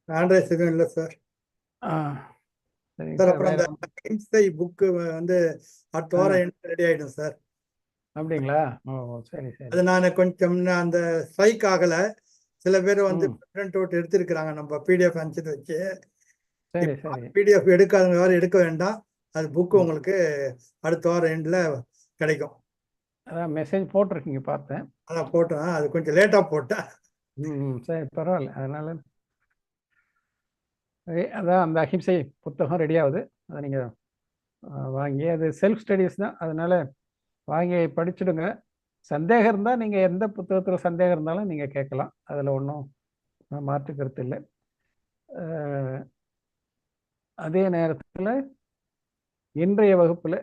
ஆண்ட்ராய்ட் எதுவும் இல்லை சார்.
சரிங்க
சார்
சார்.
அப்புறம்
வேற
அந்த இன்சை புக்கு வந்து அடுத்த வாரம் ரெடி ஆயிடும் சார்.
அப்படிங்களா? ஓ சரி சரி.
அது நான் கொஞ்சம் அந்த ஸ்ட்ரைக் ஆகல. சில பேர் வந்து பிரிண்ட் அவுட் எடுத்திருக்கிறாங்க நம்ம பிடிஎஃப் அனுப்பிச்சது வச்சு.
சரி சரி.
பிடிஎஃப் எடுக்காதவங்க யாரும் எடுக்க வேண்டாம். அது புக்கு உங்களுக்கு அடுத்த வாரம் எண்டில் கிடைக்கும்.
அதான் மெசேஜ் போட்டிருக்கீங்க பார்த்தேன்.
அதான் போட்டேன். அது கொஞ்சம் லேட்டாக போட்டேன்.
சரி பரவாயில்ல. அதனால அதான் அந்த அஹிம்சை புத்தகம் ரெடி ஆகுது. அதை நீங்கள் வாங்கி, அது செல்ஃப் ஸ்டடீஸ் தான், அதனால வாங்கி படிச்சுடுங்க. சந்தேகம் இருந்தால் நீங்கள் எந்த புத்தகத்தில் சந்தேகம் இருந்தாலும் நீங்கள் கேட்கலாம். அதில் ஒன்றும் மாற்று கருத்து இல்லை. அதே நேரத்தில் இன்றைய வகுப்பில்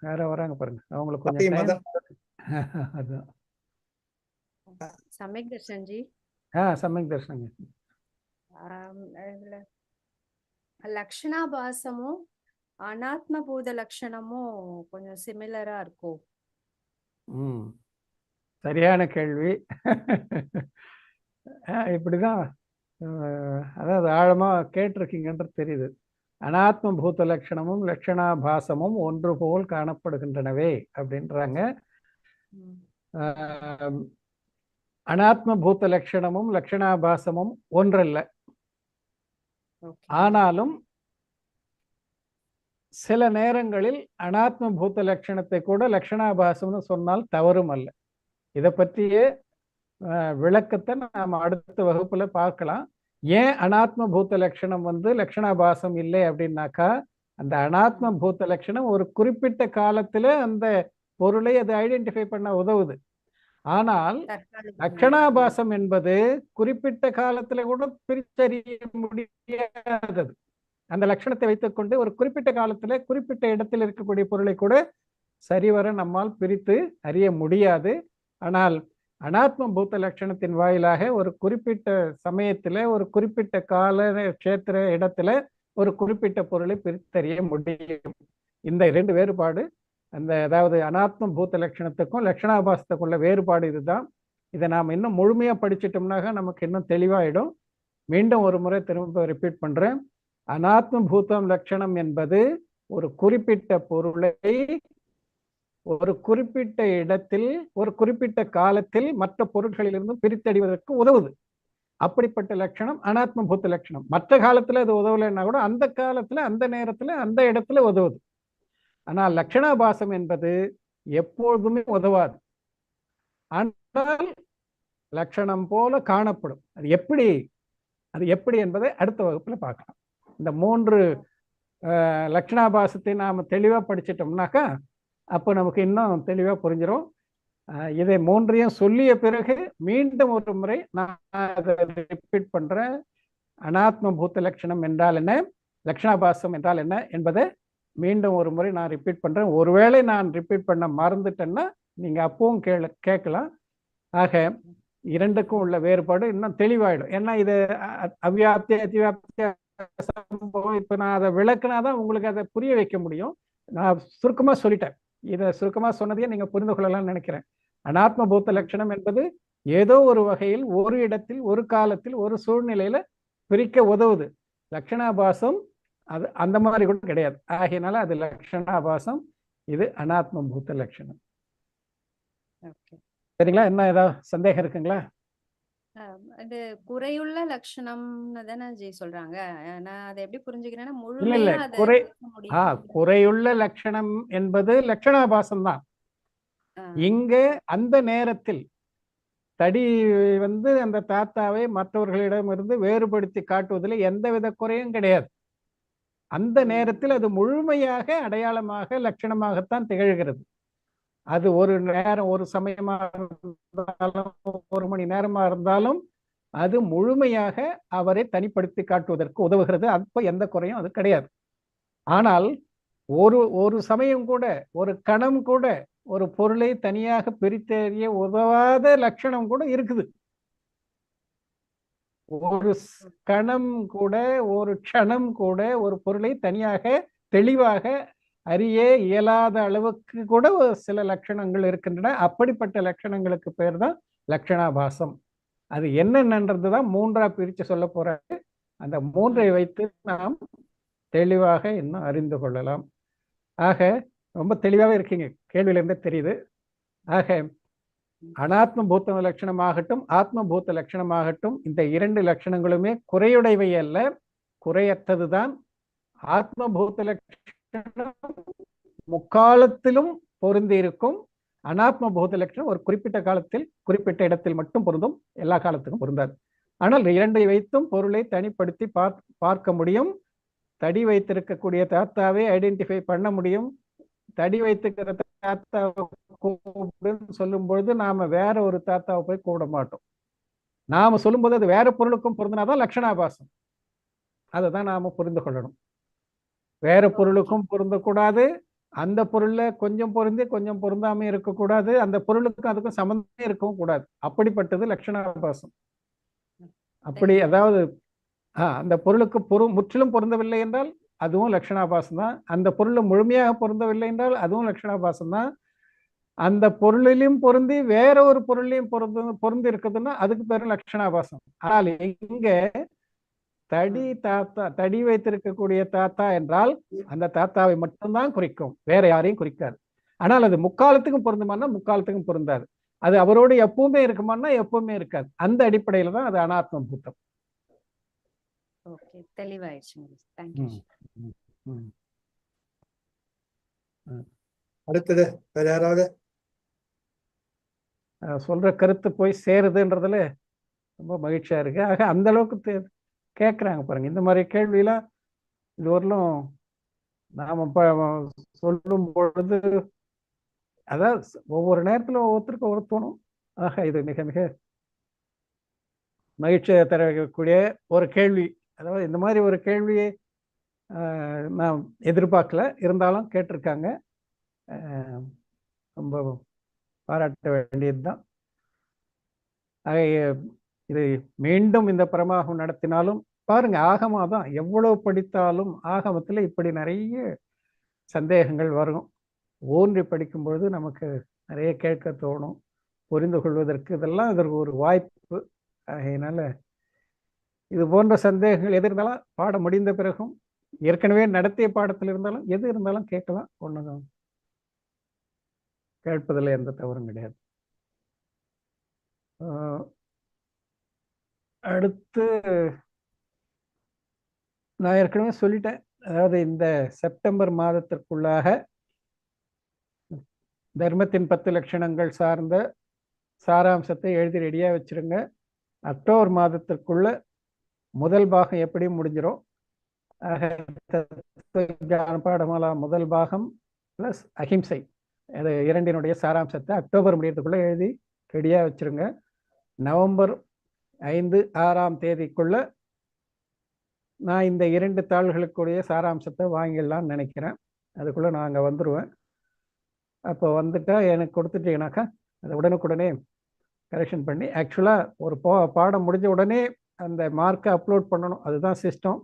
வேற வராங்க பாருங்க, அவங்களுக்கு கொஞ்சம் அதுதான்
சமயக் தர்ஷன்ஜி.
சமயக் தர்ஷன்.
லக்ஷணாபாசமும் அனாத்ம பூத லட்சணமும் கொஞ்சம் சிமிலரா இருக்கும்.
சரியான கேள்வி. இப்படிதான், அதாவது ஆழமா கேட்டிருக்கீங்கன்றது தெரியுது. அனாத்ம பூத லட்சணமும் லட்சணாபாசமும் ஒன்று போல் காணப்படுகின்றனவே அப்படின்றாங்க. அனாத்ம பூத லட்சணமும் லட்சணாபாசமும் ஒன்றல்ல. ஆனாலும் சில நேரங்களில் அனாத்ம பூத லட்சணத்தை கூட லட்சணாபாசம்னு சொன்னால் தவறும் அல்ல. இதை பற்றிய விளக்கத்தை நாம் அடுத்த வகுப்புல பார்க்கலாம். ஏன் அனாத்ம பூத லட்சணம் வந்து லட்சணாபாசம் இல்லை அப்படின்னாக்கா, அந்த அனாத்ம பூத லட்சணம் ஒரு குறிப்பிட்ட காலத்துல அந்த பொருளை அது ஐடென்டிஃபை பண்ண உதவுது. ஆனால் லட்சணாபாசம் என்பது குறிப்பிட்ட காலத்துல கூட பிரிச்சறிய முடியாதது. அந்த லட்சணத்தை வைத்துக்கொண்டு ஒரு குறிப்பிட்ட காலத்துல குறிப்பிட்ட இடத்தில் இருக்கக்கூடிய பொருளை கூட சரிவர நம்மால் பிரித்து அறிய முடியாது. ஆனால் அனாத்ம பூத்த லட்சணத்தின் வாயிலாக ஒரு குறிப்பிட்ட சமயத்துல ஒரு குறிப்பிட்ட கால கஷேத்திர இடத்துல ஒரு குறிப்பிட்ட பொருளை பிரித்தறிய முடியும். இந்த இரண்டு வேறுபாடு, அந்த அதாவது அனாத்ம பூத்த லட்சணத்துக்கும் லட்சணாபாசத்துக்குள்ள வேறுபாடு இதுதான். இதை நாம் இன்னும் முழுமையா படிச்சிட்டோம்னாக நமக்கு இன்னும் தெளிவாயிடும். மீண்டும் ஒரு முறை திரும்ப ரிப்பீட் பண்றேன். அனாத்ம பூதம் லட்சணம் என்பது ஒரு குறிப்பிட்ட பொருளை ஒரு குறிப்பிட்ட இடத்தில் ஒரு குறிப்பிட்ட காலத்தில் மற்ற பொருட்களிலிருந்து பிரித்தறிவதற்கு உதவுது. அப்படிப்பட்ட லட்சணம் அனாத்ம பூத்த லட்சணம். மற்ற காலத்துல அது உதவலைன்னா கூட அந்த காலத்துல அந்த நேரத்துல அந்த இடத்துல உதவுது. ஆனால் லட்சணாபாசம் என்பது எப்பொழுதுமே உதவாது. ஆனால் லட்சணம் போல காணப்படும். அது எப்படி என்பதை அடுத்த வகுப்புல பார்க்கலாம். இந்த 3 லட்சணாபாசத்தை நாம தெளிவா படிச்சிட்டோம்னாக்கா அப்போ நமக்கு இன்னும் தெளிவா புரிஞ்சிடும். இதை 3ஐயும் சொல்லிய பிறகு மீண்டும் ஒரு முறை நான் அதை ரிப்பீட் பண்றேன். அனாத்ம பூத்த லட்சணம் என்றால் என்ன, லட்சணாபாசம் என்றால் என்ன என்பதை மீண்டும் ஒரு முறை நான் ரிப்பீட் பண்றேன். ஒருவேளை நான் ரிப்பீட் பண்ண மறந்துட்டேன்னா நீங்க அப்பவும் கேட்கலாம். ஆக இரண்டுக்கும் உள்ள வேறுபாடு இன்னும் தெளிவாயிடும். ஏன்னா இது அவ்வியாப்தி அதிவியாப்தி சம்பவம். இப்ப நான் அதை விளக்குனாதான் உங்களுக்கு அதை புரிய வைக்க முடியும். நான் சுருக்கமா சொல்லிட்டேன். இதை சுருக்கமா சொன்னதையே நீங்க புரிந்து கொள்ளலாம்னு நினைக்கிறேன். அனாத்ம பூத்த லட்சணம் என்பது ஏதோ ஒரு வகையில் ஒரு இடத்தில் ஒரு காலத்தில் ஒரு சூழ்நிலையில பிரிக்க உதவுது. லட்சணாபாசம் அது அந்த மாதிரி கூட கிடையாது. ஆகையினால அது லட்சணாபாசம், இது அனாத்ம பூத்த லட்சணம். சரிங்களா? என்ன ஏதாவது சந்தேகம் இருக்குங்களா?
அது குறையுள்ள லட்சணம்னு தானே ஜி சொல்றாங்க. நான் அதை எப்படி புரிஞ்சுக்கிறேன்னா
இல்ல குறையுள்ள லட்சணம் என்பது லட்சணாபாசம் தான். இங்க அந்த நேரத்தில் தடி வந்து அந்த தாத்தாவை மற்றவர்களிடமிருந்து வேறுபடுத்தி காட்டுவதில் எந்தவித குறையும் கிடையாது. அந்த நேரத்தில் அது முழுமையாக அடையாளமாக லட்சணமாகத்தான் திகழ்கிறது. அது ஒரு நேரம் ஒரு சமயமாக இருந்தாலும் ஒரு மணி நேரமா இருந்தாலும் அது முழுமையாக அவரை தனிப்படுத்தி காட்டுவதற்கு உதவுகிறது. அப்ப எந்த குறையும் அது கிடையாது. ஆனால் ஒரு சமயம் கூட ஒரு கணம் கூட ஒரு பொருளை தனியாக பிரித்தறிய உதவாத லட்சணம் கூட இருக்குது. ஒரு கணம் கூட ஒரு க்ஷணம் கூட ஒரு பொருளை தனியாக தெளிவாக அறிய இயலாத அளவுக்கு கூட ஒரு சில லட்சணங்கள் இருக்கின்றன. அப்படிப்பட்ட லட்சணங்களுக்கு பேர் தான் லட்சணாபாசம். அது என்னென்னன்றது தான் மூன்றா பிரித்து சொல்ல போறாரு. அந்த மூன்றை வைத்து நாம் தெளிவாக இன்னும் அறிந்து கொள்ளலாம். ஆக ரொம்ப தெளிவாகவே இருக்கீங்க, கேள்வியிலிருந்தே தெரியுது. ஆக அனாத்ம பூத்த லட்சணமாகட்டும் ஆத்மபூத்த லட்சணமாகட்டும் இந்த இரண்டு லட்சணங்களுமே குறையுடையவை அல்ல, குறையற்றதுதான். ஆத்மபூத்த லட்சணம் முக்காலத்திலும் பொருந்தி இருக்கும். அனாத்ம பூத லட்சணம் ஒரு குறிப்பிட்ட காலத்தில் குறிப்பிட்ட இடத்தில் மட்டும் பொருந்தும், எல்லா காலத்துக்கும் பொருந்தாது. ஆனால் இரண்டை வைத்தும் பொருளை தனிப்படுத்தி பார்க்க முடியும். தடி வைத்திருக்கக்கூடிய தாத்தாவை ஐடென்டிஃபை பண்ண முடியும். தடி வைத்திருக்கிற தாத்தாவை கூப்பிடுன்னு சொல்லும் பொழுது நாம வேற ஒரு தாத்தாவை போய் கூப்பிட மாட்டோம். நாம சொல்லும்போது அது வேற பொருளுக்கும் பொருந்தினாதான் லட்சணாபாசம். அதை தான் நாம புரிந்து கொள்ளணும். வேற பொருளுக்கும் பொருந்தக்கூடாது, அந்த பொருள்ல கொஞ்சம் பொருந்தி கொஞ்சம் பொருந்தாம இருக்கக்கூடாது, அந்த பொருளுக்கும் அதுக்கும் சம்பந்தமே இருக்கவும் கூடாது. அப்படிப்பட்டது லட்சணாபாசம். அப்படி அதாவது அந்த பொருளுக்கு முற்றிலும் பொருந்தவில்லை என்றால் அதுவும் லட்சணாபாசம் தான். அந்த பொருள் முழுமையாக பொருந்தவில்லை என்றால் அதுவும் லட்சணாபாசம் தான். அந்த பொருளிலும் பொருந்தி வேற ஒரு பொருளையும் பொருந்தி இருக்குதுன்னா அதுக்கு பேரு லட்சணாபாசம். ஆனால் இங்க தடி வைத்திருக்கக்கூடிய தாத்தா என்றால் அந்த தாத்தாவை மட்டும்தான் குறிக்கும், வேற யாரையும் குறிக்காது. ஆனால் அது முக்காலத்துக்கும் பொருந்துமானா முக்காலத்துக்கும் பொருந்தாது. அது அவரோடு எப்பவுமே இருக்குமானா எப்பவுமே இருக்காது. அந்த அடிப்படையில தான் அது அனாத்ம பூத்தம்.
ஓகே, தெளிவாயிடுச்சு. தேங்க்யூ.
அடுத்தது வேற யாராவது
சொல்ற கருத்து போய் சேருதுன்றதுல ரொம்ப மகிழ்ச்சியா இருக்கு. ஆக அந்த அளவுக்கு கேட்குறாங்க பாருங்க. இந்த மாதிரி கேள்வியெல்லாம் இதுவரையிலும் நாம சொல்லும் பொழுது அதாவது ஒவ்வொரு நேரத்தில் ஒவ்வொருத்தருக்கும் ஒவ்வொரு தோணும். ஆக இது மிக மிக மகிழ்ச்சியை தரக்கூடிய ஒரு கேள்வி. அதாவது இந்த மாதிரி ஒரு கேள்வியை நான் எதிர்பார்க்கல, இருந்தாலும் கேட்டிருக்காங்க. ரொம்ப பாராட்ட வேண்டியது தான். ஆக இது மீண்டும் இந்த பிரமாகம் நடத்தினாலும் பாருங்க, ஆகமா தான் எவ்வளவு படித்தாலும் ஆகமத்தில் இப்படி நிறைய சந்தேகங்கள் வரும். ஊன்றி படிக்கும் பொழுது நமக்கு நிறைய கேட்க தோணும், புரிந்து கொள்வதற்கு இதெல்லாம் இதற்கு ஒரு வாய்ப்பு. ஆகையினால இது போன்ற சந்தேகங்கள் எது இருந்தாலும் பாடம் முடிந்த பிறகும் ஏற்கனவே நடத்திய பாடத்தில் இருந்தாலும் எது இருந்தாலும் கேட்கலாம். ஒண்ணுதான், கேட்பதில் எந்த தவறும் கிடையாது. அடுத்து நான் ஏற்கனவே சொல்லிட்டேன், அதாவது இந்த செப்டம்பர் மாதத்திற்குள்ளாக தர்மத்தின் 10 லட்சணங்கள் சார்ந்த சாராம்சத்தை எழுதி ரெடியா வச்சிருங்க. அக்டோபர் மாதத்திற்குள்ள முதல் பாகம் எப்படி முடிஞ்சிடும். பாடமாலா முதல் பாகம் பிளஸ் அஹிம்சை, அது இரண்டினுடைய சாராம்சத்தை அக்டோபர் முடியறதுக்குள்ள எழுதி ரெடியா வச்சிருங்க. நவம்பர் 5, 6ஆம் தேதிக்குள்ள நான் இந்த 2 தாள்களுக்குரிய சாராம்சத்தை வாங்கிடலாம்னு நினைக்கிறேன். அதுக்குள்ள நான் அங்கே வந்துடுவேன். அப்போ வந்துட்டா எனக்கு கொடுத்துட்டீங்கன்னாக்கா அதை உடனுக்குடனே கரெக்ஷன் பண்ணி, ஆக்சுவலாக ஒரு பாடம் முடிஞ்ச உடனே அந்த மார்க்கை அப்லோட் பண்ணணும், அதுதான் சிஸ்டம்.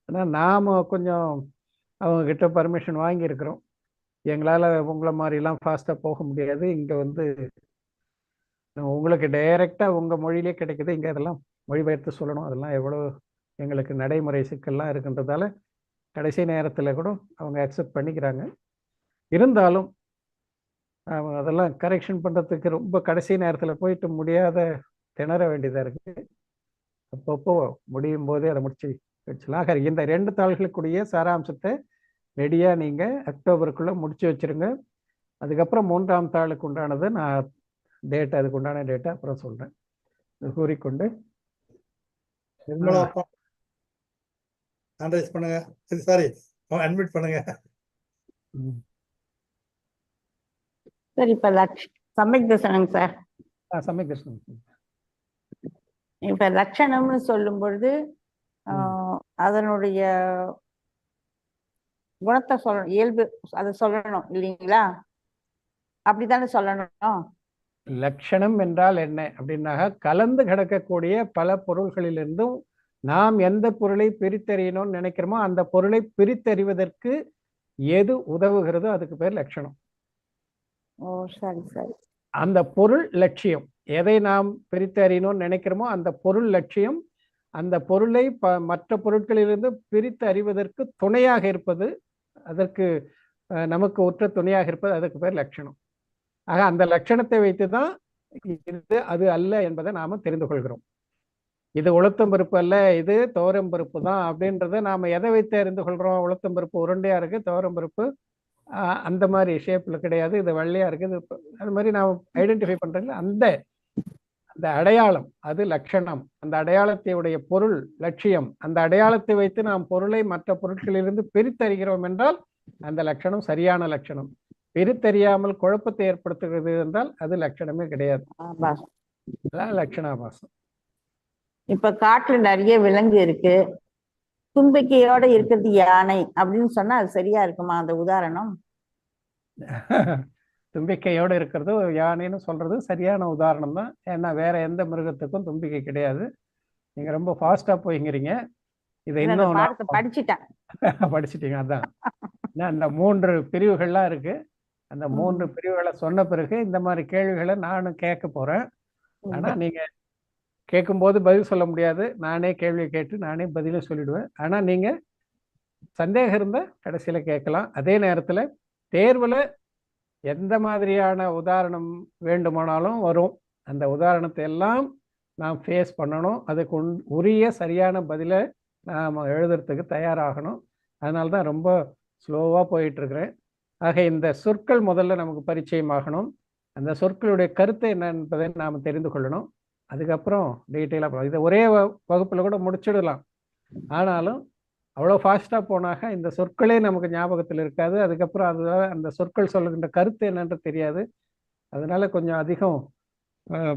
ஆனால் நாம் கொஞ்சம் அவங்கக்கிட்ட பர்மிஷன் வாங்கியிருக்கிறோம். எங்களால் உங்களை மாதிரிலாம் ஃபாஸ்ட்டாக போக முடியாது. இங்கே வந்து உங்களுக்கு டைரெக்டாக உங்கள் மொழியிலே கிடைக்குது, இங்கே அதெல்லாம் மொழிபெயர்த்து சொல்லணும். அதெல்லாம் எவ்வளோ எங்களுக்கு நடைமுறை சிக்கல்லாம் இருக்குன்றதால கடைசி நேரத்தில் கூட அவங்க அக்செப்ட் பண்ணிக்கிறாங்க. இருந்தாலும் அதெல்லாம் கரெக்ஷன் பண்ணுறதுக்கு ரொம்ப கடைசி நேரத்தில் போயிட்டு முடியாத திணற வேண்டியதாக இருக்குது. அப்பப்போ முடியும் போதே அதை முடிச்சு வச்சுலாம். இந்த 2 தாள்களுக்குரிய சாராம்சத்தை ரெடியாக நீங்கள் அக்டோபருக்குள்ளே முடிச்சு வச்சுருங்க. அதுக்கப்புறம் 3ஆம் தாளுக்கு உண்டானது நான் டேட்டா, அதுக்கு உண்டான டேட்டா அப்புறம் சொல்கிறேன். கூறிக்கொண்டு
பண்ணுங்க, சாரி அட்மிட் பண்ணுங்க.
சார் இப்ப சமயக் தர்சனம் சார்,
சமயக் தர்சனம்.
இப்ப லட்சணம்னு சொல்லும் பொழுது அதனுடைய குணத்தை சொல்லணும், இயல்பு அதை சொல்லணும் இல்லைங்களா? அப்படித்தானே சொல்லணும்.
லட்சணம் என்றால் என்ன அப்படின்னாக கலந்து கிடக்கக்கூடிய பல பொருள்களிலிருந்தும் நாம் எந்த பொருளை பிரித்தறியணும்னு நினைக்கிறோமோ அந்த பொருளை பிரித்தறிவதற்கு எது உதவுகிறதோ அதுக்கு பேர் லட்சணம்.
ஓ சரி சரி.
அந்த பொருள் லட்சியம். எதை நாம் பிரித்து அறியணும்னு நினைக்கிறோமோ அந்த பொருள் லட்சியம். அந்த பொருளை மற்ற பொருட்களிலிருந்து பிரித்து அறிவதற்கு துணையாக இருப்பது, அதற்கு நமக்கு உற்ற துணையாக இருப்பது, அதுக்கு பேர் லட்சணம். ஆக அந்த லட்சணத்தை வைத்து தான் இது அது அல்ல என்பதை நாம தெரிந்து கொள்கிறோம். இது உளுத்தம் பருப்பு அல்ல, இது துவரம் பருப்பு தான் அப்படின்றத நாம எதை வைத்து அறிந்து கொள்றோம்? உளுத்தம் பருப்பு உருண்டையா இருக்கு, துவரம் பருப்பு அந்த மாதிரி ஷேப்ல கிடையாது, இது வெள்ளையா இருக்கு, இது அது மாதிரி நாம் ஐடென்டிஃபை பண்றதுல அந்த அந்த அடையாளம் அது லட்சணம். அந்த அடையாளத்தையுடைய பொருள் லட்சியம். அந்த அடையாளத்தை வைத்து நாம் பொருளை மற்ற பொருட்களிலிருந்து பிரித்தறிகிறோம் என்றால் அந்த லட்சணம் சரியான லட்சணம். பிரித்தறியாமல் குழப்பத்தை ஏற்படுத்துகிறது என்றால் அது லட்சணமே கிடையாது. லட்சணாபாசம்.
இப்ப காட்டுல நிறைய விலங்கு இருக்கு, தும்பிக்கையோட இருக்கிறது யானை அப்படின்னு சொன்னா அது சரியா இருக்குமா அந்த உதாரணம்?
தும்பிக்கையோடு இருக்கிறது யானைன்னு சொல்றது சரியான உதாரணம் தான். ஏன்னா வேற எந்த மிருகத்துக்கும் தும்பிக்கை கிடையாது. நீங்க ரொம்ப ஃபாஸ்டா போய்ங்கிறீங்க. இதை இன்னும்
படிச்சுட்டேன்.
படிச்சுட்டீங்க. அதான் அந்த 3 பிரிவுகள்லாம் இருக்கு. அந்த 3 பிரிவுகளை சொன்ன பிறகு இந்த மாதிரி கேள்விகளை நானும் கேட்க போறேன். ஆனா நீங்க கேட்கும்போது பதில் சொல்ல முடியாது. நானே கேள்வியை கேட்டு நானே பதிலும் சொல்லிடுவேன். ஆனா நீங்க சந்தேகம் இருந்தா கடைசியில கேட்கலாம். அதே நேரத்துல தேர்வுல எந்த மாதிரியான உதாரணம் வேண்டுமானாலும் வரும். அந்த உதாரணத்தை எல்லாம் நாம் ஃபேஸ் பண்ணணும். அதுக்கு உரிய சரியான பதிலை நாம் எழுதுறதுக்கு தயாராகணும். அதனால தான் ரொம்ப ஸ்லோவாக போயிட்டு இருக்கிறேன். ஆக இந்த சொற்கள் முதல்ல நமக்கு பரிச்சயமாகணும். அந்த சொற்களுடைய கருத்து என்ன என்பதை நாம் தெரிந்து கொள்ளணும். அதுக்கப்புறம் டீட்டெயிலாக போகலாம். இதை ஒரே வகுப்பில் கூட முடிச்சிடலாம். ஆனாலும் அவ்வளோ ஃபாஸ்ட்டாக போனாக்க இந்த சொற்களே நமக்கு ஞாபகத்தில் இருக்காது. அதுக்கப்புறம் அது அந்த சொற்கள் சொல்லுகின்ற கருத்து என்னன்று தெரியாது. அதனால கொஞ்சம் அதிகம்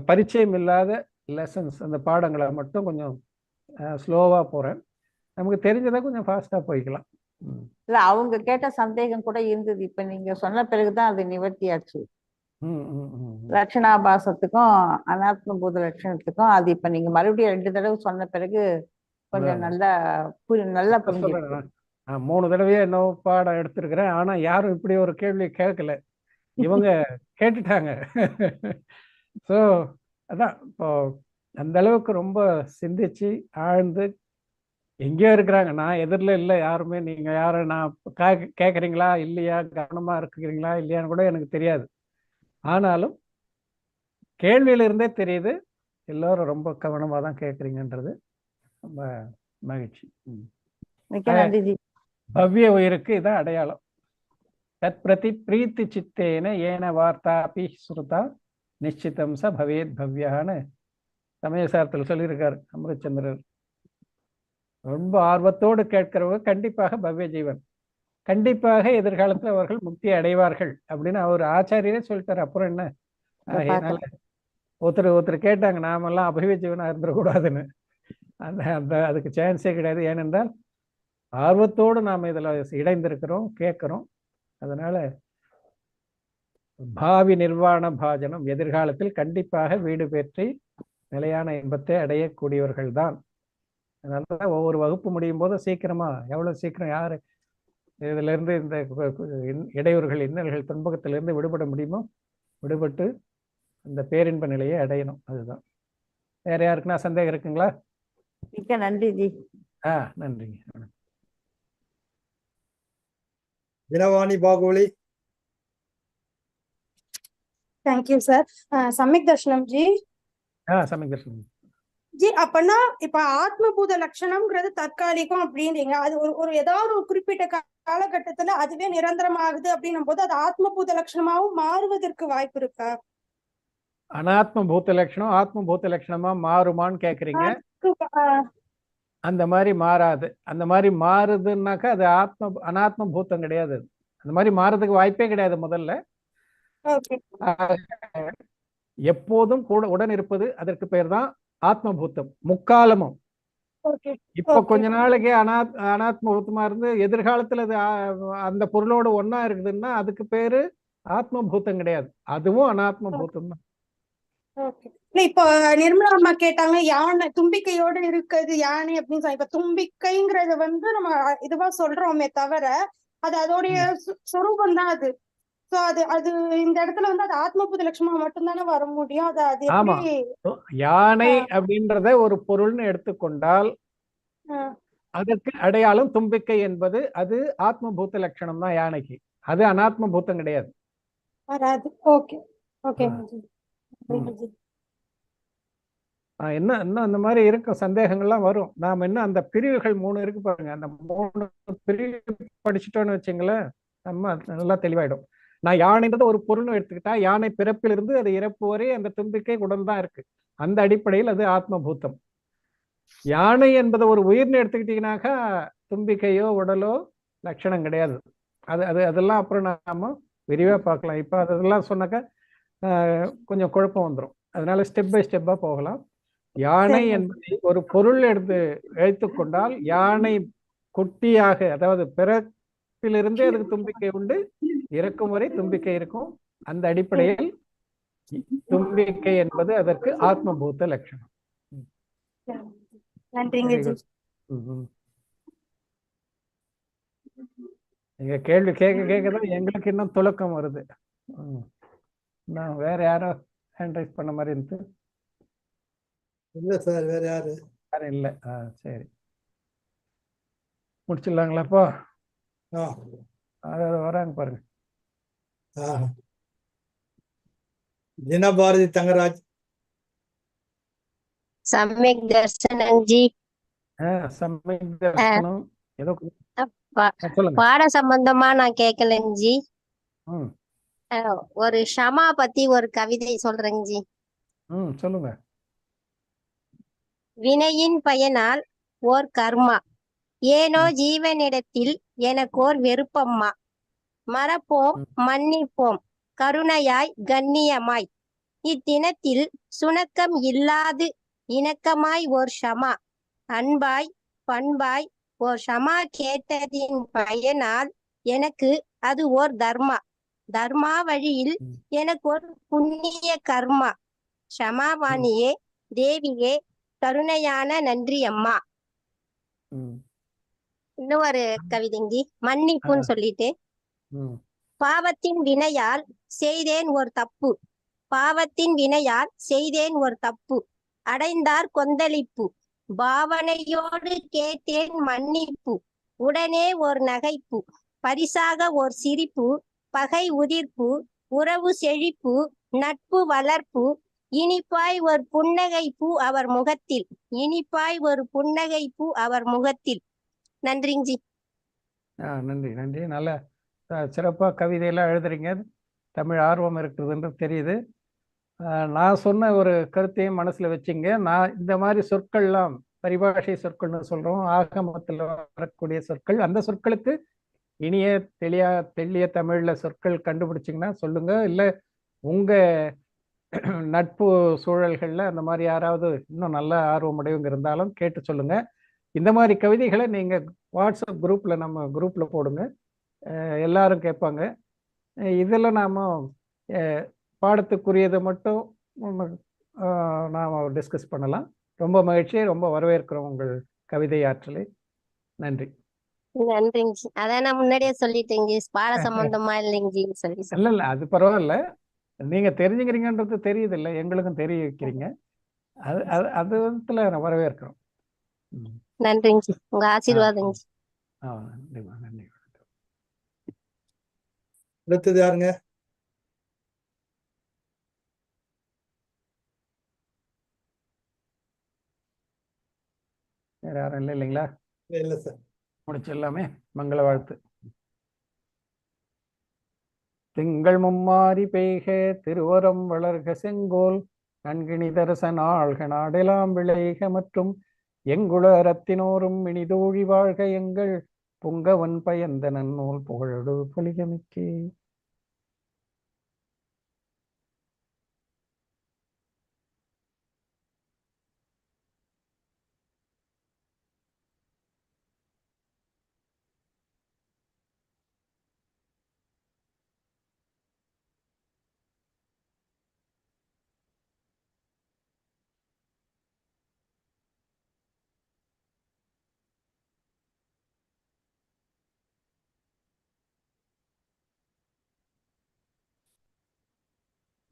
பரிச்சயம் இல்லாத லெசன்ஸ், அந்த பாடங்களை மட்டும் கொஞ்சம் ஸ்லோவாக போகிறேன். நமக்கு தெரிஞ்சதை கொஞ்சம் ஃபாஸ்ட்டாக போய்க்கலாம்.
இல்லை, அவங்க கேட்ட சந்தேகம் கூட இருந்தது. இப்போ நீங்கள் சொன்ன பிறகுதான் அது நிவர்த்தி ஆச்சு. லட்சணாபாசத்துக்கும் அனாத்ம பூத லட்சணத்துக்கும் அது இப்போ நீங்கள் மறுபடியும் 2 தடவை சொன்ன பிறகு கொஞ்சம் நல்லா புரிஞ்சுக்கிறேன்.
3 தடவையே என்னவோ பாடம் எடுத்திருக்கிறேன். ஆனா யாரும் இப்படி ஒரு கேள்வி கேட்கல. இவங்க கேட்டுட்டாங்க. ஸோ அதான் இப்போ அந்த அளவுக்கு ரொம்ப சிந்திச்சு ஆழ்ந்து எங்கேயோ இருக்கிறாங்க. நான் எதிரில் இல்லை யாருமே. நீங்க யாரும் நான் கேட்குறீங்களா இல்லையா, கவனமா இருக்கிறீங்களா இல்லையான்னு கூட எனக்கு தெரியாது. ஆனாலும் கேள்வியில இருந்தே தெரியுது எல்லோரும் ரொம்ப கவனமா தான் கேட்குறீங்கன்றது. ரொம்ப மகிழ்ச்சி. பவ்ய உயிருக்கு இதான் அடையாளம். தத் பிரதி பிரீத்தி சித்தேன ஏன வார்த்தாபி ஸ்ருதா நிச்சிதம் ச பவேத் பவ்யான்னு சமயசாரத்தில் சொல்லியிருக்காரு அமிர்தச்சந்திரர். ரொம்ப ஆர்வத்தோடு கேட்கிறவங்க கண்டிப்பாக பவ்ய ஜீவன், கண்டிப்பாக எதிர்காலத்தில் அவர்கள் முக்தி அடைவார்கள் அப்படின்னு அவர் ஆச்சாரியரே சொல்லிட்டாரு. அப்புறம் என்ன? அதனால ஒருத்தர் கேட்டாங்க, நாமெல்லாம் அபவ்ய ஜீவனா இருந்துடக்கூடாதுன்னு. அதுக்கு சான்ஸே கிடையாது. ஏனென்றால் ஆர்வத்தோடு நாம் இதில் இணைந்திருக்கிறோம், கேட்குறோம். அதனால பாவி நிர்வாண பாஜனம், எதிர்காலத்தில் கண்டிப்பாக வீடு பெற்றி நிலையான இன்பத்தை அடையக்கூடியவர்கள் தான். அதனால ஒவ்வொரு வகுப்பு முடியும் போது சீக்கிரமா, எவ்வளவு சீக்கிரம் யாரு இதுல இருந்து இந்த இடையூறுகள் இன்னல்கள் துன்பகத்திலிருந்து விடுபட முடியுமோ விடுபட்டு இந்த பேரின்ப நிலையை அடையணும். அதுதான். வேற யாருக்குன்னா சந்தேகம் இருக்குங்களா?
மிக்க நன்றி ஜி.
நன்றிங்க.
தினவாணி பாகோலி.
Thank you sir. சமயக் தர்ஷனம் ஜி.
சமயக் தர்ஷனம்
ஜி. அப்பனா இப்ப ஆத்மபூத லட்சணம்ங்கிறது தற்காலிகம் அப்படின்றீங்க. அது ஒரு ஏதாவது ஒரு குறிப்பிட்ட காலகட்டத்துல அதுவே நிரந்தரமாகுது அப்படின்னும் போது அது ஆத்மபூத லட்சணமாவும் மாறுவதற்கு வாய்ப்பு இருக்கா?
அனாத்ம பூத்த லட்சணம் ஆத்ம பூத்த லட்சணமா மாறுமான்னு கேக்குறீங்க. அந்த மாதிரி மாறாது. அந்த மாதிரி மாறுதுன்னாக்கா அது அனாத்ம பூத்தம் கிடையாது. அந்த மாதிரி மாறதுக்கு வாய்ப்பே கிடையாது. முதல்ல எப்போதும் கூட உடன் இருப்பது, அதற்கு பேர் தான் ஆத்மபூத்தம். முக்காலமும். இப்ப கொஞ்ச நாளைக்கு அனாத்ம பூத்தமா இருந்து எதிர்காலத்துல அது அந்த பொருளோட ஒன்னா இருக்குதுன்னா அதுக்கு பேரு ஆத்ம பூத்தம் கிடையாது. அதுவும் அனாத்ம பூத்தம் தான்.
இப்ப நிர்மலா அம்மா கேட்டாங்க, யானை தும்பிக்கையோட இருக்கிறது யானை அப்படின்னு சொல்லி. இப்ப தும்பிக்கைங்கிறத நம்ம இதுவா சொல்றோமே தவிர அது அதோடைய சொரூபம் தான் அது. சோ அது அது இந்த இடத்துல வந்து அது ஆத்மபூத லட்சணமா மட்டும்தானே வர முடியும். அது அது
ஆமா.
எப்படி
யானை அப்படின்றத ஒரு பொருள்னு எடுத்துக்கொண்டால் அதற்கு அடையாளம் தும்பிக்கை என்பது அது ஆத்மபூத்த லட்சணம் தான் யானைக்கு. அது அனாத்ம பூத்தம் கிடையாது.
வராது? Okay okay.
என்ன இன்னும் அந்த மாதிரி இருக்கும் சந்தேகங்கள்லாம் வரும். நாம இன்னும் அந்த பிரிவுகள் 3 இருக்கு பாருங்க. அந்த 3 பிரிவு படிச்சுட்டோம்னு வச்சுங்களேன், நம்ம நல்லா தெளிவாயிடும். நான் யானைன்றது ஒரு பொருள்னு எடுத்துக்கிட்டா யானை பிறப்பிலிருந்து அது இறப்பு வரை அந்த தும்பிக்கை உடல் தான் இருக்கு. அந்த அடிப்படையில் அது ஆத்மபூத்தம். யானை என்பதை ஒரு உயிர்னு எடுத்துக்கிட்டீங்கன்னாக்கா தும்பிக்கையோ உடலோ லட்சணம் கிடையாது. அதெல்லாம் அப்புறம் நாம விரிவா பார்க்கலாம். இப்ப அதெல்லாம் சொன்னாக்கா கொஞ்சம் குழப்பம் வந்துடும். அதனால ஸ்டெப் பை ஸ்டெப்பா போகலாம். யானை என்பதை ஒரு பொருள் எடுத்துக்கொண்டால் யானை குட்டியாக, அதாவது பிறப்பிலிருந்தே அதுக்கு தும்பிக்கை உண்டு, இறக்கும் வரை தும்பிக்கை இருக்கும். அந்த அடிப்படையில் தும்பிக்கை என்பது அதற்கு ஆத்மபூத்த லட்சணம்.
நன்றிங்க ஜி.
நீங்க கேள்வி கேட்கதான் எங்களுக்கு இன்னும் துலக்கம் வருது. நான் வேற யாரோ ஹேண்ட் ரைஸ் பண்ண மாதிரி இருந்து
இல்ல சார், வேற யாரும்
இல்ல. சரி, முடிச்சிடலாங்களாப்பா? அதாவது வராங்க பாருங்க.
தினபாரதி தங்கராஜ்.
சமயக் தர்சனம் ஜி.
சமயக் தர்சனம் ஏதோ சொல்லுங்க.
பாட சம்பந்தமா நான் கேட்கலங்க ஜி. ஒரு ஷமா பத்தி ஒரு கவிதை சொல்றேங்க ஜி.
சொல்லுங்க.
வினையின் பயனால் ஓர் கர்மா, ஏனோ ஜீவனிடத்தில் எனக்கோர் வெறுப்பம்மா. மறப்போம் மன்னிப்போம் கருணையாய் கண்ணியமாய், இத்தினத்தில் சுணக்கம் இல்லாது இணக்கமாய் ஓர் ஷமா. அன்பாய் பண்பாய் ஓர் ஷமா கேட்டதின் பயனால் எனக்கு அது ஓர் தர்மா. தர்மா வழியில் எனக்கு ஒரு புண்ணிய கர்மா. ஷமாவாணியே தேவியே கருணையான நன்றி அம்மா. இன்னும் ஒரு கவிதைங்கி, மன்னிப்புன்னு சொல்லிட்டு, பாவத்தின் வினையால் செய்தேன் ஒரு தப்பு, பாவத்தின் வினையால் செய்தேன் ஒரு தப்பு, அடைந்தார் கொந்தளிப்பு, பாவனையோடு கேட்டேன் மன்னிப்பு, உடனே ஒரு நகைப்பு, பரிசாக ஓர் சிரிப்பு, பகை உதிர்ப்பு, உறவு செழிப்பு, நட்பு வளர்ப்பு, இனிப்பாய் ஒரு புன்னகை பூ அவர் முகத்தில், இனிப்பாய் ஒரு புன்னகை பூ அவர் முகத்தில். நன்றிங்கி.
நன்றி நன்றி. நல்ல சிறப்பா கவிதையெல்லாம் எழுதுறீங்க. தமிழ் ஆர்வம் இருக்குதுன்னு தெரியுது. நான் சொன்ன ஒரு கருத்தையும் மனசுல வச்சுங்க. நான் இந்த மாதிரி சொற்கள்லாம் பரிபாஷை சொற்கள்னு சொல்றோம், ஆகமத்தில் வரக்கூடிய சொற்கள். அந்த சொற்களுக்கு இனிய தெளிய தமிழ்ல சொற்கள் கண்டுபிடிச்சிங்கன்னா சொல்லுங்க. இல்லை உங்க நட்பு சூழல்கள்ல அந்த மாதிரி யாராவது இன்னும் நல்ல ஆர்வமுடையவங்க இருந்தாலும் கேட்டு சொல்லுங்க. இந்த மாதிரி கவிதைகளை நீங்க வாட்ஸ்அப் குரூப்ல, நம்ம குரூப்ல போடுங்க, எல்லாரும் கேட்பாங்க. இதில் நாம பாடத்துக்குரியதை மட்டும் நாம் டிஸ்கஸ் பண்ணலாம். ரொம்ப மகிழ்ச்சி, ரொம்ப வரவேற்கிறோம் உங்கள் கவிதை ஆற்றலை. நன்றி.
நன்றிங்க. அதான் நான் முன்னாடியே சொல்லிட்டேங்க, பாட சம்பந்தமா இல்லைங்க சொல்லி.
இல்ல அது பரவாயில்ல, நீங்க தெரிஞ்சுக்கிறீங்கன்றது தெரியுது இல்லை, எங்களுக்கும் தெரிய வைக்கிறீங்க. அது விதத்துல நான் வரவேற்கிறோம்.
நன்றிங்க, உங்க ஆசீர்வாதங்க.
நன்றி.
அடுத்தது யாருங்க?
வேற யாரும் இல்லை இல்லைங்களா?
இல்ல சார்,
முடிச்சிடலாமே. மங்கள வாழ்த்து. திங்கள் மும்மாரி பெய்க திருவரம் வளர்க செங்கோல், நன்கினி தரசன் ஆழ்க நாடெல்லாம் விளைக, மற்றும் எங்குள ரத்தினோரும் இனிதோழி வாழ்க, எங்கள் புங்கவன் பயந்த நன்னூல் புகழடு பொலிகமிக்கே.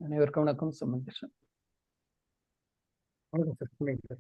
அனைவருக்கும் வணக்கம். சுமன் கிருஷ்ணன்.
வணக்கம் சார்.